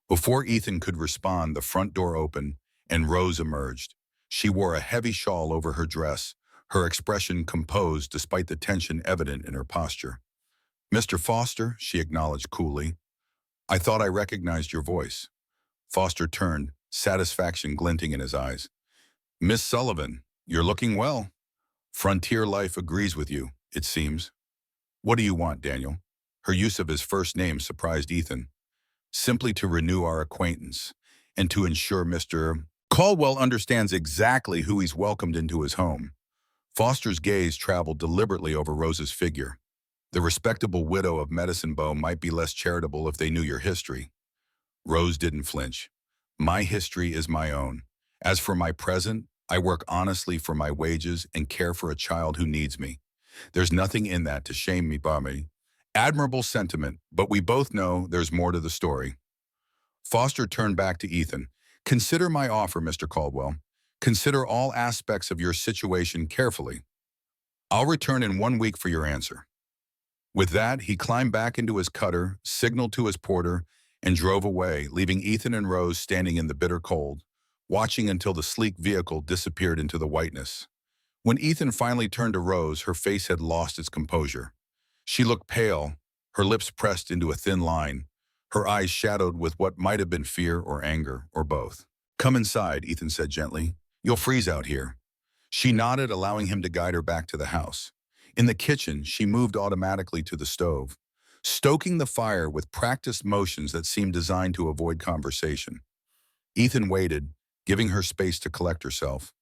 Before Ethan could respond, the front door opened, and Rose emerged. She wore a heavy shawl over her dress, her expression composed despite the tension evident in her posture. "Mr. Foster," she acknowledged coolly. "I thought I recognized your voice." Foster turned, satisfaction glinting in his eyes. "Miss Sullivan, you're looking well. Frontier life agrees with you, it seems." "What do you want, Daniel?" Her use of his first name surprised Ethan. "Simply to renew our acquaintance, and to ensure Mr. Caldwell understands exactly who he's welcomed into his home." Foster's gaze traveled deliberately over Rose's figure. "The respectable widow of Medicine Bow might be less charitable if they knew your history." Rose didn't flinch. "My history is my own. As for my present, I work honestly for my wages and care for a child who needs me. There's nothing in that to shame me by me." Admirable sentiment, but we both know there's more to the story. Foster turned back to Ethan. "Consider my offer, Mr. Caldwell. Consider all aspects of your situation carefully. I'll return in 1 week for your answer." With that, he climbed back into his cutter, signaled to his porter, and drove away, leaving Ethan and Rose standing in the bitter cold, watching until the sleek vehicle disappeared into the whiteness. When Ethan finally turned to Rose, her face had lost its composure. She looked pale, her lips pressed into a thin line, her eyes shadowed with what might have been fear or anger, or both. "Come inside," Ethan said gently. "You'll freeze out here." She nodded, allowing him to guide her back to the house. In the kitchen, she moved automatically to the stove, stoking the fire with practiced motions that seemed designed to avoid conversation. Ethan waited, giving her space to collect herself.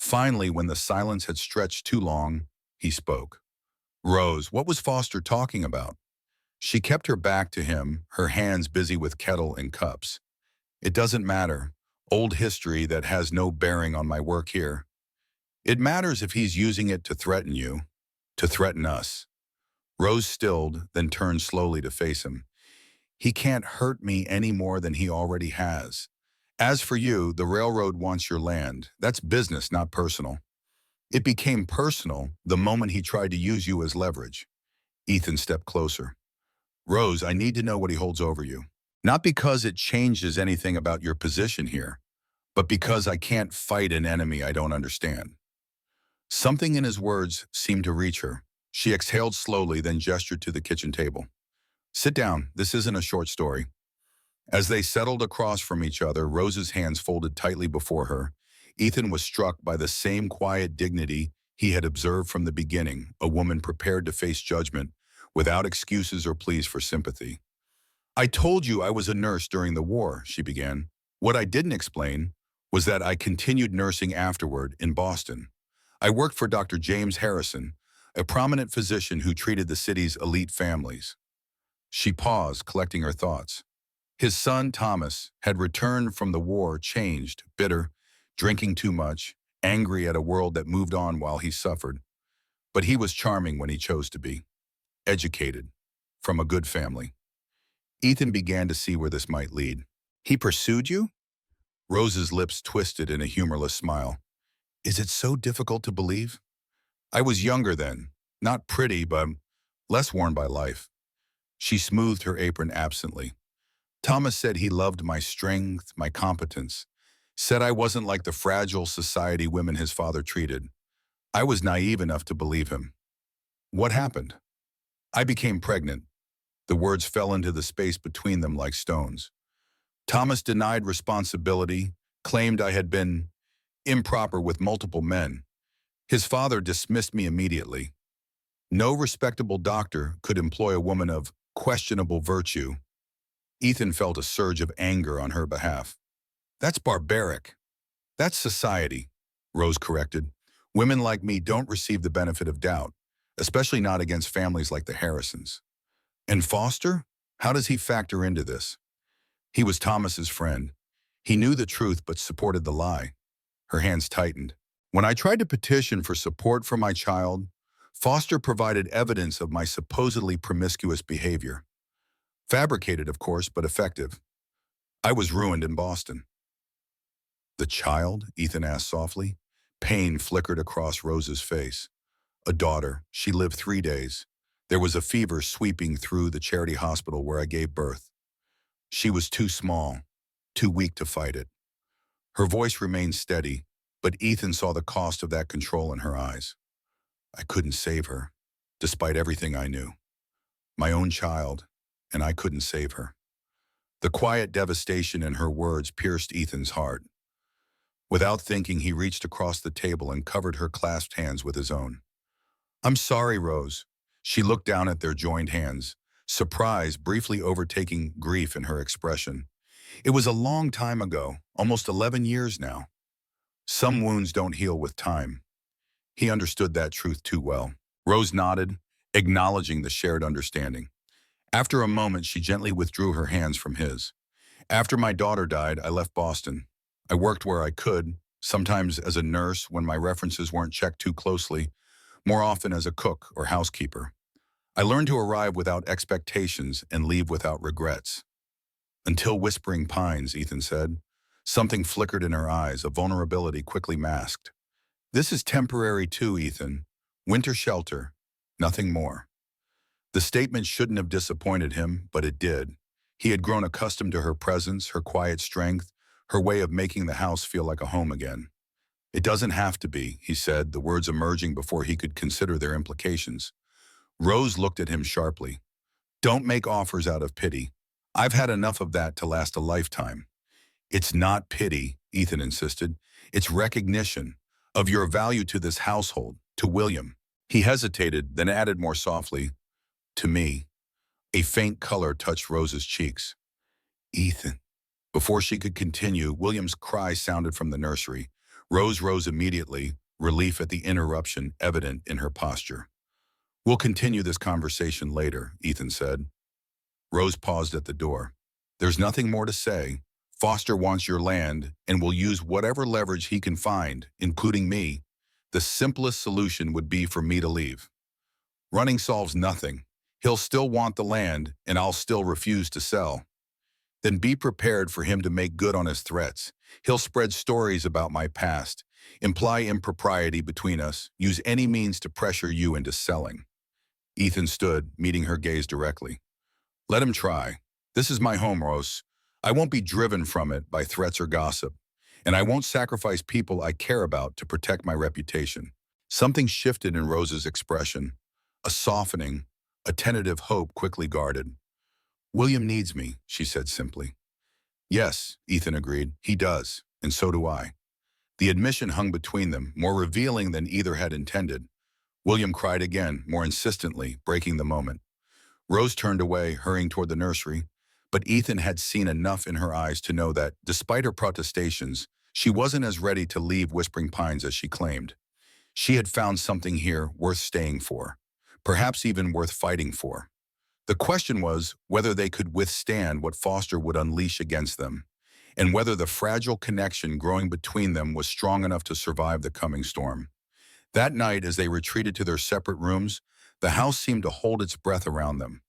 Finally, when the silence had stretched too long, he spoke. Rose, what was Foster talking about? She kept her back to him, her hands busy with kettle and cups. It doesn't matter. Old history that has no bearing on my work here. It matters if he's using it to threaten you, to threaten us. Rose stilled, then turned slowly to face him. He can't hurt me any more than he already has. As for you, the railroad wants your land. That's business, not personal. It became personal the moment he tried to use you as leverage. Ethan stepped closer. Rose, I need to know what he holds over you. Not because it changes anything about your position here, but because I can't fight an enemy I don't understand. Something in his words seemed to reach her. She exhaled slowly, then gestured to the kitchen table. Sit down, this isn't a short story. As they settled across from each other, Rose's hands folded tightly before her. Ethan was struck by the same quiet dignity he had observed from the beginning, a woman prepared to face judgment without excuses or pleas for sympathy. I told you I was a nurse during the war, she began. What I didn't explain was that I continued nursing afterward in Boston. I worked for Dr. James Harrison, a prominent physician who treated the city's elite families. She paused, collecting her thoughts. His son, Thomas, had returned from the war changed, bitter, drinking too much, angry at a world that moved on while he suffered. But he was charming when he chose to be. Educated, from a good family. Ethan began to see where this might lead. He pursued you? Rose's lips twisted in a humorless smile. Is it so difficult to believe? I was younger then, not pretty, but less worn by life. She smoothed her apron absently. Thomas said he loved my strength, my competence. Said I wasn't like the fragile society women his father treated. I was naive enough to believe him. What happened? I became pregnant. The words fell into the space between them like stones. Thomas denied responsibility, claimed I had been improper with multiple men. His father dismissed me immediately. No respectable doctor could employ a woman of questionable virtue. Ethan felt a surge of anger on her behalf. That's barbaric. That's society, Rose corrected. Women like me don't receive the benefit of doubt, especially not against families like the Harrisons. And Foster? How does he factor into this? He was Thomas's friend. He knew the truth but supported the lie. Her hands tightened. When I tried to petition for support for my child, Foster provided evidence of my supposedly promiscuous behavior. Fabricated, of course, but effective. I was ruined in Boston. The child? Ethan asked softly. Pain flickered across Rose's face. A daughter. She lived 3 days. There was a fever sweeping through the charity hospital where I gave birth. She was too small, too weak to fight it. Her voice remained steady, but Ethan saw the cost of that control in her eyes. I couldn't save her, despite everything I knew. My own child, and I couldn't save her. The quiet devastation in her words pierced Ethan's heart. Without thinking, he reached across the table and covered her clasped hands with his own. I'm sorry, Rose. She looked down at their joined hands, surprise briefly overtaking grief in her expression. It was a long time ago, almost 11 years now. Some wounds don't heal with time. He understood that truth too well. Rose nodded, acknowledging the shared understanding. After a moment, she gently withdrew her hands from his. After my daughter died, I left Boston. I worked where I could, sometimes as a nurse when my references weren't checked too closely, more often as a cook or housekeeper. I learned to arrive without expectations and leave without regrets. Until Whispering Pines, Ethan said. Something flickered in her eyes, a vulnerability quickly masked. This is temporary too, Ethan. Winter shelter, nothing more. The statement shouldn't have disappointed him, but it did. He had grown accustomed to her presence, her quiet strength, her way of making the house feel like a home again. It doesn't have to be, he said, the words emerging before he could consider their implications. Rose looked at him sharply. Don't make offers out of pity. I've had enough of that to last a lifetime. It's not pity, Ethan insisted. It's recognition of your value to this household, to William. He hesitated, then added more softly, to me. A faint color touched Rose's cheeks. Ethan. Before she could continue, William's cry sounded from the nursery. Rose rose immediately, relief at the interruption evident in her posture. "We'll continue this conversation later," Ethan said. Rose paused at the door. "There's nothing more to say. Foster wants your land and will use whatever leverage he can find, including me. The simplest solution would be for me to leave. Running solves nothing. He'll still want the land, and I'll still refuse to sell. Then be prepared for him to make good on his threats. He'll spread stories about my past, imply impropriety between us, use any means to pressure you into selling." Ethan stood, meeting her gaze directly. "Let him try. This is my home, Rose. I won't be driven from it by threats or gossip, and I won't sacrifice people I care about to protect my reputation." Something shifted in Rose's expression, a softening, a tentative hope quickly guarded. "William needs me," she said simply. "Yes," Ethan agreed, "he does, and so do I." The admission hung between them, more revealing than either had intended. William cried again, more insistently, breaking the moment. Rose turned away, hurrying toward the nursery, but Ethan had seen enough in her eyes to know that, despite her protestations, she wasn't as ready to leave Whispering Pines as she claimed. She had found something here worth staying for, perhaps even worth fighting for. The question was whether they could withstand what Foster would unleash against them, and whether the fragile connection growing between them was strong enough to survive the coming storm. That night, as they retreated to their separate rooms, the house seemed to hold its breath around them,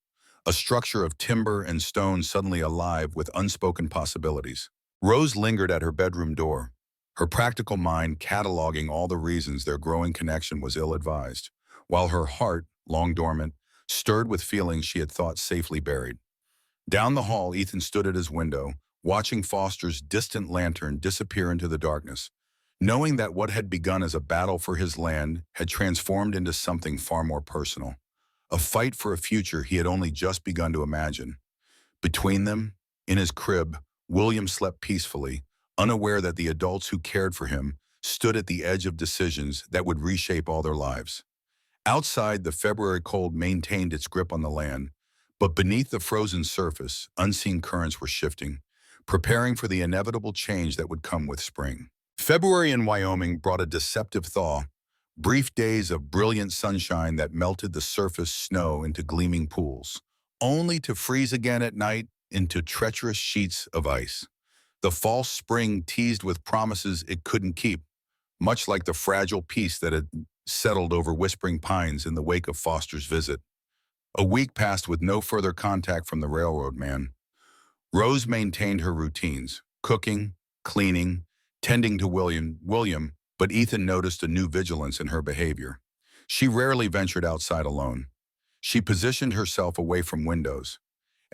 a structure of timber and stone suddenly alive with unspoken possibilities. Rose lingered at her bedroom door, her practical mind cataloging all the reasons their growing connection was ill-advised, while her heart, long dormant, stirred with feelings she had thought safely buried. Down the hall, Ethan stood at his window, watching Foster's distant lantern disappear into the darkness, knowing that what had begun as a battle for his land had transformed into something far more personal, a fight for a future he had only just begun to imagine. Between them, in his crib, William slept peacefully, unaware that the adults who cared for him stood at the edge of decisions that would reshape all their lives. Outside, the February cold maintained its grip on the land, but beneath the frozen surface, unseen currents were shifting, preparing for the inevitable change that would come with spring. February in Wyoming brought a deceptive thaw, brief days of brilliant sunshine that melted the surface snow into gleaming pools, only to freeze again at night into treacherous sheets of ice. The false spring teased with promises it couldn't keep, much like the fragile peace that had settled over Whispering Pines in the wake of Foster's visit. A week passed with no further contact from the railroad man. Rose maintained her routines, cooking, cleaning, tending to William, but Ethan noticed a new vigilance in her behavior. She rarely ventured outside alone. She positioned herself away from windows.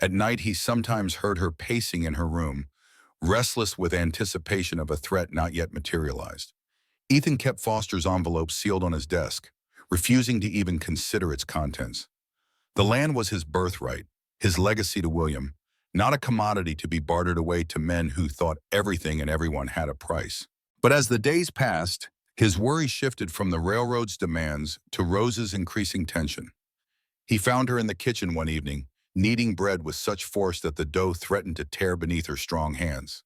At night, he sometimes heard her pacing in her room, restless with anticipation of a threat not yet materialized. Ethan kept Foster's envelope sealed on his desk, refusing to even consider its contents. The land was his birthright, his legacy to William, not a commodity to be bartered away to men who thought everything and everyone had a price. But as the days passed, his worry shifted from the railroad's demands to Rose's increasing tension. He found her in the kitchen one evening, kneading bread with such force that the dough threatened to tear beneath her strong hands.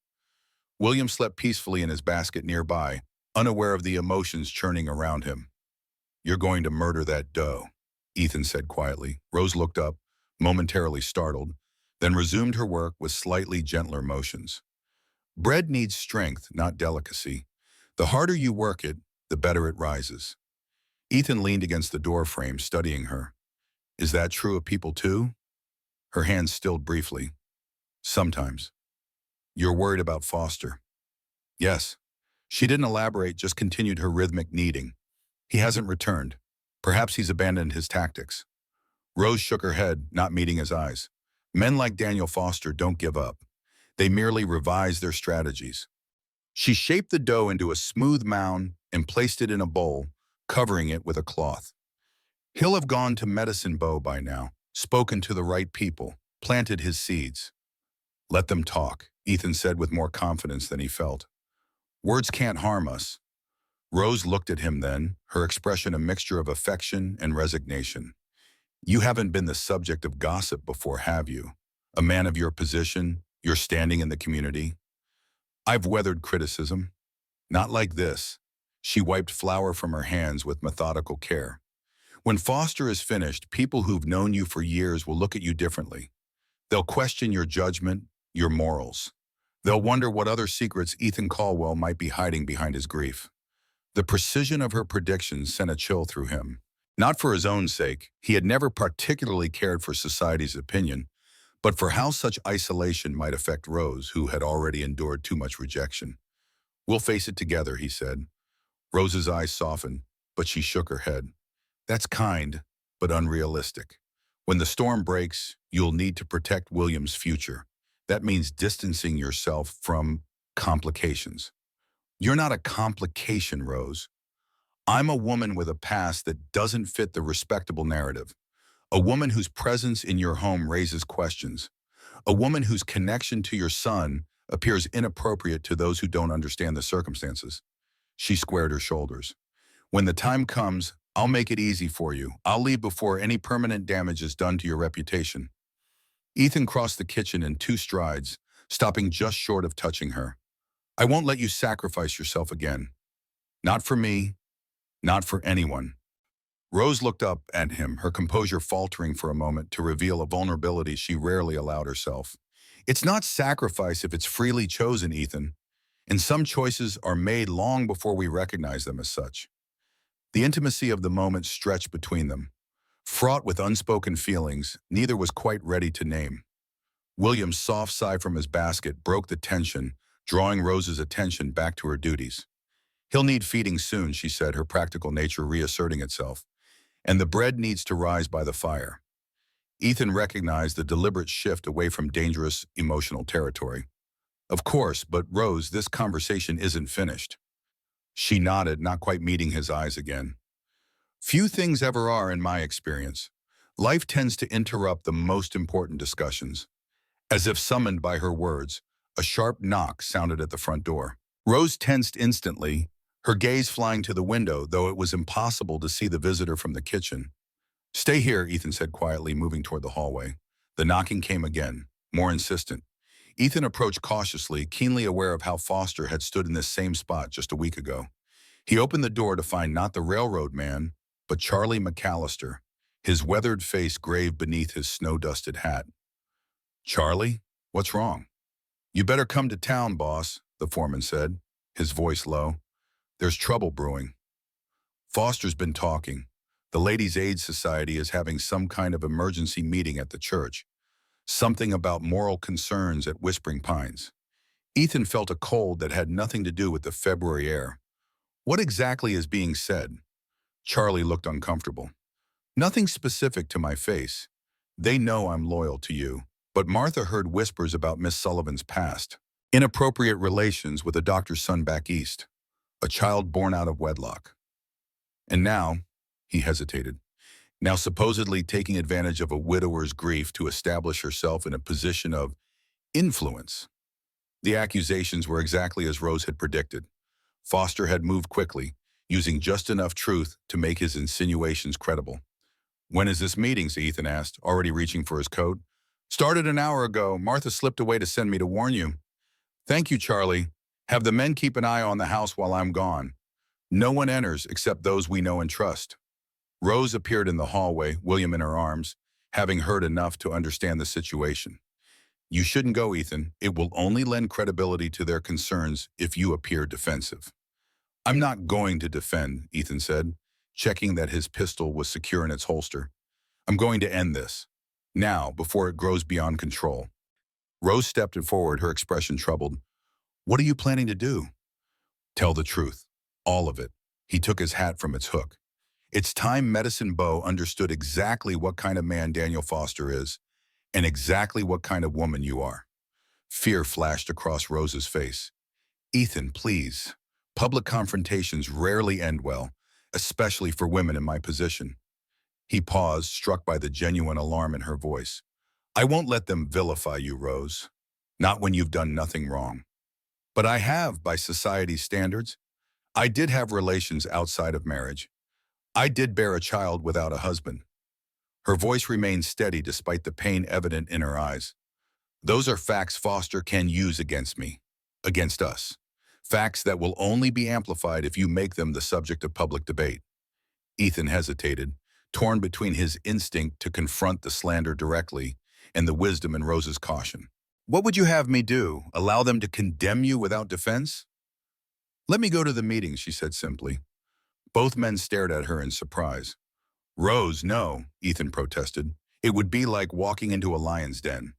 William slept peacefully in his basket nearby, unaware of the emotions churning around him. "You're going to murder that dough," Ethan said quietly. Rose looked up, momentarily startled, then resumed her work with slightly gentler motions. "Bread needs strength, not delicacy. The harder you work it, the better it rises." Ethan leaned against the door frame, studying her. "Is that true of people too?" Her hands stilled briefly. "Sometimes." "You're worried about Foster?" "Yes." She didn't elaborate, just continued her rhythmic kneading. "He hasn't returned. Perhaps he's abandoned his tactics." Rose shook her head, not meeting his eyes. "Men like Daniel Foster don't give up. They merely revise their strategies." She shaped the dough into a smooth mound and placed it in a bowl, covering it with a cloth. "He'll have gone to Medicine Bow by now, spoken to the right people, planted his seeds." "Let them talk," Ethan said with more confidence than he felt. "Words can't harm us." Rose looked at him then, her expression a mixture of affection and resignation. "You haven't been the subject of gossip before, have you? A man of your position, your standing in the community?" "I've weathered criticism." Not like this. She wiped flour from her hands with methodical care. When Foster is finished, people who've known you for years will look at you differently. They'll question your judgment, your morals. They'll wonder what other secrets Ethan Caldwell might be hiding behind his grief. The precision of her predictions sent a chill through him. Not for his own sake, he had never particularly cared for society's opinion, but for how such isolation might affect Rose, who had already endured too much rejection. "We'll face it together," he said. Rose's eyes softened, but she shook her head. "That's kind, but unrealistic. When the storm breaks, you'll need to protect William's future. That means distancing yourself from complications." "You're not a complication, Rose. I'm a woman with a past that doesn't fit the respectable narrative. A woman whose presence in your home raises questions. A woman whose connection to your son appears inappropriate to those who don't understand the circumstances." She squared her shoulders. "When the time comes, I'll make it easy for you. I'll leave before any permanent damage is done to your reputation." Ethan crossed the kitchen in 2 strides, stopping just short of touching her. "I won't let you sacrifice yourself again. Not for me, not for anyone." Rose looked up at him, her composure faltering for a moment to reveal a vulnerability she rarely allowed herself. "It's not sacrifice if it's freely chosen, Ethan. And some choices are made long before we recognize them as such." The intimacy of the moment stretched between them. Fraught with unspoken feelings, neither was quite ready to name. William's soft sigh from his basket broke the tension, drawing Rose's attention back to her duties. "He'll need feeding soon," she said, her practical nature reasserting itself. "And the bread needs to rise by the fire." Ethan recognized the deliberate shift away from dangerous emotional territory. "Of course, but Rose, this conversation isn't finished." She nodded, not quite meeting his eyes again. "Few things ever are, in my experience. Life tends to interrupt the most important discussions." As if summoned by her words, a sharp knock sounded at the front door. Rose tensed instantly, her gaze flying to the window, though it was impossible to see the visitor from the kitchen. "Stay here," Ethan said quietly, moving toward the hallway. The knocking came again, more insistent. Ethan approached cautiously, keenly aware of how Foster had stood in this same spot just a week ago. He opened the door to find not the railroad man, but Charlie McAllister, his weathered face grave beneath his snow-dusted hat. "Charlie, what's wrong?" "You better come to town, boss," the foreman said, his voice low. "There's trouble brewing." "Foster's been talking. The Ladies' Aid Society is having some kind of emergency meeting at the church. Something about moral concerns at Whispering Pines." Ethan felt a cold that had nothing to do with the February air. "What exactly is being said?" Charlie looked uncomfortable. "Nothing specific to my face. They know I'm loyal to you. But Martha heard whispers about Miss Sullivan's past. Inappropriate relations with a doctor's son back east. A child born out of wedlock. And now," he hesitated, "now supposedly taking advantage of a widower's grief to establish herself in a position of influence." The accusations were exactly as Rose had predicted. Foster had moved quickly, using just enough truth to make his insinuations credible. "When is this meeting?" Ethan asked, already reaching for his coat. "Started an hour ago. Martha slipped away to send me to warn you." "Thank you, Charlie. Have the men keep an eye on the house while I'm gone. No one enters except those we know and trust." Rose appeared in the hallway, William in her arms, having heard enough to understand the situation. "You shouldn't go, Ethan. It will only lend credibility to their concerns if you appear defensive." "I'm not going to defend," Ethan said, checking that his pistol was secure in its holster. "I'm going to end this. Now, before it grows beyond control." Rose stepped forward, her expression troubled. "What are you planning to do?" "Tell the truth. All of it." He took his hat from its hook. "It's time Medicine Bow understood exactly what kind of man Daniel Foster is, and exactly what kind of woman you are." Fear flashed across Rose's face. "Ethan, please. Public confrontations rarely end well, especially for women in my position." He paused, struck by the genuine alarm in her voice. "I won't let them vilify you, Rose. Not when you've done nothing wrong." "But I have, by society's standards. I did have relations outside of marriage. I did bear a child without a husband." Her voice remained steady despite the pain evident in her eyes. "Those are facts Foster can use against me. Against us. Facts that will only be amplified if you make them the subject of public debate. Ethan hesitated, torn between his instinct to confront the slander directly and the wisdom in Rose's caution. What would you have me do? Allow them to condemn you without defense? Let me go to the meeting, she said simply. Both men stared at her in surprise. Rose, no, Ethan protested. It would be like walking into a lion's den.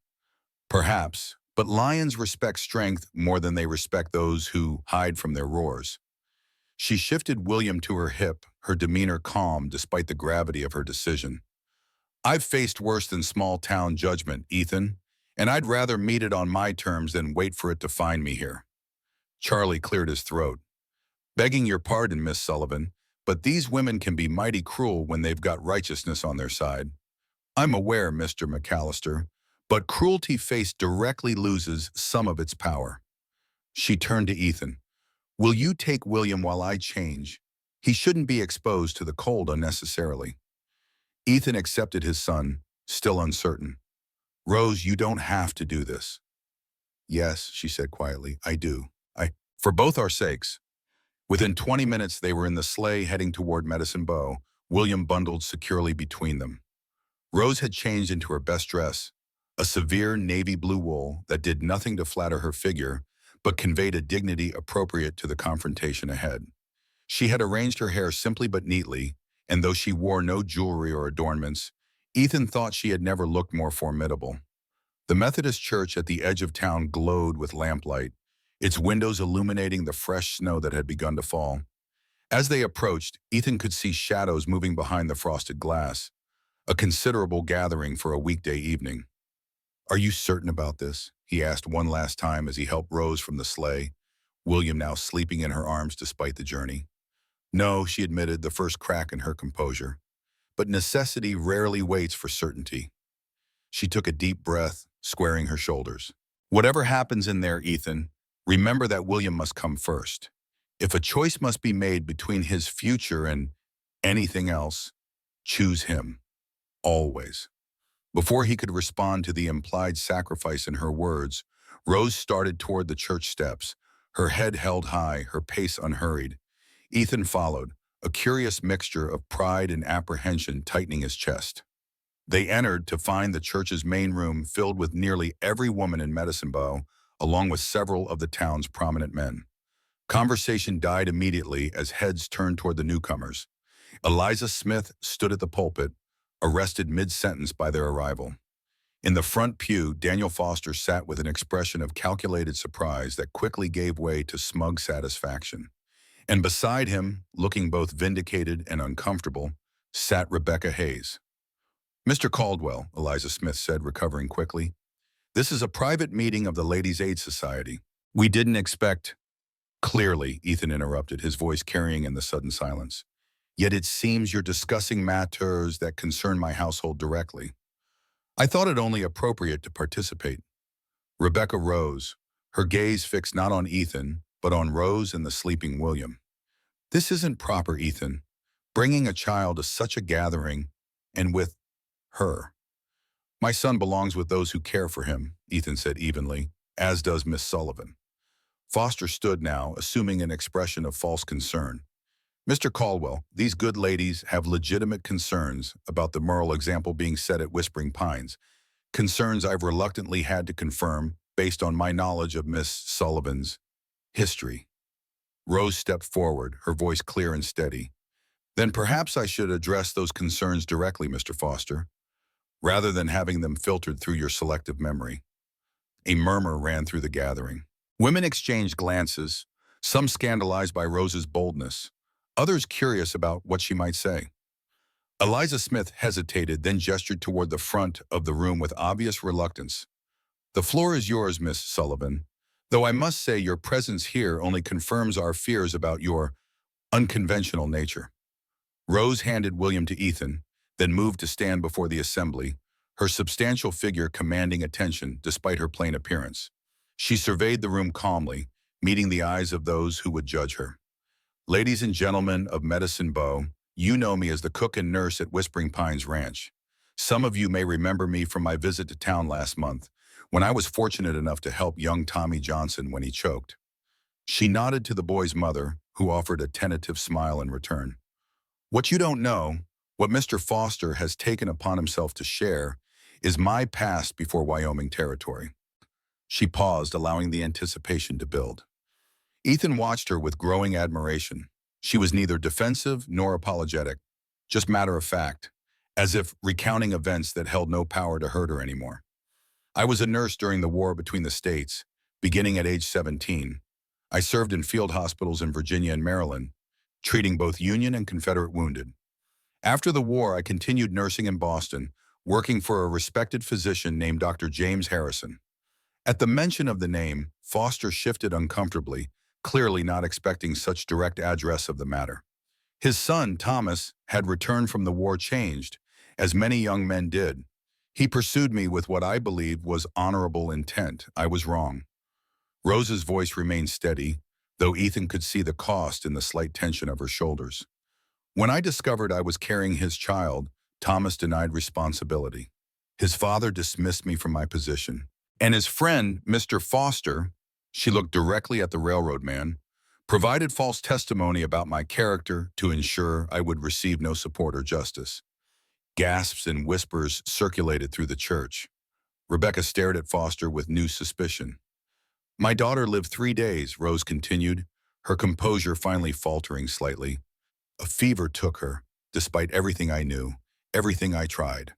Perhaps, but lions respect strength more than they respect those who hide from their roars. She shifted William to her hip, her demeanor calm despite the gravity of her decision. I've faced worse than small-town judgment, Ethan, and I'd rather meet it on my terms than wait for it to find me here. Charlie cleared his throat. Begging your pardon, Miss Sullivan, but these women can be mighty cruel when they've got righteousness on their side. I'm aware, Mr. McAllister, but cruelty faced directly loses some of its power. She turned to Ethan. Will you take William while I change? He shouldn't be exposed to the cold unnecessarily. Ethan accepted his son, still uncertain. Rose, you don't have to do this. Yes, she said quietly, I do. For both our sakes. Within 20 minutes, they were in the sleigh heading toward Medicine Bow, William bundled securely between them. Rose had changed into her best dress, a severe navy blue wool that did nothing to flatter her figure, but conveyed a dignity appropriate to the confrontation ahead. She had arranged her hair simply but neatly, and though she wore no jewelry or adornments, Ethan thought she had never looked more formidable. The Methodist church at the edge of town glowed with lamplight, its windows illuminating the fresh snow that had begun to fall. As they approached, Ethan could see shadows moving behind the frosted glass, a considerable gathering for a weekday evening. Are you certain about this? He asked one last time as he helped Rose from the sleigh, William now sleeping in her arms despite the journey. No, she admitted, the first crack in her composure. But necessity rarely waits for certainty. She took a deep breath, squaring her shoulders. Whatever happens in there, Ethan, remember that William must come first. If a choice must be made between his future and anything else, choose him. Always. Before he could respond to the implied sacrifice in her words, Rose started toward the church steps, her head held high, her pace unhurried. Ethan followed, a curious mixture of pride and apprehension tightening his chest. They entered to find the church's main room filled with nearly every woman in Medicine Bow, along with several of the town's prominent men. Conversation died immediately as heads turned toward the newcomers. Eliza Smith stood at the pulpit, arrested mid-sentence by their arrival. In the front pew, Daniel Foster sat with an expression of calculated surprise that quickly gave way to smug satisfaction. And beside him, looking both vindicated and uncomfortable, sat Rebecca Hayes. Mr. Caldwell, Eliza Smith said, recovering quickly, this is a private meeting of the Ladies' Aid Society. We didn't expect... Clearly, Ethan interrupted, his voice carrying in the sudden silence. Yet it seems you're discussing matters that concern my household directly. I thought it only appropriate to participate. Rebecca rose, her gaze fixed not on Ethan, but on Rose and the sleeping William. This isn't proper, Ethan. Bringing a child to such a gathering, and with her. My son belongs with those who care for him, Ethan said evenly, as does Miss Sullivan. Foster stood now, assuming an expression of false concern. Mr. Caldwell, these good ladies have legitimate concerns about the moral example being set at Whispering Pines, concerns I've reluctantly had to confirm based on my knowledge of Miss Sullivan's history. Rose stepped forward, her voice clear and steady. Then perhaps I should address those concerns directly, Mr. Foster, rather than having them filtered through your selective memory. A murmur ran through the gathering. Women exchanged glances, some scandalized by Rose's boldness, others curious about what she might say. Eliza Smith hesitated, then gestured toward the front of the room with obvious reluctance. The floor is yours, Miss Sullivan, though I must say your presence here only confirms our fears about your unconventional nature. Rose handed William to Ethan, then moved to stand before the assembly, her substantial figure commanding attention despite her plain appearance. She surveyed the room calmly, meeting the eyes of those who would judge her. Ladies and gentlemen of Medicine Bow, you know me as the cook and nurse at Whispering Pines Ranch. Some of you may remember me from my visit to town last month, when I was fortunate enough to help young Tommy Johnson when he choked. She nodded to the boy's mother, who offered a tentative smile in return. What you don't know, what Mr. Foster has taken upon himself to share, is my past before Wyoming territory. She paused, allowing the anticipation to build. Ethan watched her with growing admiration. She was neither defensive nor apologetic, just matter of fact, as if recounting events that held no power to hurt her anymore. I was a nurse during the war between the states, beginning at age 17. I served in field hospitals in Virginia and Maryland, treating both Union and Confederate wounded. After the war, I continued nursing in Boston, working for a respected physician named Dr. James Harrison. At the mention of the name, Foster shifted uncomfortably, clearly not expecting such direct address of the matter. His son, Thomas, had returned from the war changed, as many young men did. He pursued me with what I believed was honorable intent. I was wrong. Rose's voice remained steady, though Ethan could see the cost in the slight tension of her shoulders. When I discovered I was carrying his child, Thomas denied responsibility. His father dismissed me from my position. And his friend, Mr. Foster, she looked directly at the railroad man, provided false testimony about my character to ensure I would receive no support or justice. Gasps and whispers circulated through the church. Rebecca stared at Foster with new suspicion. My daughter lived 3 days, Rose continued, her composure finally faltering slightly. A fever took her, despite everything I knew, everything I tried.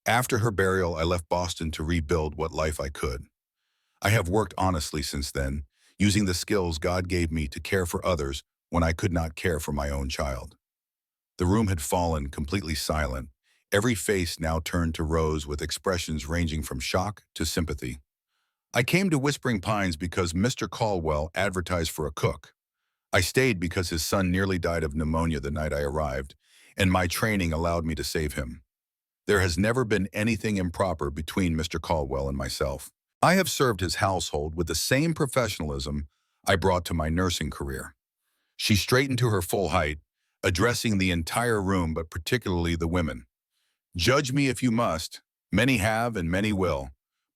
After her burial, I left Boston to rebuild what life I could. I have worked honestly since then, using the skills God gave me to care for others when I could not care for my own child. The room had fallen, completely silent. Every face now turned to Rose with expressions ranging from shock to sympathy. I came to Whispering Pines because Mr. Caldwell advertised for a cook. I stayed because his son nearly died of pneumonia the night I arrived, and my training allowed me to save him. There has never been anything improper between Mr. Caldwell and myself. I have served his household with the same professionalism I brought to my nursing career. She straightened to her full height, addressing the entire room, but particularly the women. Judge me if you must. Many have and many will.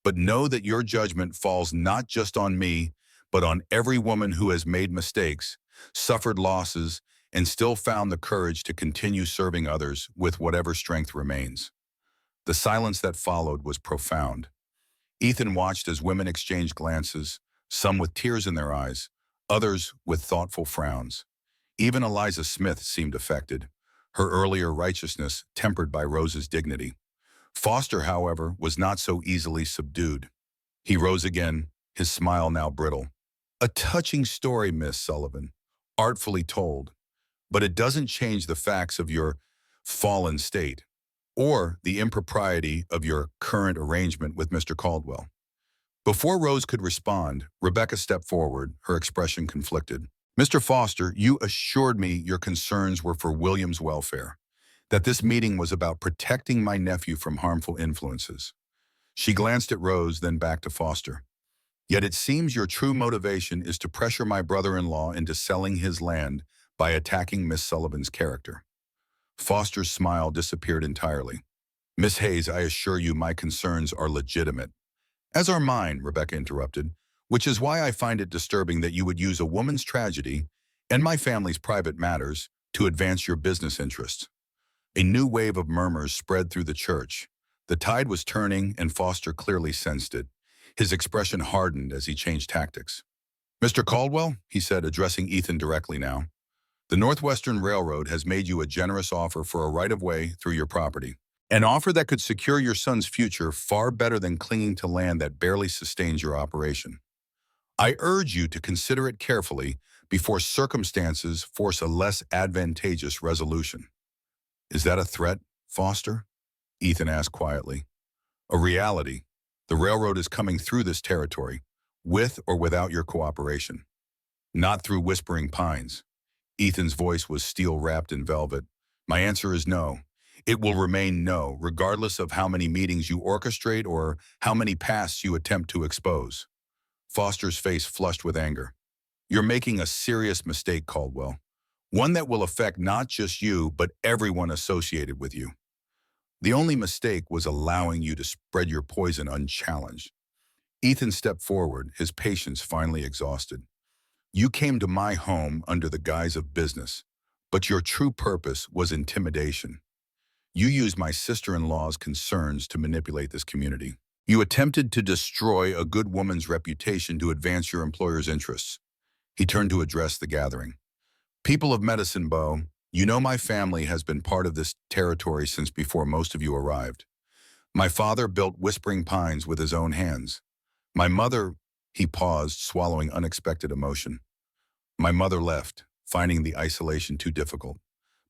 But know that your judgment falls not just on me, but on every woman who has made mistakes, suffered losses, and still found the courage to continue serving others with whatever strength remains. The silence that followed was profound. Ethan watched as women exchanged glances, some with tears in their eyes, others with thoughtful frowns. Even Eliza Smith seemed affected, her earlier righteousness tempered by Rose's dignity. Foster, however, was not so easily subdued. He rose again, his smile now brittle. A touching story, Miss Sullivan, artfully told, but it doesn't change the facts of your fallen state or the impropriety of your current arrangement with Mr. Caldwell. Before Rose could respond, Rebecca stepped forward, her expression conflicted. Mr. Foster, you assured me your concerns were for William's welfare, that this meeting was about protecting my nephew from harmful influences. She glanced at Rose, then back to Foster. Yet it seems your true motivation is to pressure my brother-in-law into selling his land by attacking Miss Sullivan's character. Foster's smile disappeared entirely. Miss Hayes, I assure you my concerns are legitimate. As are mine, Rebecca interrupted, which is why I find it disturbing that you would use a woman's tragedy and my family's private matters to advance your business interests. A new wave of murmurs spread through the church. The tide was turning, and Foster clearly sensed it. His expression hardened as he changed tactics. Mr. Caldwell, he said, addressing Ethan directly now, the Northwestern Railroad has made you a generous offer for a right-of-way through your property. An offer that could secure your son's future far better than clinging to land that barely sustains your operation. I urge you to consider it carefully before circumstances force a less advantageous resolution. Is that a threat, Foster? Ethan asked quietly. A reality. The railroad is coming through this territory, with or without your cooperation. Not through Whispering Pines. Ethan's voice was steel-wrapped in velvet. My answer is no. It will remain no, regardless of how many meetings you orchestrate or how many pasts you attempt to expose. Foster's face flushed with anger. You're making a serious mistake, Caldwell. One that will affect not just you, but everyone associated with you. The only mistake was allowing you to spread your poison unchallenged. Ethan stepped forward, his patience finally exhausted. You came to my home under the guise of business, but your true purpose was intimidation. You used my sister-in-law's concerns to manipulate this community. You attempted to destroy a good woman's reputation to advance your employer's interests. He turned to address the gathering. People of Medicine Bow, you know my family has been part of this territory since before most of you arrived. My father built Whispering Pines with his own hands. My mother, he paused, swallowing unexpected emotion. My mother left, finding the isolation too difficult.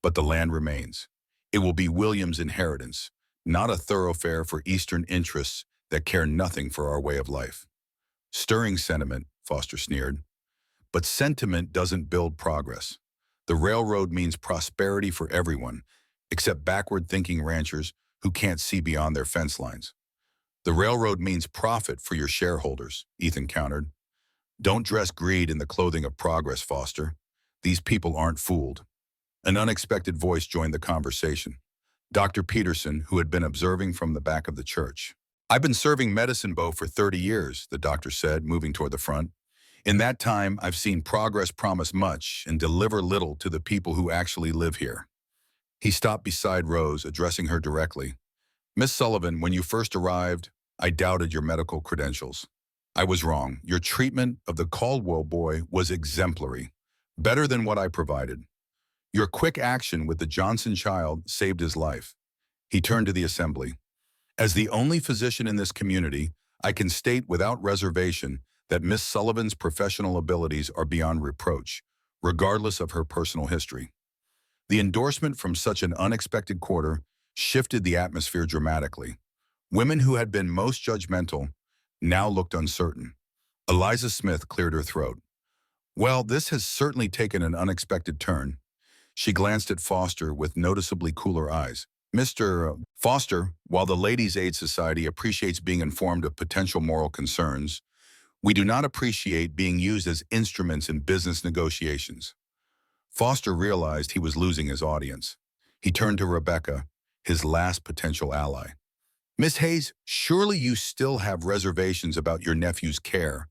But the land remains. It will be William's inheritance, not a thoroughfare for Eastern interests that care nothing for our way of life. Stirring sentiment, Foster sneered. But sentiment doesn't build progress. The railroad means prosperity for everyone, except backward-thinking ranchers who can't see beyond their fence lines. The railroad means profit for your shareholders, Ethan countered. Don't dress greed in the clothing of progress, Foster. These people aren't fooled. An unexpected voice joined the conversation. Dr. Peterson, who had been observing from the back of the church. I've been serving Medicine Bow for 30 years, the doctor said, moving toward the front. In that time, I've seen progress promise much and deliver little to the people who actually live here. He stopped beside Rose, addressing her directly. Miss Sullivan, when you first arrived, I doubted your medical credentials. I was wrong. Your treatment of the Caldwell boy was exemplary, better than what I provided. Your quick action with the Johnson child saved his life. He turned to the assembly. As the only physician in this community, I can state without reservation that Miss Sullivan's professional abilities are beyond reproach, regardless of her personal history. The endorsement from such an unexpected quarter shifted the atmosphere dramatically. Women who had been most judgmental now looked uncertain. Eliza Smith cleared her throat. Well, this has certainly taken an unexpected turn. She glanced at Foster with noticeably cooler eyes. Mr. Foster, while the Ladies' Aid Society appreciates being informed of potential moral concerns, we do not appreciate being used as instruments in business negotiations. Foster realized he was losing his audience. He turned to Rebecca, his last potential ally. Miss Hayes, surely you still have reservations about your nephew's care,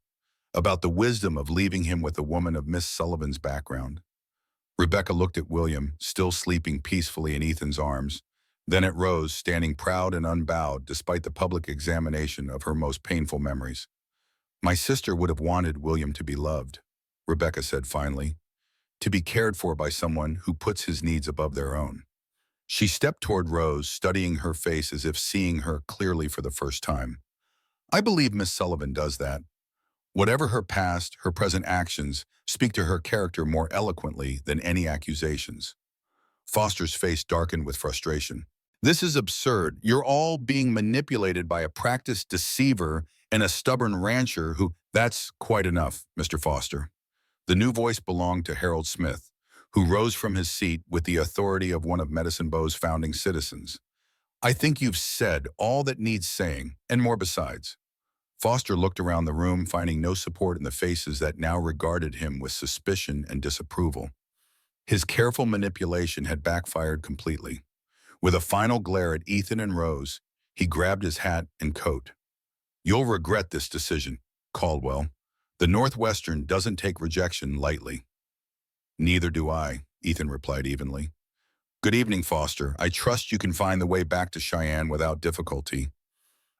about the wisdom of leaving him with a woman of Miss Sullivan's background. Rebecca looked at William, still sleeping peacefully in Ethan's arms, then at Rose, standing proud and unbowed despite the public examination of her most painful memories. My sister would have wanted William to be loved, Rebecca said finally, to be cared for by someone who puts his needs above their own. She stepped toward Rose, studying her face as if seeing her clearly for the first time. I believe Miss Sullivan does that. Whatever her past, her present actions speak to her character more eloquently than any accusations. Foster's face darkened with frustration. This is absurd. You're all being manipulated by a practiced deceiver and a stubborn rancher who— That's quite enough, Mr. Foster. The new voice belonged to Harold Smith, who rose from his seat with the authority of one of Medicine Bow's founding citizens. I think you've said all that needs saying, and more besides. Foster looked around the room, finding no support in the faces that now regarded him with suspicion and disapproval. His careful manipulation had backfired completely. With a final glare at Ethan and Rose, he grabbed his hat and coat. You'll regret this decision, Caldwell. The Northwestern doesn't take rejection lightly. Neither do I, Ethan replied evenly. Good evening, Foster. I trust you can find the way back to Cheyenne without difficulty.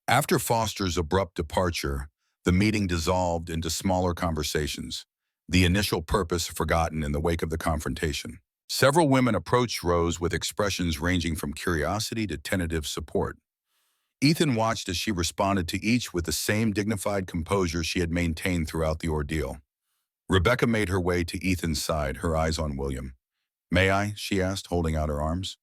After Foster's abrupt departure, the meeting dissolved into smaller conversations, the initial purpose forgotten in the wake of the confrontation. Several women approached Rose with expressions ranging from curiosity to tentative support. Ethan watched as she responded to each with the same dignified composure she had maintained throughout the ordeal. Rebecca made her way to Ethan's side, her eyes on William. May I? She asked, holding out her arms.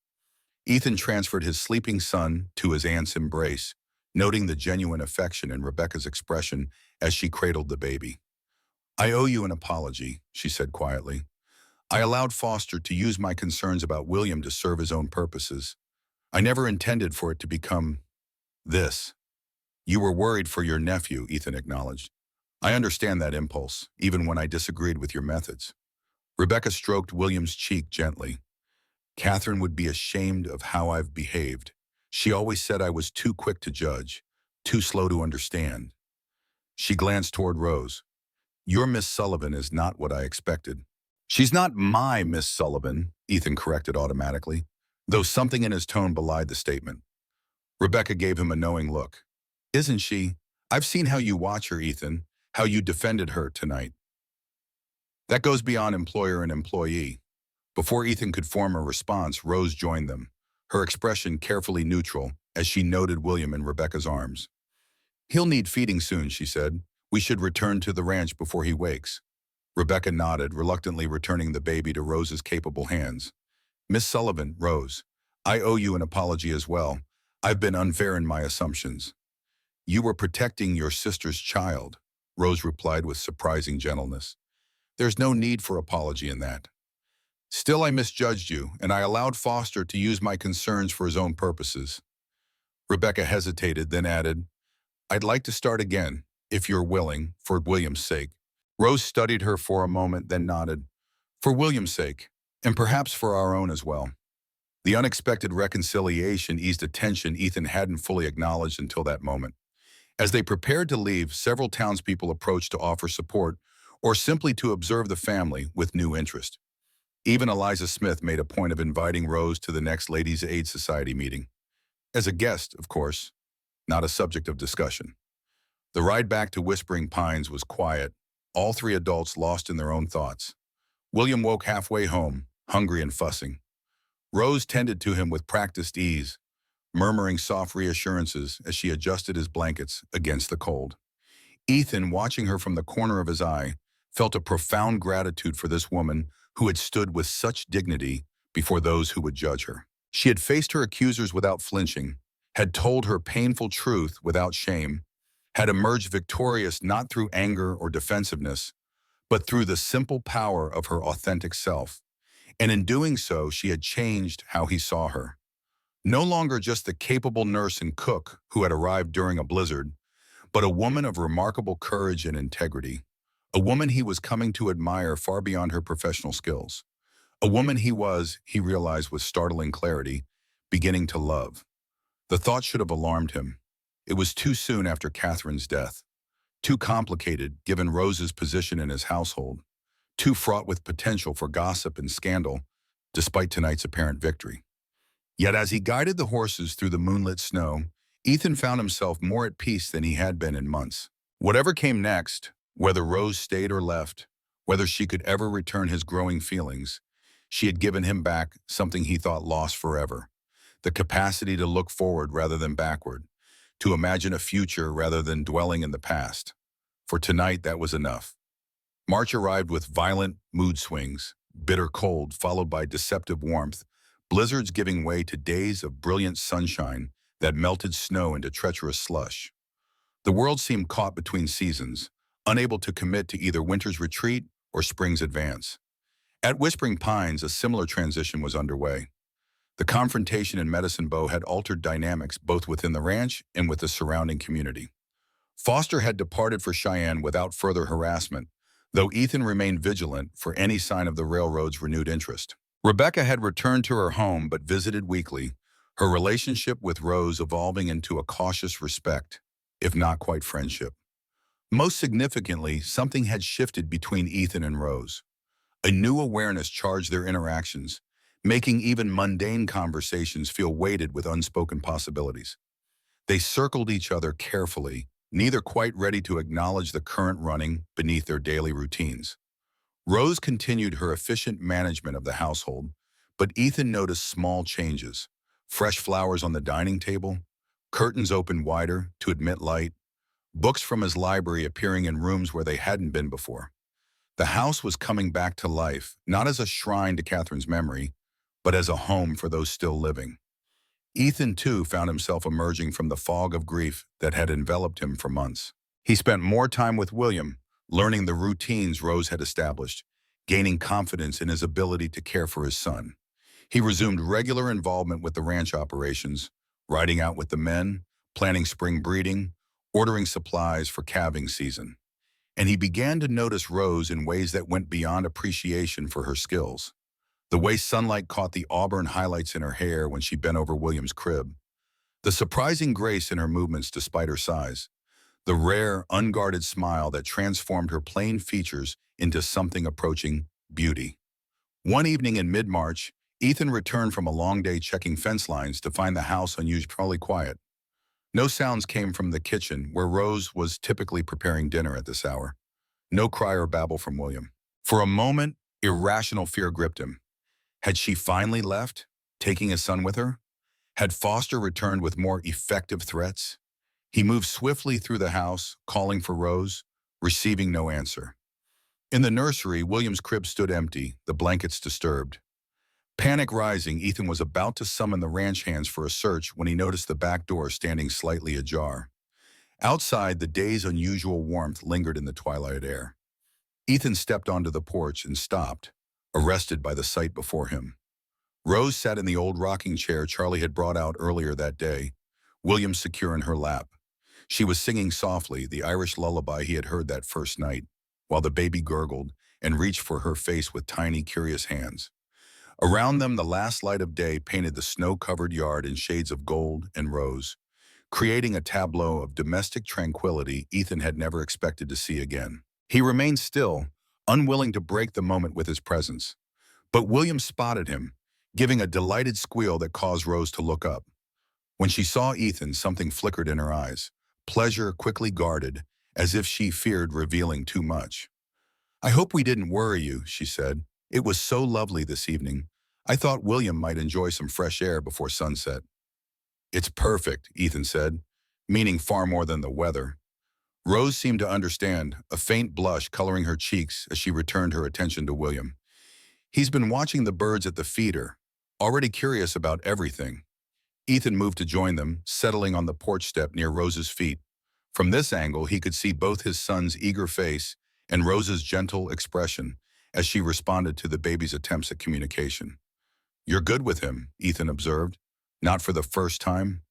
Ethan transferred his sleeping son to his aunt's embrace, noting the genuine affection in Rebecca's expression as she cradled the baby. I owe you an apology, she said quietly. I allowed Foster to use my concerns about William to serve his own purposes. I never intended for it to become this. You were worried for your nephew, Ethan acknowledged. I understand that impulse, even when I disagreed with your methods. Rebecca stroked William's cheek gently. Catherine would be ashamed of how I've behaved. She always said I was too quick to judge, too slow to understand. She glanced toward Rose. Your Miss Sullivan is not what I expected. She's not my Miss Sullivan, Ethan corrected automatically, though something in his tone belied the statement. Rebecca gave him a knowing look. Isn't she? I've seen how you watch her, Ethan, how you defended her tonight. That goes beyond employer and employee. Before Ethan could form a response, Rose joined them, her expression carefully neutral as she noted William in Rebecca's arms. He'll need feeding soon, she said. We should return to the ranch before he wakes. Rebecca nodded, reluctantly returning the baby to Rose's capable hands. Miss Sullivan, Rose, I owe you an apology as well. I've been unfair in my assumptions. You were protecting your sister's child, Rose replied with surprising gentleness. There's no need for apology in that. Still, I misjudged you, and I allowed Foster to use my concerns for his own purposes. Rebecca hesitated, then added, I'd like to start again, if you're willing, for William's sake. Rose studied her for a moment, then nodded. For William's sake, and perhaps for our own as well. The unexpected reconciliation eased a tension Ethan hadn't fully acknowledged until that moment. As they prepared to leave, several townspeople approached to offer support or simply to observe the family with new interest. Even Eliza Smith made a point of inviting Rose to the next Ladies' Aid Society meeting. As a guest, of course, not a subject of discussion. The ride back to Whispering Pines was quiet, all three adults lost in their own thoughts. William woke halfway home, hungry and fussing. Rose tended to him with practiced ease, murmuring soft reassurances as she adjusted his blankets against the cold. Ethan, watching her from the corner of his eye, felt a profound gratitude for this woman who had stood with such dignity before those who would judge her. She had faced her accusers without flinching, had told her painful truth without shame, had emerged victorious not through anger or defensiveness, but through the simple power of her authentic self. And in doing so, she had changed how he saw her. No longer just the capable nurse and cook who had arrived during a blizzard, but a woman of remarkable courage and integrity. A woman he was coming to admire far beyond her professional skills. A woman he realized with startling clarity, beginning to love. The thought should have alarmed him. It was too soon after Catherine's death. Too complicated, given Rose's position in his household. Too fraught with potential for gossip and scandal, despite tonight's apparent victory. Yet as he guided the horses through the moonlit snow, Ethan found himself more at peace than he had been in months. Whatever came next, whether Rose stayed or left, whether she could ever return his growing feelings, she had given him back something he thought lost forever. The capacity to look forward rather than backward, to imagine a future rather than dwelling in the past. For tonight, that was enough. March arrived with violent mood swings, bitter cold followed by deceptive warmth, blizzards giving way to days of brilliant sunshine that melted snow into treacherous slush. The world seemed caught between seasons, unable to commit to either winter's retreat or spring's advance. At Whispering Pines, a similar transition was underway. The confrontation in Medicine Bow had altered dynamics both within the ranch and with the surrounding community. Foster had departed for Cheyenne without further harassment, though Ethan remained vigilant for any sign of the railroad's renewed interest. Rebecca had returned to her home but visited weekly, her relationship with Rose evolving into a cautious respect, if not quite friendship. Most significantly, something had shifted between Ethan and Rose. A new awareness charged their interactions, making even mundane conversations feel weighted with unspoken possibilities. They circled each other carefully, neither quite ready to acknowledge the current running beneath their daily routines. Rose continued her efficient management of the household, but Ethan noticed small changes. Fresh flowers on the dining table, curtains opened wider to admit light, books from his library appearing in rooms where they hadn't been before. The house was coming back to life, not as a shrine to Catherine's memory, but as a home for those still living. Ethan, too, found himself emerging from the fog of grief that had enveloped him for months. He spent more time with William, learning the routines Rose had established, gaining confidence in his ability to care for his son. He resumed regular involvement with the ranch operations, riding out with the men, planning spring breeding, ordering supplies for calving season. And he began to notice Rose in ways that went beyond appreciation for her skills. The way sunlight caught the auburn highlights in her hair when she bent over William's crib. The surprising grace in her movements despite her size. the rare, unguarded smile that transformed her plain features into something approaching beauty. One evening in mid-March, Ethan returned from a long day checking fence lines to find the house unusually quiet. No sounds came from the kitchen, where Rose was typically preparing dinner at this hour. No cry or babble from William. For a moment, irrational fear gripped him. Had she finally left, taking his son with her? Had Foster returned with more effective threats? He moved swiftly through the house, calling for Rose, receiving no answer. In the nursery, William's crib stood empty, the blankets disturbed. Panic rising, Ethan was about to summon the ranch hands for a search when he noticed the back door standing slightly ajar. Outside, the day's unusual warmth lingered in the twilight air. Ethan stepped onto the porch and stopped, arrested by the sight before him. Rose sat in the old rocking chair Charlie had brought out earlier that day, William secure in her lap. She was singing softly, the Irish lullaby he had heard that first night, while the baby gurgled and reached for her face with tiny, curious hands. Around them, the last light of day painted the snow-covered yard in shades of gold and rose, creating a tableau of domestic tranquility Ethan had never expected to see again. He remained still, unwilling to break the moment with his presence. But William spotted him, giving a delighted squeal that caused Rose to look up. When she saw Ethan, something flickered in her eyes, pleasure quickly guarded, as if she feared revealing too much. "I hope we didn't worry you," she said. "It was so lovely this evening. I thought William might enjoy some fresh air before sunset." "It's perfect," Ethan said, meaning far more than the weather. Rose seemed to understand, a faint blush coloring her cheeks as she returned her attention to William. "He's been watching the birds at the feeder, already curious about everything." Ethan moved to join them, settling on the porch step near Rose's feet. From this angle, he could see both his son's eager face and Rose's gentle expression as she responded to the baby's attempts at communication. "You're good with him," Ethan observed. "Not for the first time."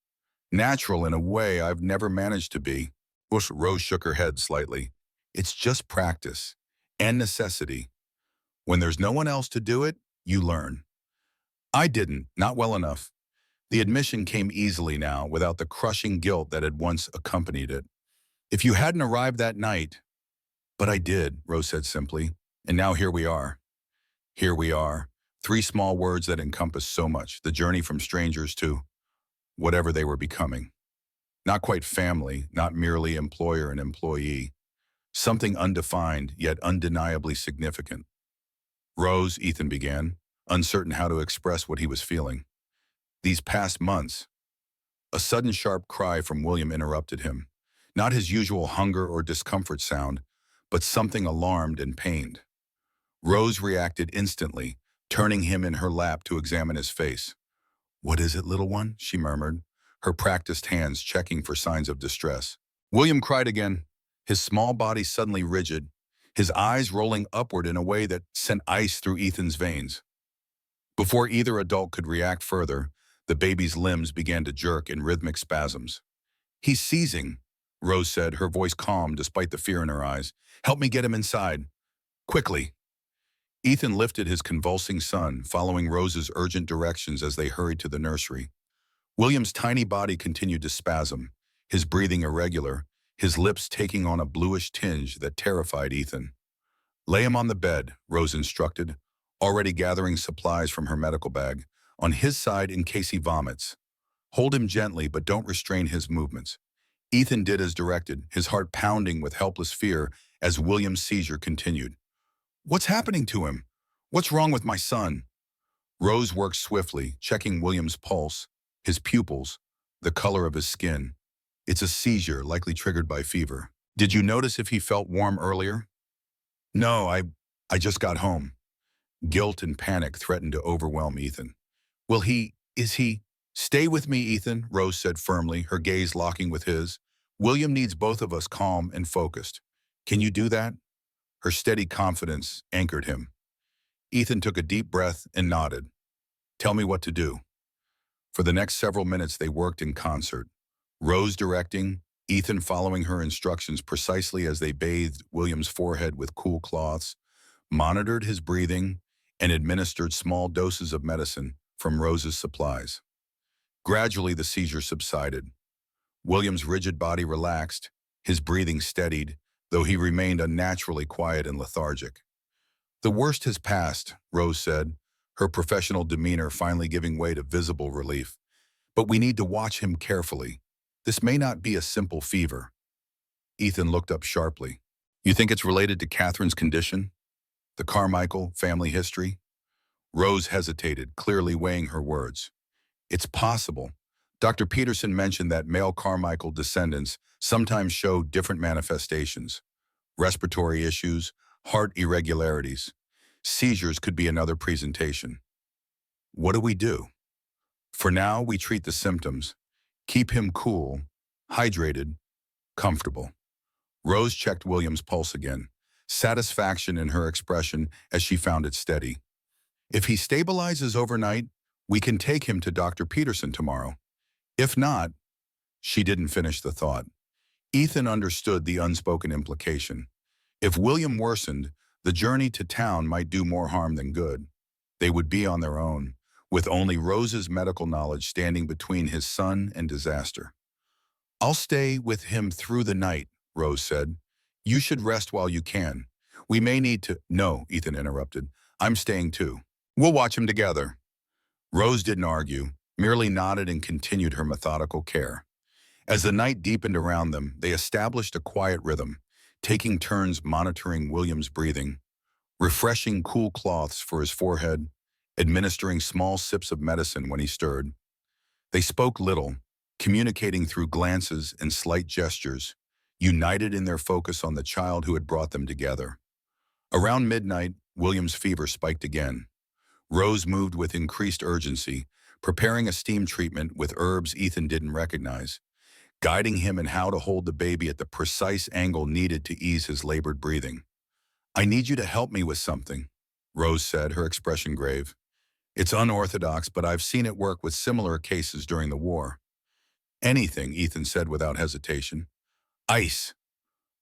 "Natural in a way I've never managed to be." Rose shook her head slightly. "It's just practice and necessity. When there's no one else to do it, you learn." "I didn't, not well enough." The admission came easily now, without the crushing guilt that had once accompanied it. "If you hadn't arrived that night—" "But I did," Rose said simply, "and now here we are." Here we are. Three small words that encompass so much, the journey from strangers to whatever they were becoming. Not quite family, not merely employer and employee. Something undefined, yet undeniably significant. "Rose," Ethan began, uncertain how to express what he was feeling. "These past months—" A sudden sharp cry from William interrupted him. Not his usual hunger or discomfort sound, but something alarmed and pained. Rose reacted instantly, turning him in her lap to examine his face. "What is it, little one?" she murmured, her practiced hands checking for signs of distress. William cried again, his small body suddenly rigid, his eyes rolling upward in a way that sent ice through Ethan's veins. Before either adult could react further, the baby's limbs began to jerk in rhythmic spasms. "He's seizing," Rose said, her voice calm despite the fear in her eyes. "Help me get him inside. Quickly." Ethan lifted his convulsing son, following Rose's urgent directions as they hurried to the nursery. William's tiny body continued to spasm, his breathing irregular, his lips taking on a bluish tinge that terrified Ethan. "Lay him on the bed," Rose instructed, already gathering supplies from her medical bag, "on his side in case he vomits. Hold him gently, but don't restrain his movements." Ethan did as directed, his heart pounding with helpless fear as William's seizure continued. "What's happening to him? What's wrong with my son?" Rose worked swiftly, checking William's pulse, his pupils, the color of his skin. "It's a seizure, likely triggered by fever." "Did you notice if he felt warm earlier?" "No, I just got home." Guilt and panic threatened to overwhelm Ethan. Is he? "Stay with me, Ethan," Rose said firmly, her gaze locking with his. "William needs both of us calm and focused. Can you do that?" Her steady confidence anchored him. Ethan took a deep breath and nodded. "Tell me what to do." For the next several minutes they worked in concert, Rose directing, Ethan following her instructions precisely as they bathed William's forehead with cool cloths, monitored his breathing, and administered small doses of medicine from Rose's supplies. Gradually the seizure subsided. William's rigid body relaxed, His breathing steadied, though he remained unnaturally quiet and lethargic. "The worst has passed," Rose said, her professional demeanor finally giving way to visible relief. "But we need to watch him carefully. This may not be a simple fever." Ethan looked up sharply. "You think it's related to Catherine's condition? The Carmichael family history?" Rose hesitated, clearly weighing her words. "It's possible. Dr. Peterson mentioned that male Carmichael descendants sometimes show different manifestations. Respiratory issues, heart irregularities. Seizures could be another presentation. What do we do? For now, we treat the symptoms. Keep him cool, hydrated, comfortable." Rose checked William's pulse again, satisfaction in her expression as she found it steady. "If he stabilizes overnight, we can take him to Dr. Peterson tomorrow. If not," she didn't finish the thought. Ethan understood the unspoken implication. If William worsened, the journey to town might do more harm than good. They would be on their own, with only Rose's medical knowledge standing between his son and disaster. "I'll stay with him through the night," Rose said. "You should rest while you can. We may need to—" "No," Ethan interrupted. "I'm staying too. We'll watch him together." Rose didn't argue, merely nodded and continued her methodical care. As the night deepened around them, they established a quiet rhythm, taking turns monitoring William's breathing, refreshing cool cloths for his forehead, administering small sips of medicine when he stirred. They spoke little, communicating through glances and slight gestures, united in their focus on the child who had brought them together. Around midnight, William's fever spiked again. Rose moved with increased urgency, preparing a steam treatment with herbs Ethan didn't recognize, guiding him in how to hold the baby at the precise angle needed to ease his labored breathing. "I need you to help me with something," Rose said, her expression grave. "It's unorthodox, but I've seen it work with similar cases during the war." "Anything," Ethan said without hesitation. "Ice."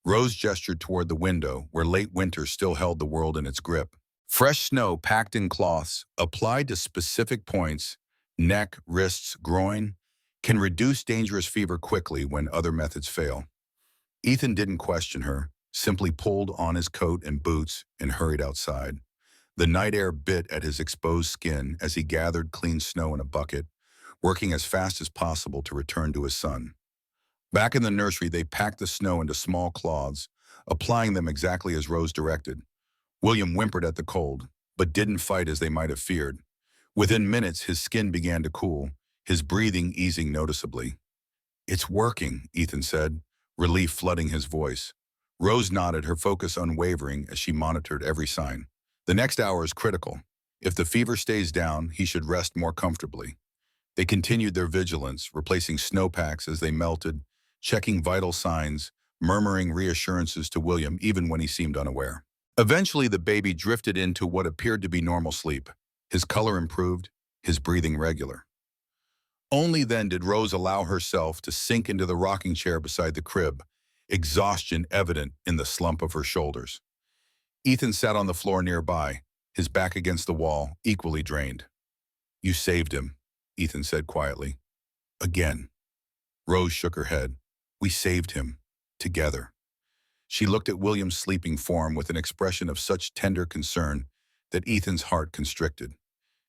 Rose gestured toward the window, where late winter still held the world in its grip. Fresh snow packed in cloths, applied to specific points, neck, wrists, groin, can reduce dangerous fever quickly when other methods fail. Ethan didn't question her, simply pulled on his coat and boots and hurried outside. The night air bit at his exposed skin as he gathered clean snow in a bucket, working as fast as possible to return to his son. Back in the nursery, they packed the snow into small cloths, applying them exactly as Rose directed. William whimpered at the cold, but didn't fight as they might have feared. Within minutes, his skin began to cool, his breathing easing noticeably. "It's working," Ethan said, relief flooding his voice. Rose nodded, her focus unwavering as she monitored every sign. "The next hour is critical. If the fever stays down, he should rest more comfortably." They continued their vigilance, replacing snowpacks as they melted, checking vital signs, murmuring reassurances to William even when he seemed unaware. Eventually, the baby drifted into what appeared to be normal sleep. His color improved, his breathing regular. Only then did Rose allow herself to sink into the rocking chair beside the crib, exhaustion evident in the slump of her shoulders. Ethan sat on the floor nearby, his back against the wall, equally drained. "You saved him," Ethan said quietly. "Again." Rose shook her head. "We saved him. Together." She looked at William's sleeping form with an expression of such tender concern that Ethan's heart constricted.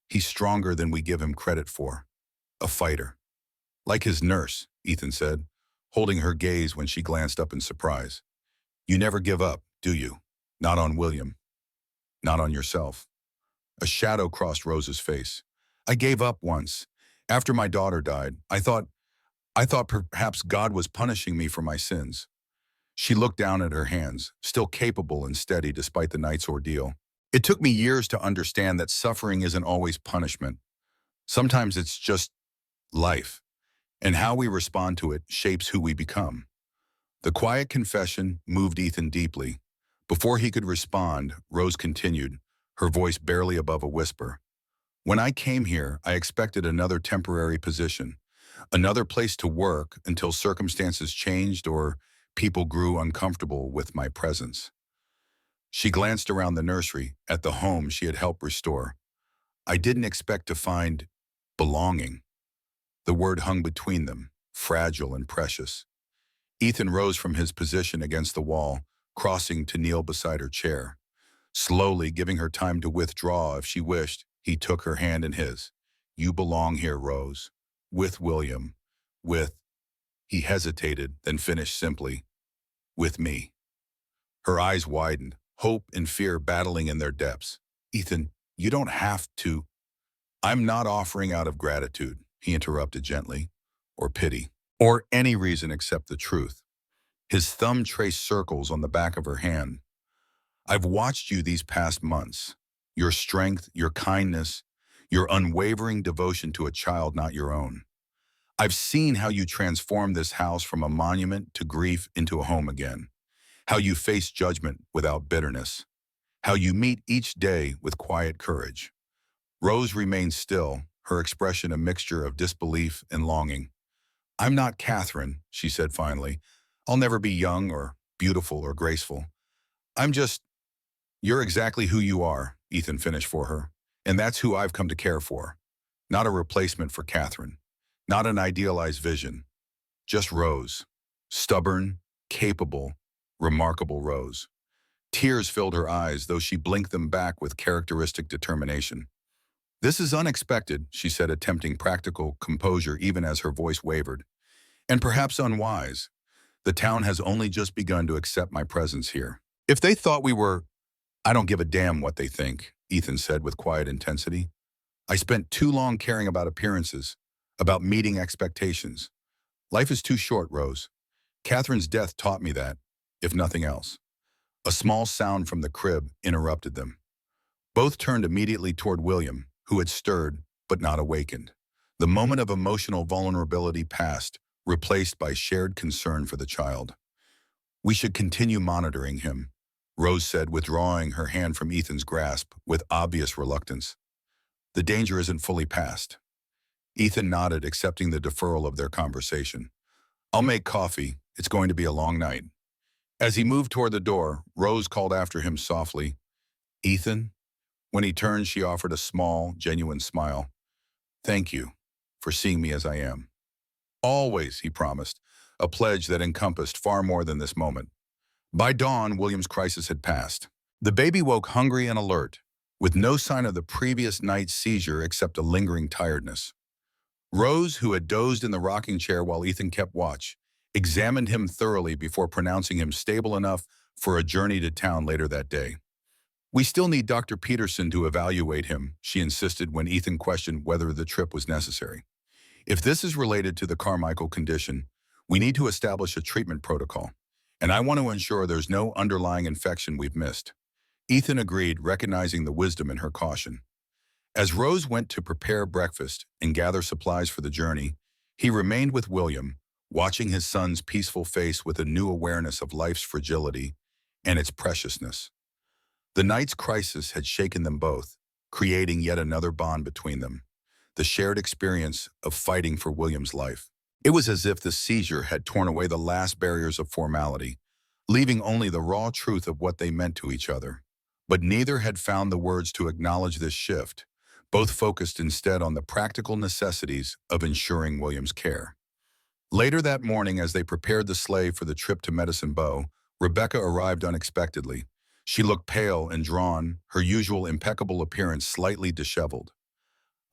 "He's stronger than we give him credit for. A fighter." "Like his nurse," Ethan said, holding her gaze when she glanced up in surprise. "You never give up, do you? Not on William. Not on yourself." A shadow crossed Rose's face. "I gave up once. After my daughter died, I thought perhaps God was punishing me for my sins." She looked down at her hands, still capable and steady despite the night's ordeal. "It took me years to understand that suffering isn't always punishment. Sometimes it's just life, and how we respond to it shapes who we become." The quiet confession moved Ethan deeply. Before he could respond, Rose continued, her voice barely above a whisper. "When I came here, I expected another temporary position, another place to work until circumstances changed or people grew uncomfortable with my presence." She glanced around the nursery, at the home she had helped restore. "I didn't expect to find belonging." The word hung between them, fragile and precious. Ethan rose from his position against the wall, crossing to kneel beside her chair. Slowly giving her time to withdraw if she wished, he took her hand in his. You belong here, Rose. With William. With... He hesitated, then finished simply. With me. Her eyes widened, hope and fear battling in their depths. Ethan, you don't have to. I'm not offering out of gratitude, he interrupted gently, or pity, or any reason except the truth. His thumb traced circles on the back of her hand. I've watched you these past months. Your strength, your kindness, your unwavering devotion to a child not your own. I've seen how you transformed this house from a monument to grief into a home again. How you face judgment without bitterness. How you meet each day with quiet courage. Rose remained still, her expression a mixture of disbelief and longing. I'm not Catherine, she said finally. I'll never be young or beautiful or graceful. I'm just... You're exactly who you are, Ethan finished for her. And that's who I've come to care for. Not a replacement for Catherine. Not an idealized vision. Just Rose. Stubborn, capable, remarkable Rose. Tears filled her eyes, though she blinked them back with characteristic determination. This is unexpected, she said, attempting practical composure even as her voice wavered. And perhaps unwise. The town has only just begun to accept my presence here. If they thought we were... I don't give a damn what they think, Ethan said with quiet intensity. I spent too long caring about appearances, about meeting expectations. Life is too short, Rose. Catherine's death taught me that, if nothing else. A small sound from the crib interrupted them. Both turned immediately toward William, who had stirred, but not awakened. The moment of emotional vulnerability passed, replaced by shared concern for the child. We should continue monitoring him, Rose said, withdrawing her hand from Ethan's grasp with obvious reluctance. The danger isn't fully past. Ethan nodded, accepting the deferral of their conversation. I'll make coffee. It's going to be a long night. As he moved toward the door, Rose called after him softly, Ethan? When he turned, she offered a small, genuine smile. Thank you for seeing me as I am. Always, he promised, a pledge that encompassed far more than this moment. By dawn, William's crisis had passed. The baby woke hungry and alert, with no sign of the previous night's seizure except a lingering tiredness. Rose, who had dozed in the rocking chair while Ethan kept watch, examined him thoroughly before pronouncing him stable enough for a journey to town later that day. We still need Dr. Peterson to evaluate him, she insisted when Ethan questioned whether the trip was necessary. If this is related to the Carmichael condition, we need to establish a treatment protocol, and I want to ensure there's no underlying infection we've missed. Ethan agreed, recognizing the wisdom in her caution. As Rose went to prepare breakfast and gather supplies for the journey, he remained with William, watching his son's peaceful face with a new awareness of life's fragility and its preciousness. The night's crisis had shaken them both, creating yet another bond between them, the shared experience of fighting for William's life. It was as if the seizure had torn away the last barriers of formality, leaving only the raw truth of what they meant to each other. But neither had found the words to acknowledge this shift, both focused instead on the practical necessities of ensuring William's care. Later that morning, as they prepared the sleigh for the trip to Medicine Bow, Rebecca arrived unexpectedly. She looked pale and drawn, her usual impeccable appearance slightly disheveled.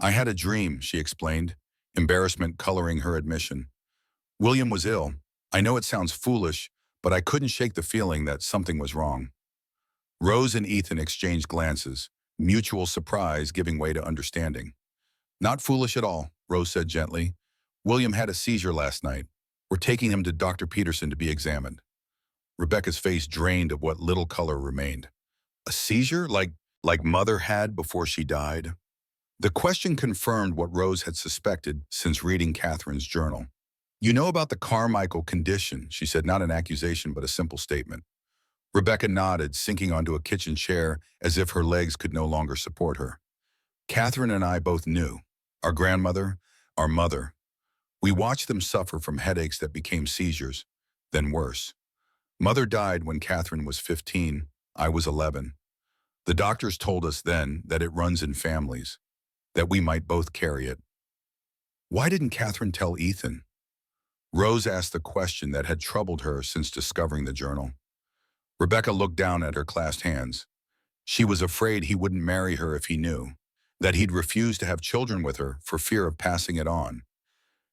I had a dream, she explained, embarrassment coloring her admission. William was ill. I know it sounds foolish, but I couldn't shake the feeling that something was wrong. Rose and Ethan exchanged glances, mutual surprise giving way to understanding. Not foolish at all, Rose said gently. William had a seizure last night. We're taking him to Dr. Peterson to be examined. Rebecca's face drained of what little color remained. A seizure like Mother had before she died? The question confirmed what Rose had suspected since reading Catherine's journal. You know about the Carmichael condition, she said, not an accusation but a simple statement. Rebecca nodded, sinking onto a kitchen chair as if her legs could no longer support her. Catherine and I both knew. Our grandmother, our mother. We watched them suffer from headaches that became seizures, then worse. Mother died when Catherine was 15, I was 11. The doctors told us then that it runs in families, that we might both carry it. Why didn't Catherine tell Ethan? Rose asked the question that had troubled her since discovering the journal. Rebecca looked down at her clasped hands. She was afraid he wouldn't marry her if he knew, that he'd refuse to have children with her for fear of passing it on.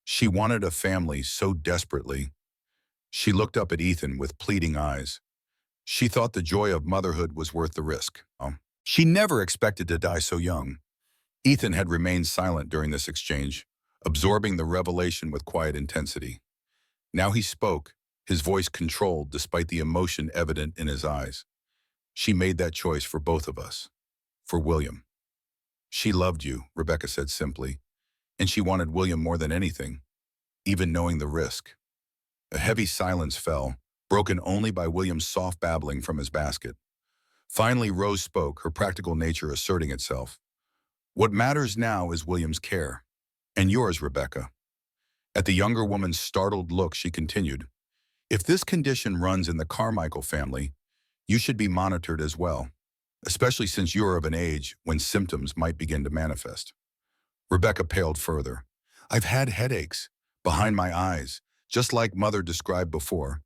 She wanted a family so desperately. She looked up at Ethan with pleading eyes. She thought the joy of motherhood was worth the risk. She never expected to die so young. Ethan had remained silent during this exchange, absorbing the revelation with quiet intensity. Now he spoke, his voice controlled despite the emotion evident in his eyes. She made that choice for both of us. For William. She loved you, Rebecca said simply, and she wanted William more than anything, even knowing the risk. A heavy silence fell, broken only by William's soft babbling from his basket. Finally, Rose spoke, her practical nature asserting itself. What matters now is William's care. And yours, Rebecca. At the younger woman's startled look, she continued, if this condition runs in the Carmichael family, you should be monitored as well, especially since you're of an age when symptoms might begin to manifest. Rebecca paled further. I've had headaches, behind my eyes, just like Mother described before.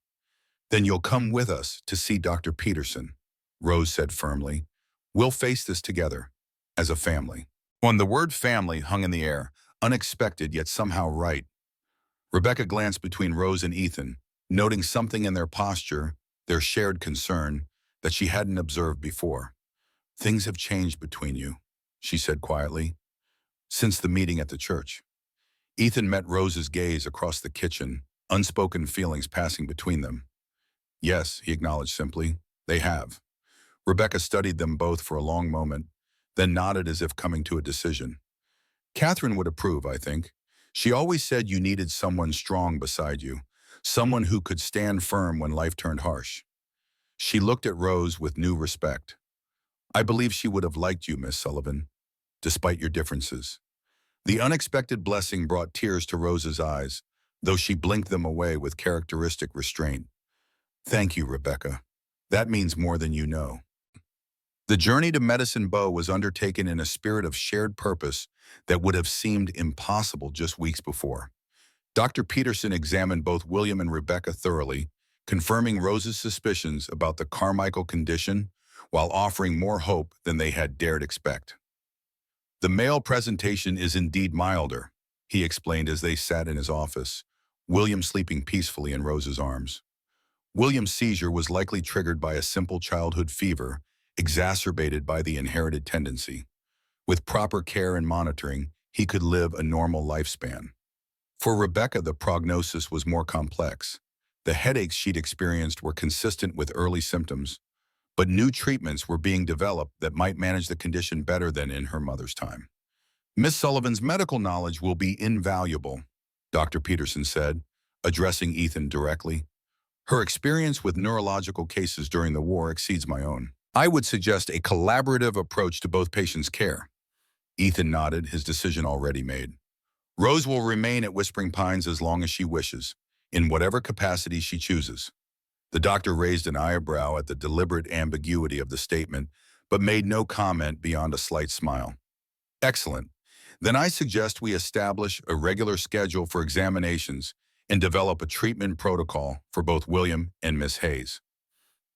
Then you'll come with us to see Dr. Peterson, Rose said firmly. We'll face this together, as a family. When the word family hung in the air, unexpected yet somehow right. Rebecca glanced between Rose and Ethan, noting something in their posture, their shared concern, that she hadn't observed before. Things have changed between you, she said quietly, since the meeting at the church. Ethan met Rose's gaze across the kitchen, unspoken feelings passing between them. Yes, he acknowledged simply, they have. Rebecca studied them both for a long moment, then nodded as if coming to a decision. Catherine would approve, I think. She always said you needed someone strong beside you, someone who could stand firm when life turned harsh. She looked at Rose with new respect. I believe she would have liked you, Miss Sullivan, despite your differences. The unexpected blessing brought tears to Rose's eyes, though she blinked them away with characteristic restraint. Thank you, Rebecca. That means more than you know. The journey to Medicine Bow was undertaken in a spirit of shared purpose that would have seemed impossible just weeks before. Dr. Peterson examined both William and Rebecca thoroughly, confirming Rose's suspicions about the Carmichael condition while offering more hope than they had dared expect. The male presentation is indeed milder, he explained as they sat in his office, William sleeping peacefully in Rose's arms. William's seizure was likely triggered by a simple childhood fever, exacerbated by the inherited tendency. With proper care and monitoring, he could live a normal lifespan. For Rebecca, the prognosis was more complex. The headaches she'd experienced were consistent with early symptoms, but new treatments were being developed that might manage the condition better than in her mother's time. Miss Sullivan's medical knowledge will be invaluable, Dr. Peterson said, addressing Ethan directly. Her experience with neurological cases during the war exceeds my own. I would suggest a collaborative approach to both patients' care. Ethan nodded, his decision already made. Rose will remain at Whispering Pines as long as she wishes, in whatever capacity she chooses. The doctor raised an eyebrow at the deliberate ambiguity of the statement, but made no comment beyond a slight smile. Excellent. Then I suggest we establish a regular schedule for examinations and develop a treatment protocol for both William and Miss Hayes.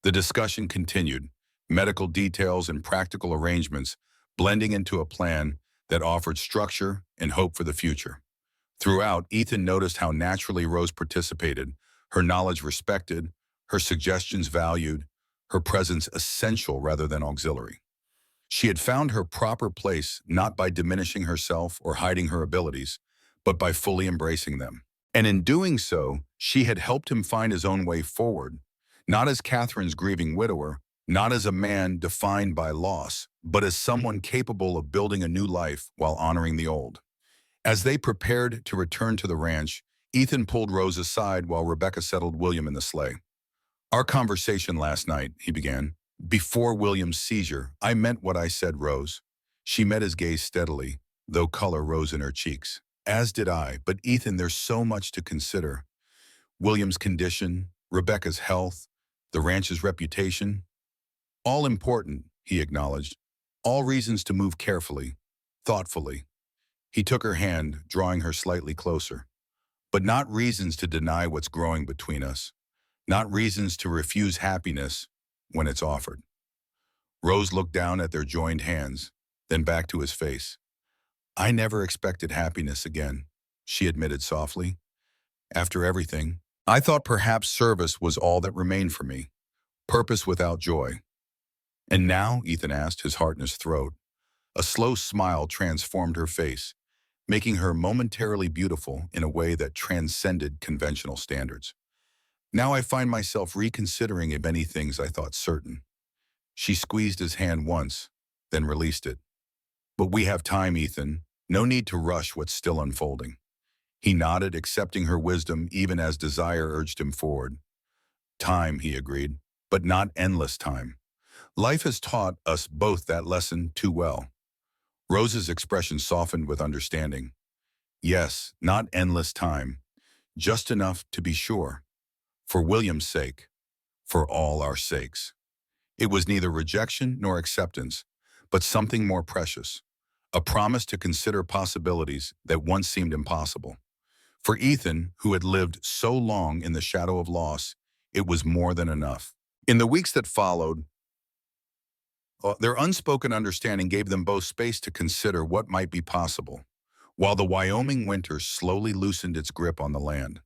The discussion continued, medical details and practical arrangements blending into a plan that offered structure and hope for the future. Throughout, Ethan noticed how naturally Rose participated, her knowledge respected, her suggestions valued, her presence essential rather than auxiliary. She had found her proper place not by diminishing herself or hiding her abilities, but by fully embracing them. And in doing so, she had helped him find his own way forward, not as Catherine's grieving widower, not as a man defined by loss, but as someone capable of building a new life while honoring the old. As they prepared to return to the ranch, Ethan pulled Rose aside while Rebecca settled William in the sleigh. Our conversation last night, he began. Before William's seizure, I meant what I said, Rose. She met his gaze steadily, though color rose in her cheeks. As did I, but Ethan, there's so much to consider. William's condition, Rebecca's health, the ranch's reputation. All important, he acknowledged. All reasons to move carefully, thoughtfully. He took her hand, drawing her slightly closer. but not reasons to deny what's growing between us, not reasons to refuse happiness when it's offered. Rose looked down at their joined hands, then back to his face. I never expected happiness again, she admitted softly. After everything, I thought perhaps service was all that remained for me, purpose without joy. And now, Ethan asked, his heart in his throat. A slow smile transformed her face, making her momentarily beautiful in a way that transcended conventional standards. Now I find myself reconsidering if many things I thought certain. She squeezed his hand once, then released it. But we have time, Ethan. No need to rush what's still unfolding. He nodded, accepting her wisdom even as desire urged him forward. Time, he agreed, but not endless time. Life has taught us both that lesson too well. Rose's expression softened with understanding. Yes, not endless time, just enough to be sure. For William's sake, for all our sakes. It was neither rejection nor acceptance, but something more precious, a promise to consider possibilities that once seemed impossible. For Ethan, who had lived so long in the shadow of loss, it was more than enough. In the weeks that followed, their unspoken understanding gave them both space to consider what might be possible, while the Wyoming winter slowly loosened its grip on the land.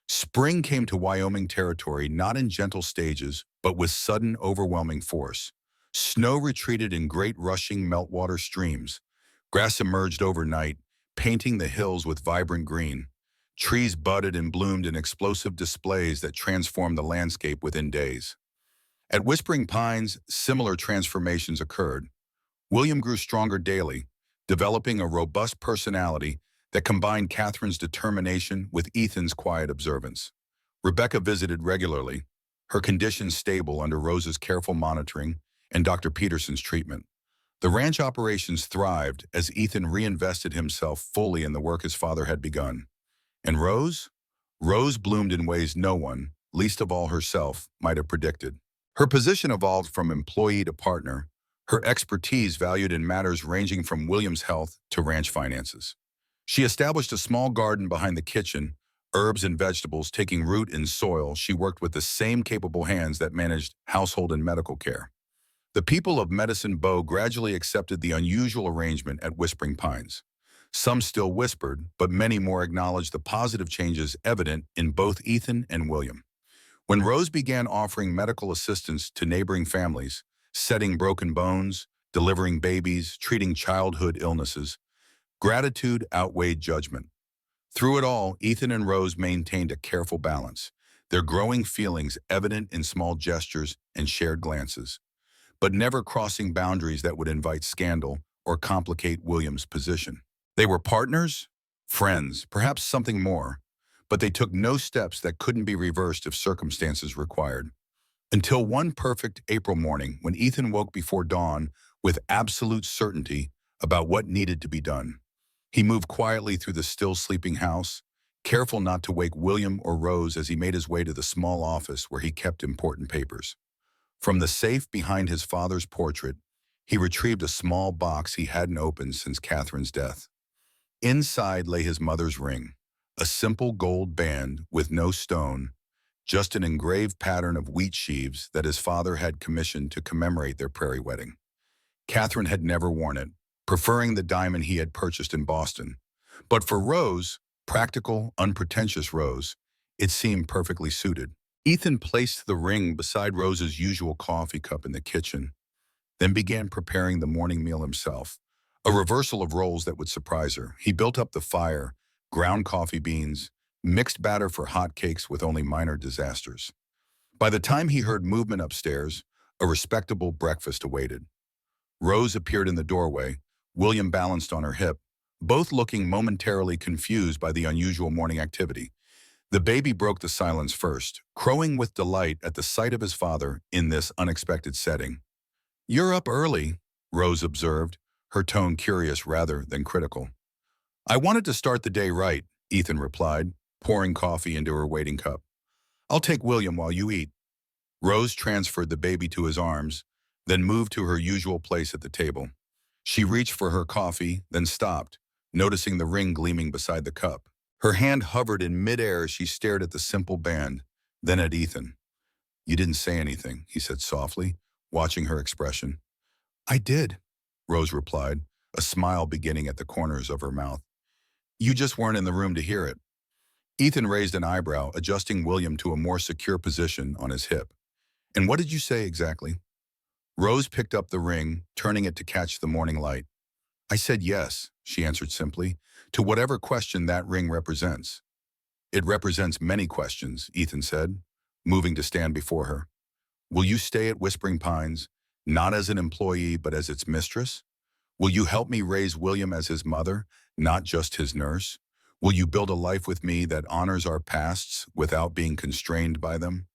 Spring came to Wyoming territory not in gentle stages, but with sudden, overwhelming force. Snow retreated in great rushing meltwater streams. Grass emerged overnight, painting the hills with vibrant green. Trees budded and bloomed in explosive displays that transformed the landscape within days. At Whispering Pines, similar transformations occurred. William grew stronger daily, developing a robust personality that combined Catherine's determination with Ethan's quiet observance. Rebecca visited regularly, her condition stable under Rose's careful monitoring and Dr. Peterson's treatment. The ranch operations thrived as Ethan reinvested himself fully in the work his father had begun. And Rose? Rose bloomed in ways no one, least of all herself, might have predicted. Her position evolved from employee to partner, her expertise valued in matters ranging from William's health to ranch finances. She established a small garden behind the kitchen, herbs and vegetables taking root in soil. She worked with the same capable hands that managed household and medical care. The people of Medicine Bow gradually accepted the unusual arrangement at Whispering Pines. Some still whispered, but many more acknowledged the positive changes evident in both Ethan and William. When Rose began offering medical assistance to neighboring families, setting broken bones, delivering babies, treating childhood illnesses, gratitude outweighed judgment. Through it all, Ethan and Rose maintained a careful balance, their growing feelings evident in small gestures and shared glances, but never crossing boundaries that would invite scandal or complicate William's position. They were partners, friends, perhaps something more, but they took no steps that couldn't be reversed if circumstances required. Until one perfect April morning when Ethan woke before dawn with absolute certainty about what needed to be done. He moved quietly through the still sleeping house, careful not to wake William or Rose as he made his way to the small office where he kept important papers. From the safe behind his father's portrait, he retrieved a small box he hadn't opened since Catherine's death. Inside lay his mother's ring, a simple gold band with no stone, just an engraved pattern of wheat sheaves that his father had commissioned to commemorate their prairie wedding. Catherine had never worn it, preferring the diamond he had purchased in Boston. But for Rose, practical, unpretentious Rose, it seemed perfectly suited. Ethan placed the ring beside Rose's usual coffee cup in the kitchen, then began preparing the morning meal himself, a reversal of roles that would surprise her. He built up the fire, ground coffee beans, mixed batter for hot cakes with only minor disasters. By the time he heard movement upstairs, a respectable breakfast awaited. Rose appeared in the doorway, William balanced on her hip, both looking momentarily confused by the unusual morning activity. The baby broke the silence first, crowing with delight at the sight of his father in this unexpected setting. "You're up early," Rose observed, her tone curious rather than critical. "I wanted to start the day right," Ethan replied, pouring coffee into her waiting cup. "I'll take William while you eat." Rose transferred the baby to his arms, then moved to her usual place at the table. She reached for her coffee, then stopped, noticing the ring gleaming beside the cup. Her hand hovered in midair as she stared at the simple band, then at Ethan. "You didn't say anything," he said softly, watching her expression. "I did," Rose replied, a smile beginning at the corners of her mouth. "You just weren't in the room to hear it." Ethan raised an eyebrow, adjusting William to a more secure position on his hip. "And what did you say exactly?" Rose picked up the ring, turning it to catch the morning light. "I said yes," she answered simply, "to whatever question that ring represents." "It represents many questions," Ethan said, moving to stand before her. "Will you stay at Whispering Pines, not as an employee but as its mistress? Will you help me raise William as his mother, not just his nurse? Will you build a life with me that honors our pasts without being constrained by them?"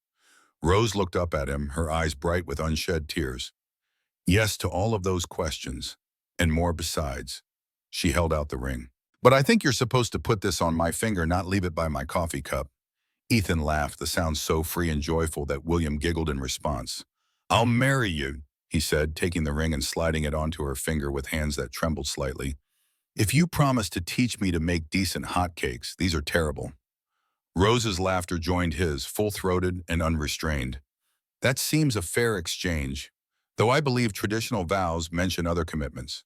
Rose looked up at him, her eyes bright with unshed tears. "Yes to all of those questions, and more besides." She held out the ring. "But I think you're supposed to put this on my finger, not leave it by my coffee cup." Ethan laughed, the sound so free and joyful that William giggled in response. "I'll marry you," he said, taking the ring and sliding it onto her finger with hands that trembled slightly. "If you promise to teach me to make decent hotcakes, these are terrible." Rose's laughter joined his, full-throated and unrestrained. "That seems a fair exchange, though I believe traditional vows mention other commitments."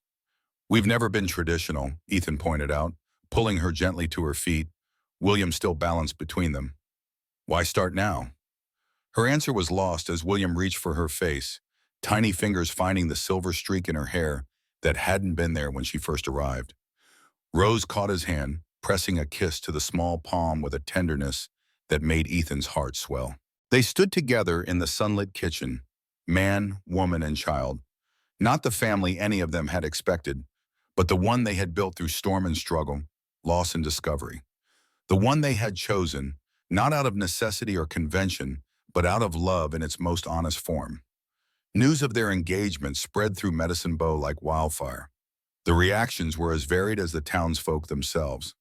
"We've never been traditional," Ethan pointed out, pulling her gently to her feet, William still balanced between them. "Why start now?" Her answer was lost as William reached for her face, tiny fingers finding the silver streak in her hair that hadn't been there when she first arrived. Rose caught his hand, pressing a kiss to the small palm with a tenderness that made Ethan's heart swell. They stood together in the sunlit kitchen, man, woman, and child. Not the family any of them had expected, but the one they had built through storm and struggle, loss and discovery. The one they had chosen, not out of necessity or convention, but out of love in its most honest form. News of their engagement spread through Medicine Bow like wildfire. The reactions were as varied as the townsfolk themselves.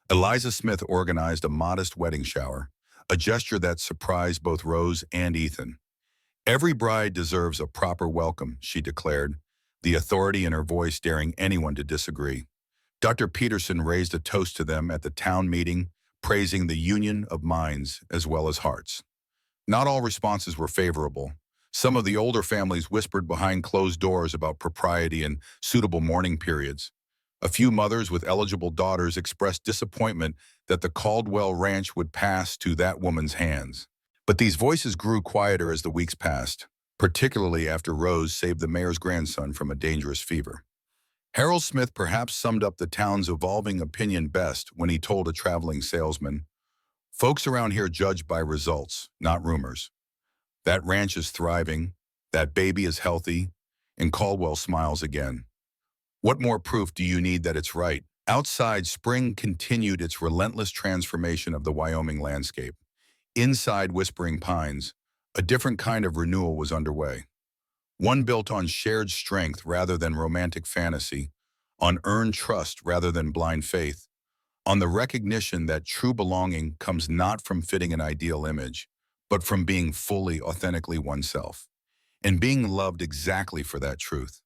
Eliza Smith organized a modest wedding shower, a gesture that surprised both Rose and Ethan. "Every bride deserves a proper welcome," she declared, the authority in her voice daring anyone to disagree. Dr. Peterson raised a toast to them at the town meeting, praising the union of minds as well as hearts. Not all responses were favorable. Some of the older families whispered behind closed doors about propriety and suitable mourning periods. A few mothers with eligible daughters expressed disappointment that the Caldwell Ranch would pass to that woman's hands. But these voices grew quieter as the weeks passed, particularly after Rose saved the mayor's grandson from a dangerous fever. Harold Smith perhaps summed up the town's evolving opinion best when he told a traveling salesman, "Folks around here judge by results, not rumors. That ranch is thriving, that baby is healthy," and Caldwell smiles again. "What more proof do you need that it's right?" Outside, spring continued its relentless transformation of the Wyoming landscape. Inside Whispering Pines, a different kind of renewal was underway. One built on shared strength rather than romantic fantasy, on earned trust rather than blind faith, on the recognition that true belonging comes not from fitting an ideal image, but from being fully, authentically oneself, and being loved exactly for that truth.